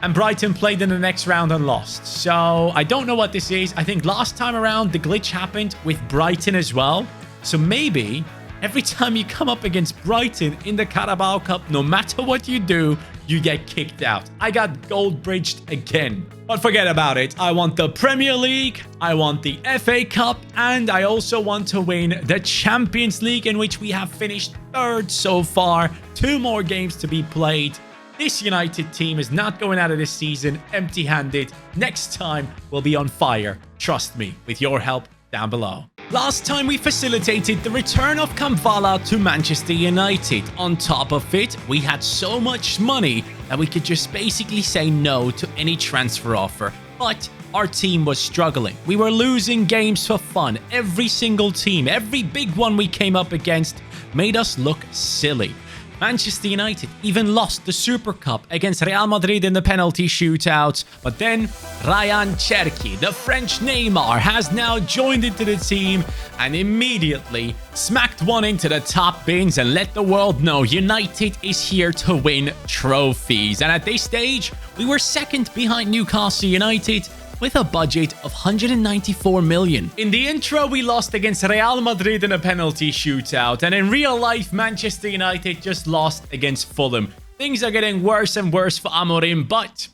And Brighton played in the next round and lost. So I don't know what this is. I think last time around, the glitch happened with Brighton as well. So maybe every time you come up against Brighton in the Carabao Cup, no matter what you do, you get kicked out. I got gold-bridged again. But forget about it. I want the Premier League, I want the FA Cup, and I also want to win the Champions League, in which we have finished 3rd so far. 2 more games to be played. This United team is not going out of this season empty-handed. Next time, we'll be on fire. Trust me, with your help down below. Last time we facilitated the return of Kamvala to Manchester United. On top of it, we had so much money that we could just basically say no to any transfer offer. But our team was struggling. We were losing games for fun. Every single team, every big one we came up against made us look silly. Manchester United even lost the Super Cup against Real Madrid in the penalty shootout. But then Ryan Cherki, the French Neymar, has now joined into the team and immediately smacked one into the top bins and let the world know United is here to win trophies. And at this stage, we were second behind Newcastle United with a budget of 194 million. In the intro, we lost against Real Madrid in a penalty shootout, and in real life, Manchester United just lost against Fulham. Things are getting worse and worse for Amorim, but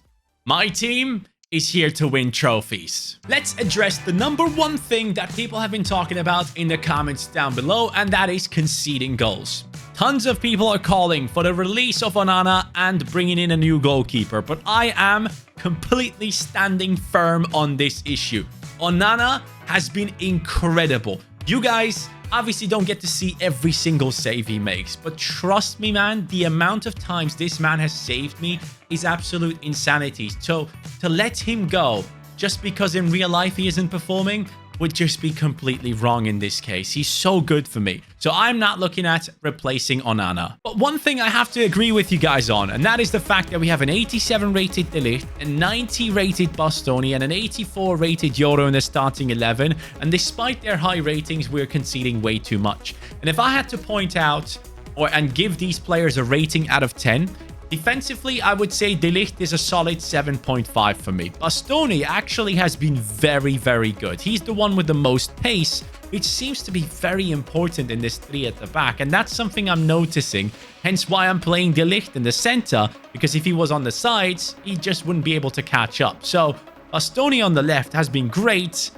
my team is here to win trophies. Let's address the number one thing that people have been talking about in the comments down below, and that is conceding goals. Tons of people are calling for the release of Onana and bringing in a new goalkeeper, but I am completely standing firm on this issue. Onana has been incredible. You guys obviously don't get to see every single save he makes, but trust me, man, the amount of times this man has saved me is absolute insanity. So to let him go just because in real life he isn't performing would just be completely wrong in this case. He's so good for me. So I'm not looking at replacing Onana. But one thing I have to agree with you guys on, and that is the fact that we have an 87 rated De Ligt, a 90 rated Bastoni, and an 84 rated Euro in the starting 11. And despite their high ratings, we're conceding way too much. And if I had to point out and give these players a rating out of 10, defensively, I would say De Ligt is a solid 7.5 for me. Bastoni actually has been very, very good. He's the one with the most pace, which seems to be very important in this three at the back. And that's something I'm noticing, hence why I'm playing De Ligt in the center, because if he was on the sides, he just wouldn't be able to catch up. So Bastoni on the left has been great.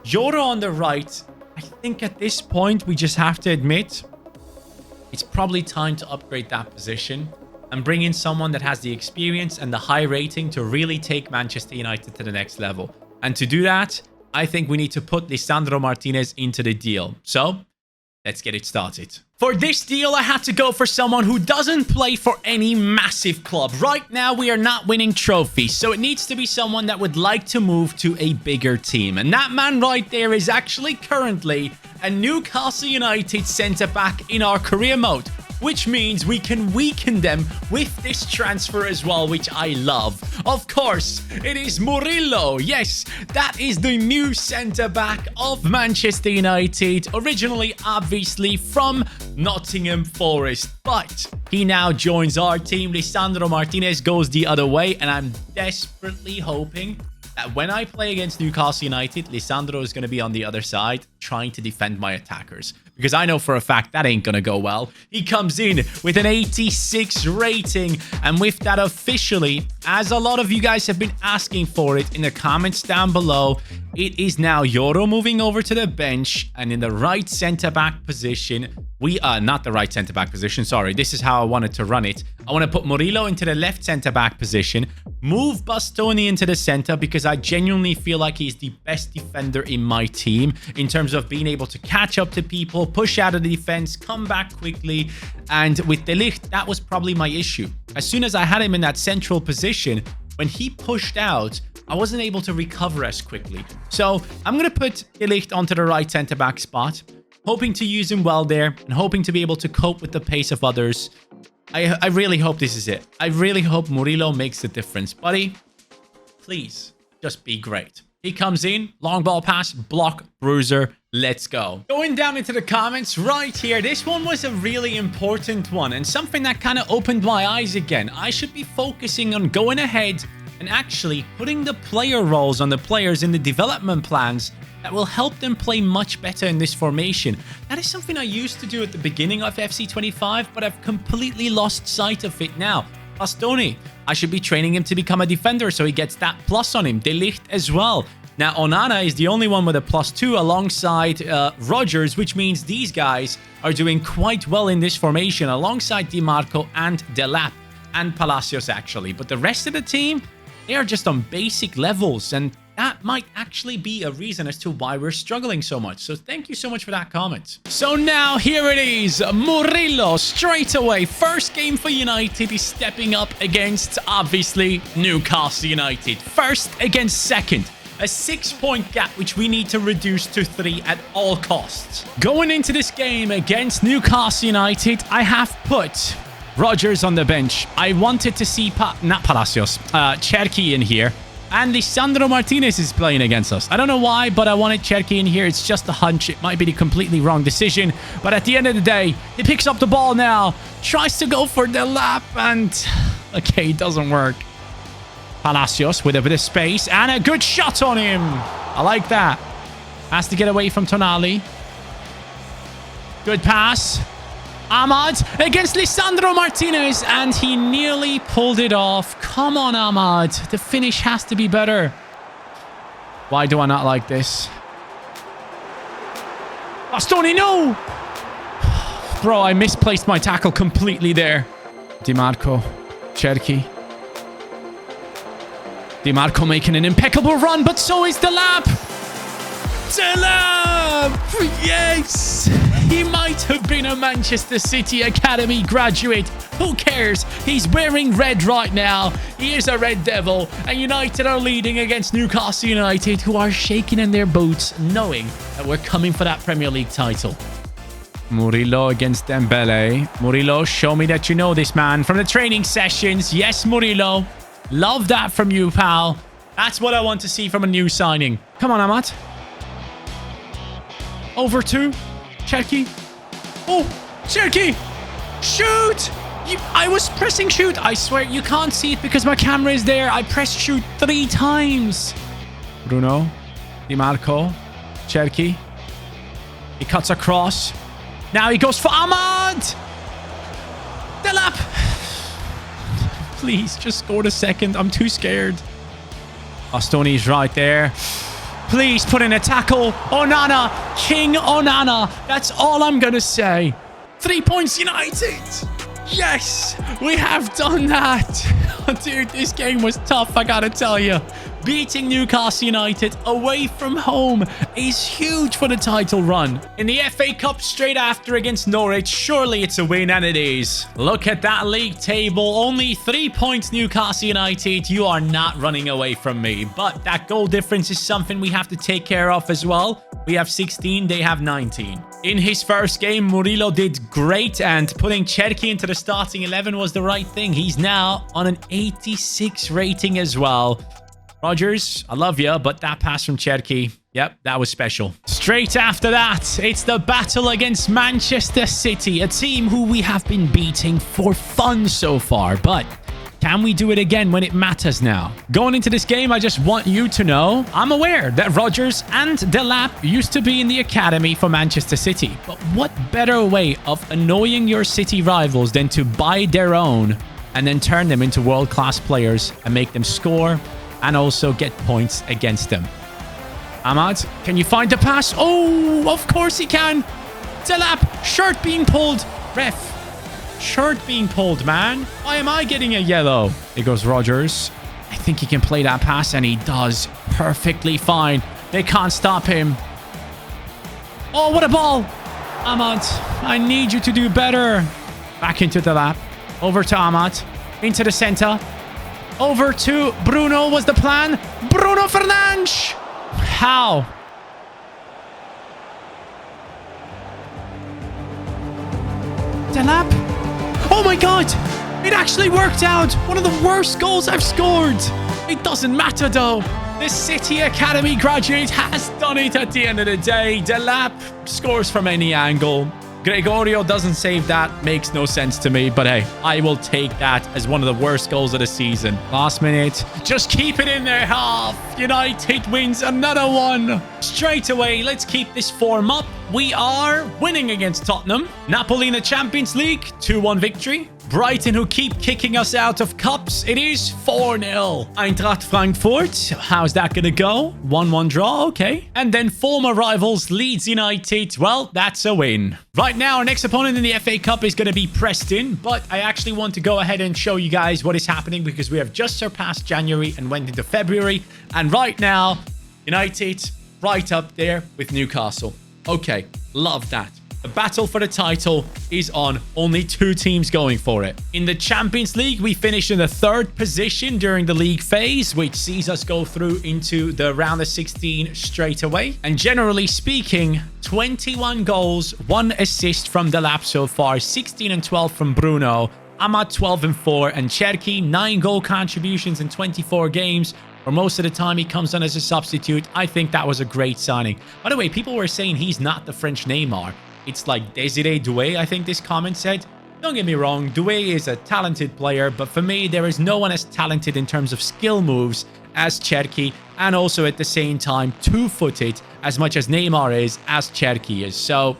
Joro on the right, I think at this point, we just have to admit, it's probably time to upgrade that position and bring in someone that has the experience and the high rating to really take Manchester United to the next level. And to do that, I think we need to put Lisandro Martinez into the deal. So, let's get it started. For this deal, I had to go for someone who doesn't play for any massive club. Right now, we are not winning trophies, so it needs to be someone that would like to move to a bigger team. And that man right there is actually currently a Newcastle United centre-back in our career mode, which means we can weaken them with this transfer as well, which I love. Of course, it is Murillo. Yes, that is the new centre-back of Manchester United, originally, obviously, from Nottingham Forest. But he now joins our team. Lisandro Martinez goes the other way, and I'm desperately hoping that when I play against Newcastle United, Lisandro is going to be on the other side trying to defend my attackers, because I know for a fact that ain't going to go well. He comes in with an 86 rating, and with that officially, as a lot of you guys have been asking for it in the comments down below, it is now Joro moving over to the bench, and in the right centre-back position, not the right centre-back position, sorry, this is how I wanted to run it. I want to put Murillo into the left centre-back position, move Bastoni into the centre, because I genuinely feel like he's the best defender in my team in terms of being able to catch up to people, push out of the defense, come back quickly. And with De Ligt, that was probably my issue. As soon as I had him in that central position, when he pushed out, I wasn't able to recover as quickly. So I'm going to put De Ligt onto the right centre-back spot, hoping to use him well there and hoping to be able to cope with the pace of others. I really hope this is it. I really hope Murillo makes the difference. Buddy, please just be great. He comes in, long ball pass, block, bruiser, let's go. Going down into the comments right here, this one was a really important one and something that kind of opened my eyes again. I should be focusing on going ahead and actually putting the player roles on the players in the development plans that will help them play much better in this formation. That is something I used to do at the beginning of FC25, but I've completely lost sight of it now. Bastoni, I should be training him to become a defender so he gets that plus on him. De Ligt as well. Now, Onana is the only one with a +2 alongside Rodgers, which means these guys are doing quite well in this formation alongside Di Marco and Delap and Palacios, actually. But the rest of the team, they are just on basic levels, and that might actually be a reason as to why we're struggling so much. So thank you so much for that comment. So now here it is. Murillo straight away. First game for United is stepping up against, obviously, Newcastle United. First against second. A 6-point gap, which we need to reduce to 3 at all costs. Going into this game against Newcastle United, I have put Rodgers on the bench. I wanted to see not Palacios, Cherki in here. And Lisandro Martinez is playing against us. I don't know why, but I wanted Cherki in here. It's just a hunch. It might be the completely wrong decision. But at the end of the day, he picks up the ball now. Tries to go for the lap. And, okay, it doesn't work. Palacios with a bit of space. And a good shot on him. I like that. Has to get away from Tonali. Good pass. Ahmad against Lisandro Martinez, and he nearly pulled it off. Come on, Ahmad. The finish has to be better. Why do I not like this? Bastoni, no! Bro, I misplaced my tackle completely there. DiMarco. Cherki. DiMarco making an impeccable run, but so is the lap. Yes! He might have been a Manchester City Academy graduate. Who cares? He's wearing red right now. He is a Red Devil. And United are leading against Newcastle United, who are shaking in their boots, knowing that we're coming for that Premier League title. Murillo against Dembele. Murillo, show me that you know this man from the training sessions. Yes, Murillo. Love that from you, pal. That's what I want to see from a new signing. Come on, Amat. Over to Cherki. Oh, Cherki! Shoot! I was pressing shoot. I swear, you can't see it because my camera is there. I pressed shoot 3 times. Bruno. DiMarco. Cherki. He cuts across. Now he goes for Ahmad! Delap! Please, just score the second. I'm too scared. Bastoni's right there. Please put in a tackle. Onana. King Onana. That's all I'm going to say. 3 points United. Yes, we have done that. Dude, this game was tough, I got to tell you. Beating Newcastle United away from home is huge for the title run. In the FA Cup straight after against Norwich, surely it's a win, and it is. Look at that league table. Only 3 points Newcastle United. You are not running away from me. But that goal difference is something we have to take care of as well. We have 16, they have 19. In his first game, Murillo did great, and putting Cherki into the starting 11 was the right thing. He's now on an 86 rating as well. Rodgers, I love you, but that pass from Cherki, yep, that was special. Straight after that, it's the battle against Manchester City, a team who we have been beating for fun so far, but can we do it again when it matters now? Going into this game, I just want you to know, I'm aware that Rodgers and Delap used to be in the academy for Manchester City, but what better way of annoying your City rivals than to buy their own and then turn them into world-class players and make them score and also get points against them. Ahmad, can you find the pass? Oh, of course he can. Delap, shirt being pulled. Ref, shirt being pulled, man. Why am I getting a yellow? Here goes Rodgers. I think he can play that pass, and he does perfectly fine. They can't stop him. Oh, what a ball. Ahmad, I need you to do better. Back into Delap. Over to Ahmad. Into the center. Over to Bruno was the plan. Bruno Fernandes. How? Delap. Oh my god. It actually worked out. One of the worst goals I've scored. It doesn't matter though. The City Academy graduate has done it at the end of the day. Delap scores from any angle. Gregorio doesn't save that. Makes no sense to me. But hey, I will take that as one of the worst goals of the season. Last minute. Just keep it in there, half. United wins another one. Straight away, let's keep this form up. We are winning against Tottenham. Napoli in the Champions League. 2-1 victory. Brighton, who keep kicking us out of cups. It is 4-0. Eintracht Frankfurt. How's that going to go? 1-1 draw. Okay. And then former rivals Leeds United. Well, that's a win. Right now, our next opponent in the FA Cup is going to be Preston. But I actually want to go ahead and show you guys what is happening because we have just surpassed January and went into February. And right now, United right up there with Newcastle. Okay. Love that. The battle for the title is on. Only 2 teams going for it. In the Champions League, we finished in the 3rd position during the league phase, which sees us go through into the round of 16 straight away. And generally speaking, 21 goals, 1 assist from Delap so far, 16 and 12 from Bruno. I'm at 12-4, and Cherki, 9 goal contributions in 24 games. For most of the time, he comes on as a substitute. I think that was a great signing. By the way, people were saying he's not the French Neymar. It's like Desiree Doué, I think this comment said. Don't get me wrong, Doué is a talented player, but for me, there is no one as talented in terms of skill moves as Cherki, and also at the same time, two-footed as much as Neymar is, as Cherki is. So,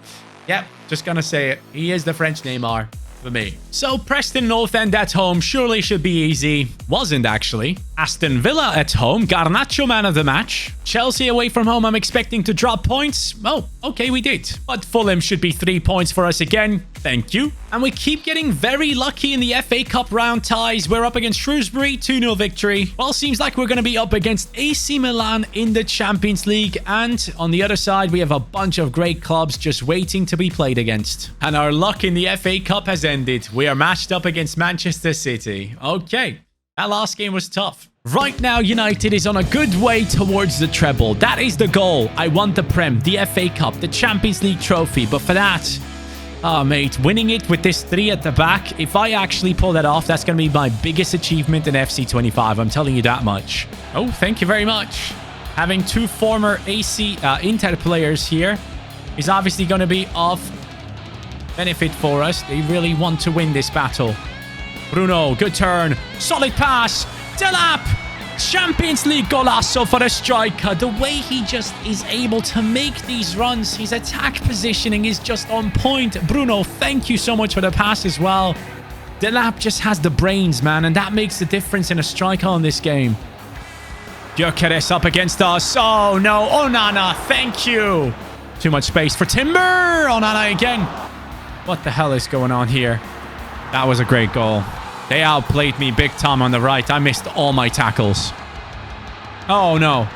yeah, just gonna say it. He is the French Neymar for me. So Preston North End at home surely should be easy. Wasn't actually. Aston Villa at home, Garnacho man of the match. Chelsea away from home, I'm expecting to drop points. Oh, okay, we did. But Fulham should be 3 points for us again. Thank you. And we keep getting very lucky in the FA Cup round ties. We're up against Shrewsbury, 2-0 victory. Well, seems like we're going to be up against AC Milan in the Champions League. And on the other side, we have a bunch of great clubs just waiting to be played against. And our luck in the FA Cup has ended. We are matched up against Manchester City. Okay, that last game was tough. Right now, United is on a good way towards the treble. That is the goal. I want the Prem, the FA Cup, the Champions League trophy. But for that, oh, mate, winning it with this 3 at the back, if I actually pull that off, that's going to be my biggest achievement in FC25. I'm telling you that much. Oh, thank you very much. Having 2 former Inter players here is obviously going to be of benefit for us. They really want to win this battle. Bruno, good turn. Solid pass. Delap. Champions League golazo for the striker. The way he just is able to make these runs, his attack positioning is just on point. Bruno, thank you so much for the pass as well. Delap just has the brains, man, and that makes the difference in a striker on this game. Gyökeres up against us. Oh, no. Onana, thank you. Too much space for Timber. Onana again. What the hell is going on here? That was a great goal. They outplayed me big time on the right. I missed all my tackles. Oh, no.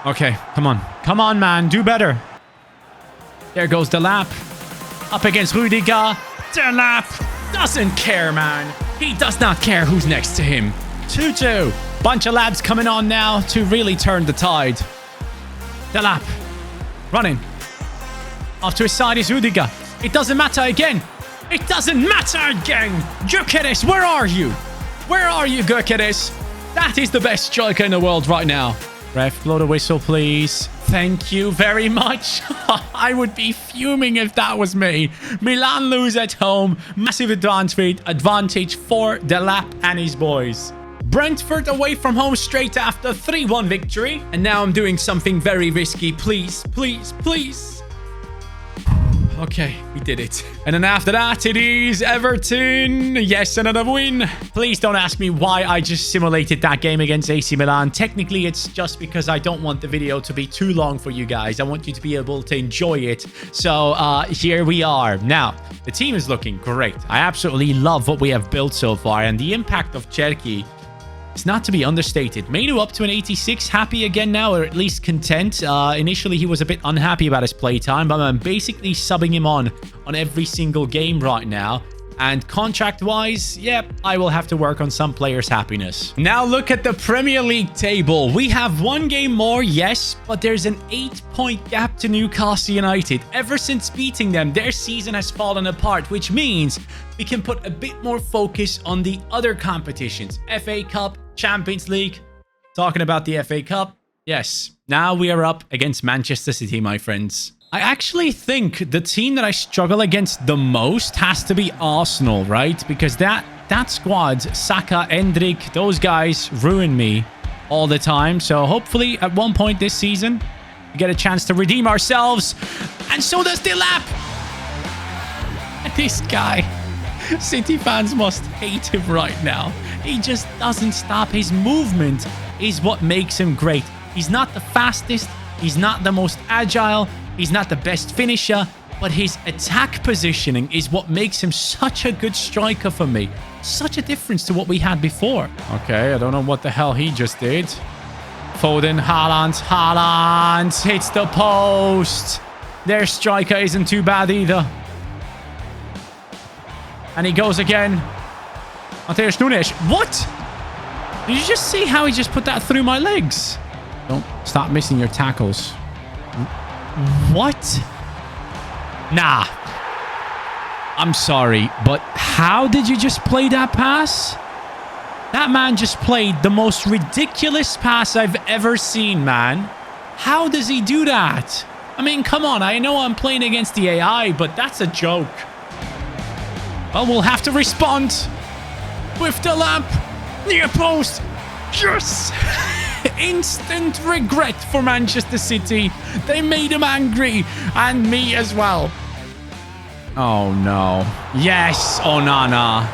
Okay, come on. Come on, man. Do better. There goes Delap. Up against Rudiger. Delap doesn't care, man. He does not care who's next to him. 2-2. Bunch of lads coming on now to really turn the tide. Delap. Running. Off to his side is Rudiger. It doesn't matter again. It doesn't matter again. Gyökeres, where are you? Where are you, Gyökeres? That is the best striker in the world right now. Ref, blow the whistle, please. Thank you very much. I would be fuming if that was me. Milan lose at home. Massive advantage for Delap and his boys. Brentford away from home straight after 3-1 victory. And now I'm doing something very risky. Please, please, please. Okay, we did it. And then after that, it is Everton. Yes, another win. Please don't ask me why I just simulated that game against AC Milan. Technically, it's just because I don't want the video to be too long for you guys. I want you to be able to enjoy it. So here we are. Now, the team is looking great. I absolutely love what we have built so far. And the impact of Cherki, it's not to be understated. Mainu up to an 86, happy again now, or at least content. Initially, he was a bit unhappy about his playtime, but I'm basically subbing him on every single game right now. And contract-wise, yep, I will have to work on some players' happiness. Now look at the Premier League table. We have 1 game more, yes, but there's an 8-point gap to Newcastle United. Ever since beating them, their season has fallen apart, which means we can put a bit more focus on the other competitions. FA Cup, Champions League. Talking about the FA Cup, yes, now we are up against Manchester City, my friends. I actually think the team that I struggle against the most has to be Arsenal, right? Because that squad, Saka, Endrick, those guys ruin me all the time. So hopefully at one point this season, we get a chance to redeem ourselves. And so does Delap. This guy, City fans must hate him right now. He just doesn't stop. His movement is what makes him great. He's not the fastest. He's not the most agile. He's not the best finisher, but his attack positioning is what makes him such a good striker for me. Such a difference to what we had before. Okay, I don't know what the hell he just did. Foden, Haaland hits the post. Their striker isn't too bad either. And he goes again. Mateus Nunes. What? Did you just see how he just put that through my legs? Don't stop missing your tackles. What? Nah. I'm sorry, but how did you just play that pass? That man just played the most ridiculous pass I've ever seen, man. How does he do that? I mean, come on. I know I'm playing against the AI, but that's a joke. Well, we'll have to respond with the lamp near post. Yes! Instant regret for Manchester City. They made him angry, and me as well. Oh, no. Yes, Onana.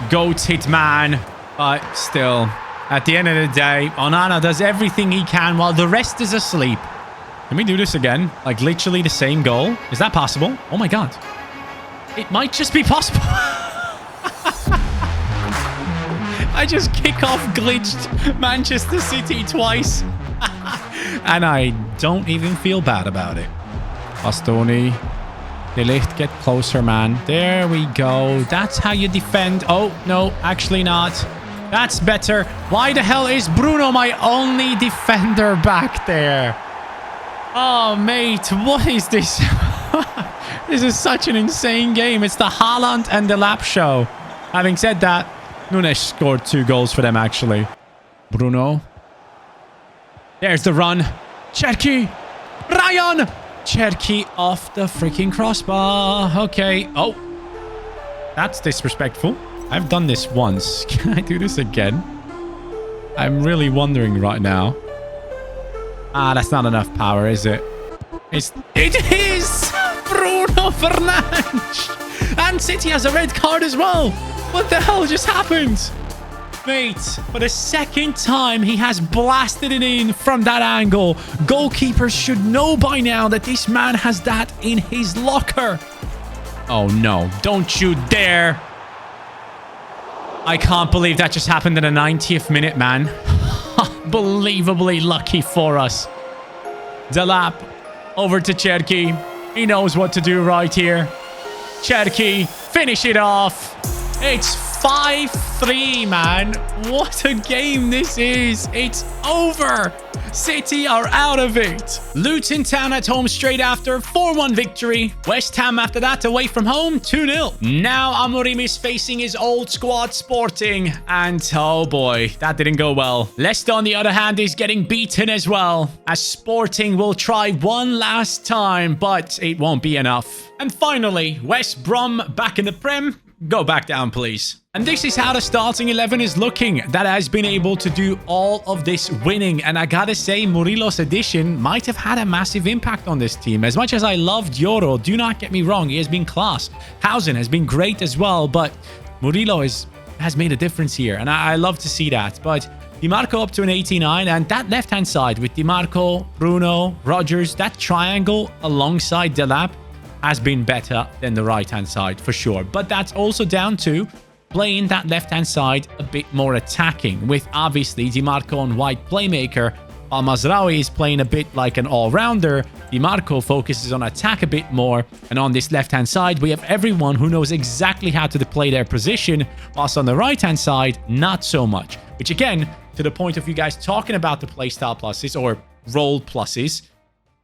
Goated man. But still, at the end of the day, Onana does everything he can while the rest is asleep. Can we do this again? Like, literally the same goal? Is that possible? Oh, my God. It might just be possible. I just kick-off glitched Manchester City twice. And I don't even feel bad about it. Bastoni. De Ligt, get closer, man. There we go. That's how you defend. Oh, no, actually not. That's better. Why the hell is Bruno my only defender back there? Oh, mate, what is this? This is such an insane game. It's the Haaland and the Lap show. Having said that, Nunes scored 2 goals for them, actually. Bruno. There's the run. Cherki. Ryan. Cherki off the freaking crossbar. Okay. Oh. That's disrespectful. I've done this once. Can I do this again? I'm really wondering right now. Ah, that's not enough power, is it? It is! Bruno Fernandes! And City has a red card as well. What the hell just happened? Mate, for the second time, he has blasted it in from that angle. Goalkeepers should know by now that this man has that in his locker. Oh, no. Don't you dare. I can't believe that just happened in the 90th minute, man. Unbelievably lucky for us. Delap over to Cherki. He knows what to do right here. Cherki, finish it off. It's 5-3, man. What a game this is. It's over. City are out of it. Luton Town at home straight after. 4-1 victory. West Ham after that away from home. 2-0. Now Amorim is facing his old squad Sporting. And oh boy, that didn't go well. Leicester on the other hand is getting beaten as well. As Sporting will try one last time, but it won't be enough. And finally, West Brom back in the Prem. Go back down, please. And this is how the starting 11 is looking. That has been able to do all of this winning. And I gotta say, Murillo's addition might have had a massive impact on this team. As much as I loved Yoro, do not get me wrong, he has been class. Hausen has been great as well, but Murillo has made a difference here. And I love to see that. But DiMarco up to an 89, and that left-hand side with DiMarco, Bruno, Rodgers, that triangle alongside Delap has been better than the right-hand side for sure. But that's also down to playing that left-hand side a bit more attacking, with obviously DiMarco on wide playmaker, while Mazraoui is playing a bit like an all-rounder. DiMarco focuses on attack a bit more, and on this left-hand side, we have everyone who knows exactly how to play their position, whilst on the right-hand side, not so much. Which again, to the point of you guys talking about the playstyle pluses or role pluses,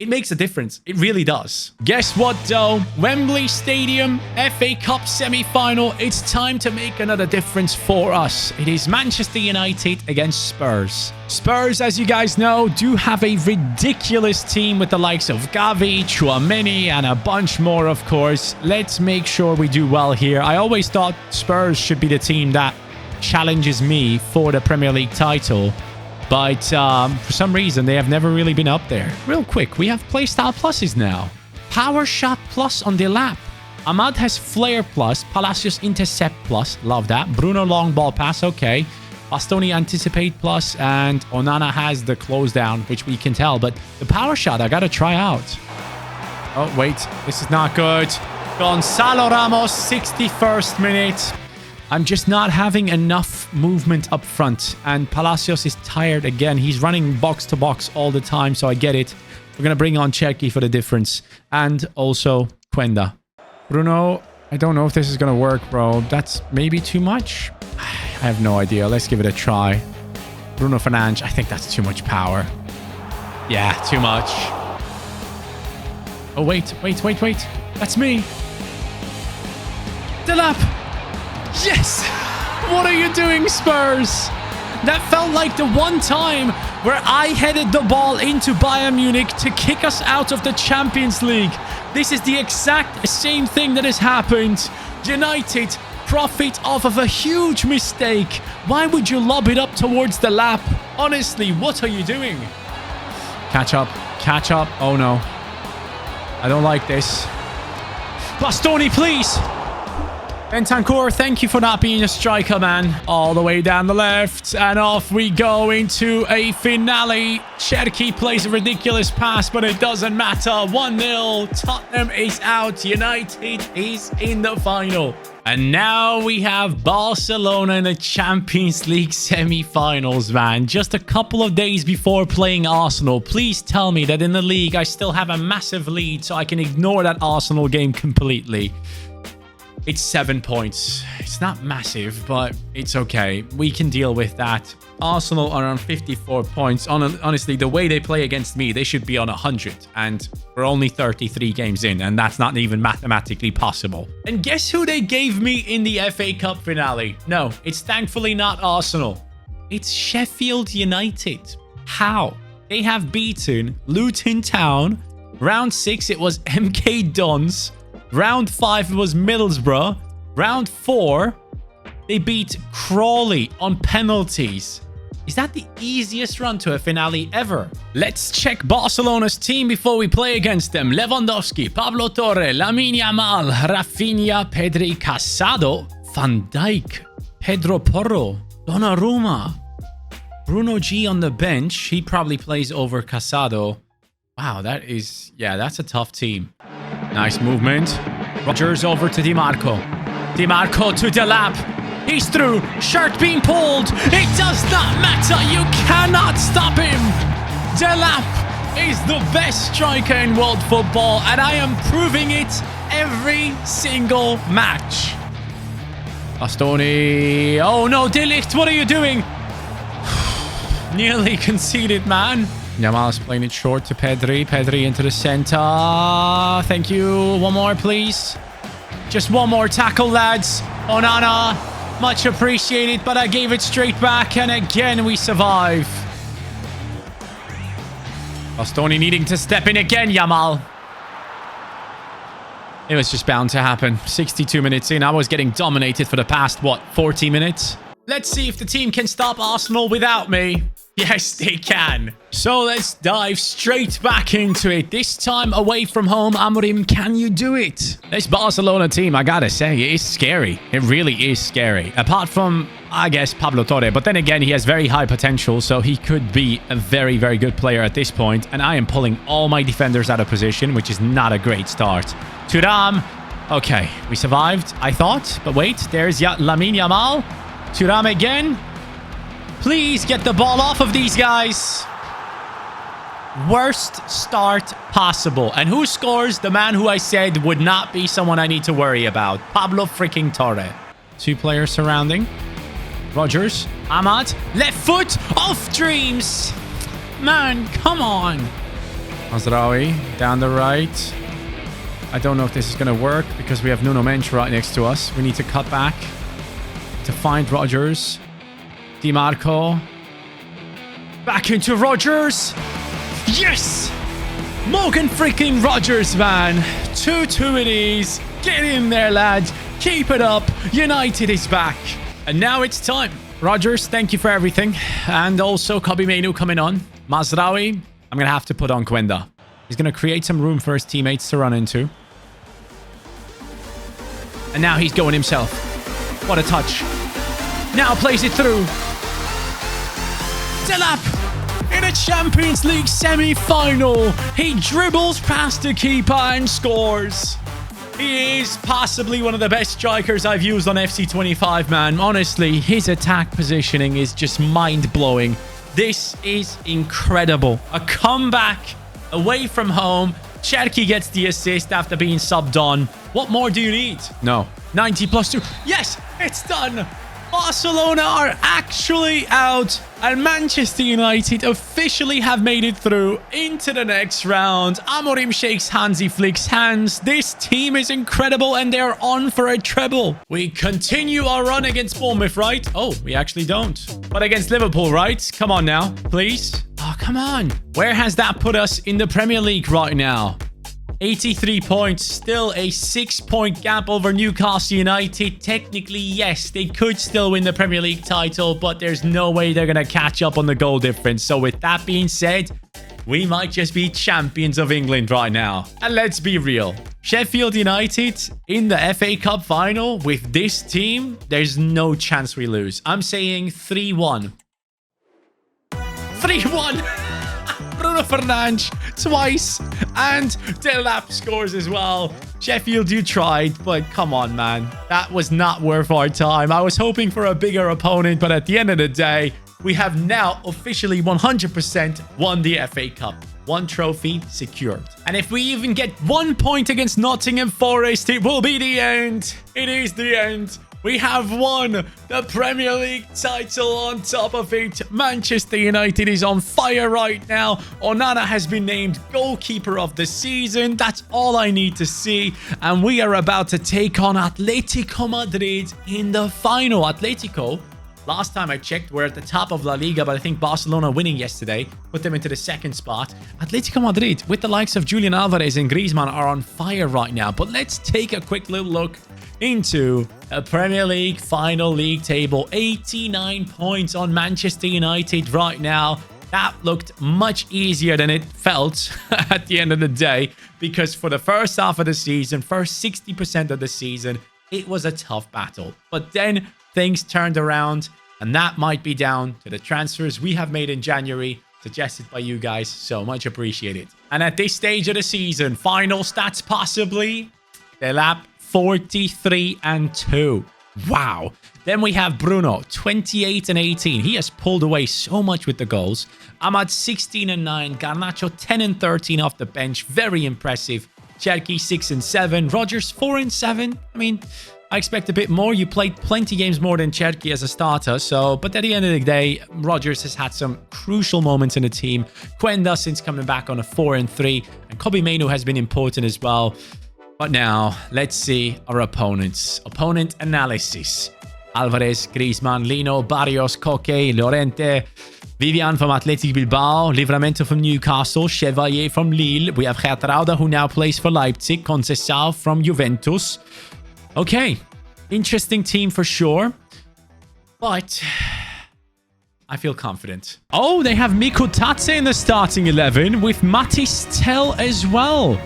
it makes a difference. It really does. Guess what, though? Wembley Stadium, FA Cup semi-final. It's time to make another difference for us. It is Manchester United against Spurs. Spurs, as you guys know, do have a ridiculous team with the likes of Gavi, Tchouaméni, and a bunch more, of course. Let's make sure we do well here. I always thought Spurs should be the team that challenges me for the Premier League title. But for some reason, they have never really been up there. Real quick, we have playstyle pluses now. Power shot plus on the lap. Ahmad has flair plus. Palacios intercept plus. Love that. Bruno long ball pass. Okay. Bastoni anticipate plus. And Onana has the close down, which we can tell. But the power shot, I got to try out. Oh, wait. This is not good. Gonzalo Ramos, 61st minute. I'm just not having enough movement up front. And Palacios is tired again. He's running box to box all the time, so I get it. We're going to bring on Cherki for the difference. And also Quenda. Bruno, I don't know if this is going to work, bro. That's maybe too much. I have no idea. Let's give it a try. Bruno Fernandes, I think that's too much power. Yeah, too much. Oh, wait. That's me. Delap. Yes. What are you doing, Spurs? That felt like the one time where I headed the ball into Bayern Munich to kick us out of the Champions League. This is the exact same thing that has happened. United profit off of a huge mistake. Why would you lob it up towards the lap? Honestly, what are you doing? Catch up. Catch up. Oh, no. I don't like this. Bastoni, please. Bentancur, thank you for not being a striker, man. All the way down the left. And off we go into a finale. Cherki plays a ridiculous pass, but it doesn't matter. 1-0. Tottenham is out. United is in the final. And now we have Barcelona in the Champions League semi-finals, man. Just a couple of days before playing Arsenal. Please tell me that in the league I still have a massive lead so I can ignore that Arsenal game completely. It's 7 points. It's not massive, but it's okay. We can deal with that. Arsenal are on 54 points. Honestly, the way they play against me, they should be on 100. And we're only 33 games in, and that's not even mathematically possible. And guess who they gave me in the FA Cup finale? No, it's thankfully not Arsenal. It's Sheffield United. How? They have beaten Luton Town. Round 6, it was MK Dons. Round 5, it was Middlesbrough. Round 4, they beat Crawley on penalties. Is that the easiest run to a finale ever? Let's check Barcelona's team before we play against them. Lewandowski, Pablo Torre, Lamine Yamal, Rafinha, Pedri, Casado, Van Dijk, Pedro Porro, Donnarumma, Bruno G on the bench. He probably plays over Casado. Wow, that's a tough team. Nice movement. Rodgers over to Di Marco. Di Marco to Delap. He's through. Shirt being pulled. It does not matter. You cannot stop him. Delap is the best striker in world football, and I am proving it every single match. Bastoni. Oh no, De Ligt, what are you doing? Nearly conceded, man. Yamal's playing it short to Pedri. Pedri into the center. Thank you. One more, please. Just one more tackle, lads. Onana. Much appreciated, but I gave it straight back. And again, we survive. Bastoni needing to step in again, Yamal. It was just bound to happen. 62 minutes in. I was getting dominated for the past, 40 minutes? Let's see if the team can stop Arsenal without me. Yes, they can. So let's dive straight back into it. This time away from home. Amorim, can you do it? This Barcelona team, I gotta say, it is scary. It really is scary. Apart from, I guess, Pablo Torre. But then again, he has very high potential, so he could be a very, very good player at this point. And I am pulling all my defenders out of position, which is not a great start. Thuram. Okay, we survived, I thought. But wait, there's Lamine Yamal. Thuram again. Please get the ball off of these guys. Worst start possible. And who scores? The man who I said would not be someone I need to worry about. Pablo freaking Torre. 2 players surrounding. Rodgers. Ahmad. Left foot. Off dreams. Man, come on. Mazraoui down the right. I don't know if this is going to work because we have Nuno Mensch right next to us. We need to cut back to find Rodgers. Di Marco. Back into Rodgers. Yes! Morgan freaking Rodgers, man. 2-2 it is. Get in there, lads. Keep it up. United is back. And now it's time. Rodgers, thank you for everything. And also Kobe Mainu coming on. Mazraoui. I'm going to have to put on Quenda. He's going to create some room for his teammates to run into. And now he's going himself. What a touch. Now plays it through. Delap in a Champions League semi-final. He dribbles past the keeper and scores. He is possibly one of the best strikers I've used on FC25, man. Honestly, his attack positioning is just mind-blowing. This is incredible. A comeback away from home. Cherki gets the assist after being subbed on. What more do you need? No. 90 plus 2. Yes, it's done. Barcelona are actually out, and Manchester United officially have made it through into the next round. Amorim shakes Hansi Flick's hands. This team is incredible, and they're on for a treble. We continue our run against Bournemouth, right? Oh, we actually don't. But against Liverpool, right? Come on now, please. Oh, come on. Where has that put us in the Premier League right now? 83 points, still a 6-point gap over Newcastle United. Technically, yes, they could still win the Premier League title, but there's no way they're going to catch up on the goal difference. So with that being said, we might just be champions of England right now. And let's be real. Sheffield United in the FA Cup final with this team, there's no chance we lose. I'm saying 3-1. 3-1! Bruno Fernandes twice, and Delap scores as well. Sheffield, you tried, but come on, man. That was not worth our time. I was hoping for a bigger opponent, but at the end of the day, we have now officially 100% won the FA Cup. One trophy secured. And if we even get 1 point against Nottingham Forest, it will be the end. It is the end. We have won the Premier League title. On top of it, Manchester United is on fire right now. Onana has been named goalkeeper of the season. That's all I need to see. And we are about to take on Atletico Madrid in the final. Atletico, last time I checked, we're at the top of La Liga, but I think Barcelona winning yesterday put them into the second spot. Atletico Madrid, with the likes of Julian Alvarez and Griezmann, are on fire right now. But let's take a quick little look into a Premier League final league table. 89 points on Manchester United right now. That looked much easier than it felt at the end of the day, because for the first half of the season, first 60% of the season, it was a tough battle. But then things turned around, and that might be down to the transfers we have made in January, suggested by you guys. So much appreciated. And at this stage of the season, final stats possibly, Delap 43 and 2. Wow. Then we have Bruno, 28 and 18. He has pulled away so much with the goals. Ahmad, 16 and 9. Garnacho, 10 and 13 off the bench. Very impressive. Cherki, 6 and 7. Rodgers, 4 and 7. I mean, I expect a bit more. You played plenty games more than Cherki as a starter. But at the end of the day, Rodgers has had some crucial moments in the team. Quenda, since coming back, on a 4 and 3. And Kobe Mainu has been important as well. But now, let's see our opponents. Opponent analysis. Alvarez, Griezmann, Lino, Barrios, Koke, Llorente, Vivian from Athletic Bilbao, Livramento from Newcastle, Chevalier from Lille. We have Geertruida, who now plays for Leipzig, Conceição from Juventus. Okay, interesting team for sure. But I feel confident. Oh, they have Miku Tatse in the starting 11 with Matis Tel as well.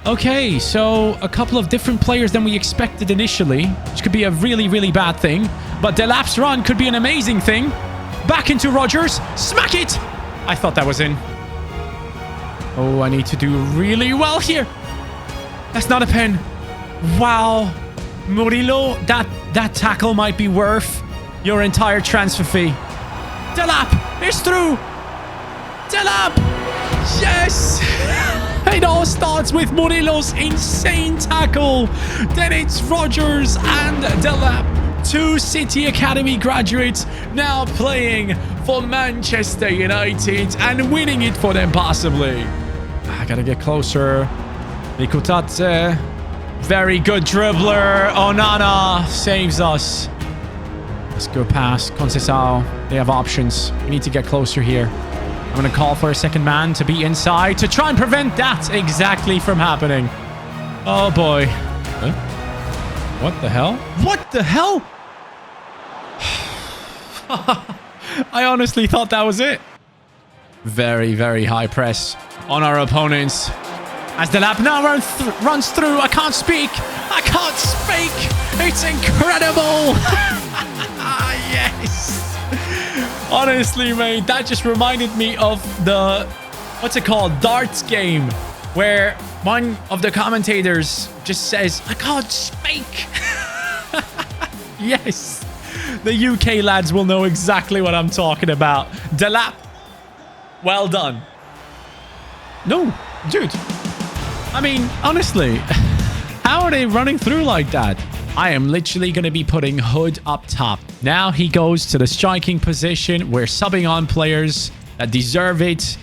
Okay, so a couple of different players than we expected initially, which could be a really, really bad thing. But Delap's run could be an amazing thing. Back into Rodgers. Smack it! I thought that was in. Oh, I need to do really well here. That's not a pen. Wow. Murillo, that tackle might be worth your entire transfer fee. Delap is through. Delap! Yes! It all starts with Murillo's insane tackle. Then it's Rodgers and Delap, two City Academy graduates, now playing for Manchester United and winning it for them possibly. I gotta get closer. Mikutatse. Very good dribbler. Onana saves us. Let's go past Conceição. They have options. We need to get closer here. I'm going to call for a second man to be inside to try and prevent that exactly from happening. Oh, boy. Huh? What the hell? What the hell? I honestly thought that was it. Very, very high press on our opponents. As the lap now runs through. I can't speak. I can't speak. It's incredible. Yes. Honestly, mate, that just reminded me of the, what's it called, darts game, where one of the commentators just says, I can't speak. Yes, the UK lads will know exactly what I'm talking about. Delap, well done. No, dude. I mean, honestly, how are they running through like that? I am literally going to be putting Hood up top. Now he goes to the striking position. We're subbing on players that deserve it.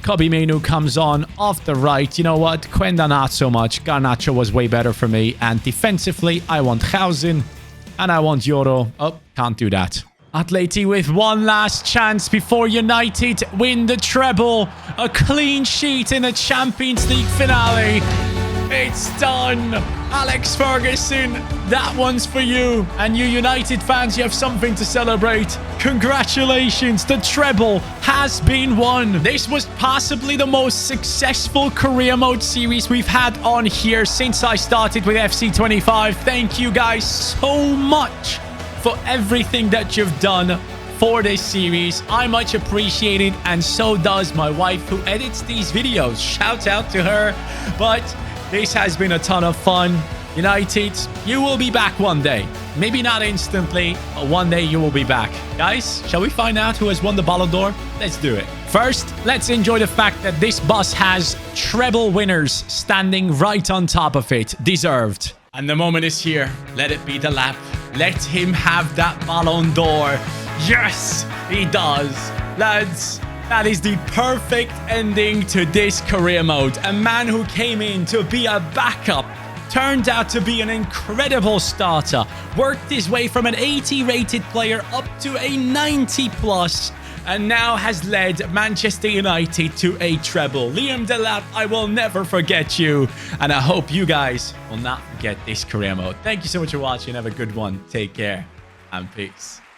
Kobe Mainu comes on off the right. You know what? Quenda not so much. Garnacho was way better for me. And defensively, I want Hausen and I want Yoro. Oh, can't do that. Atleti with one last chance before United win the treble. A clean sheet in the Champions League finale. It's done. Alex Ferguson, that one's for you. And you United fans, you have something to celebrate. Congratulations, the treble has been won. This was possibly the most successful career mode series we've had on here since I started with FC25. Thank you guys so much for everything that you've done for this series. I much appreciate it, and so does my wife who edits these videos. Shout out to her. But this has been a ton of fun. United, you will be back one day. Maybe not instantly, but one day you will be back. Guys, shall we find out who has won the Ballon d'Or? Let's do it. First, let's enjoy the fact that this bus has treble winners standing right on top of it. Deserved. And the moment is here. Let it be the lap. Let him have that Ballon d'Or. Yes, he does. Lads, that is the perfect ending to this career mode. A man who came in to be a backup turned out to be an incredible starter. Worked his way from an 80 rated player up to a 90 plus. And now has led Manchester United to a treble. Liam Delap, I will never forget you. And I hope you guys will not forget this career mode. Thank you so much for watching. Have a good one. Take care and peace.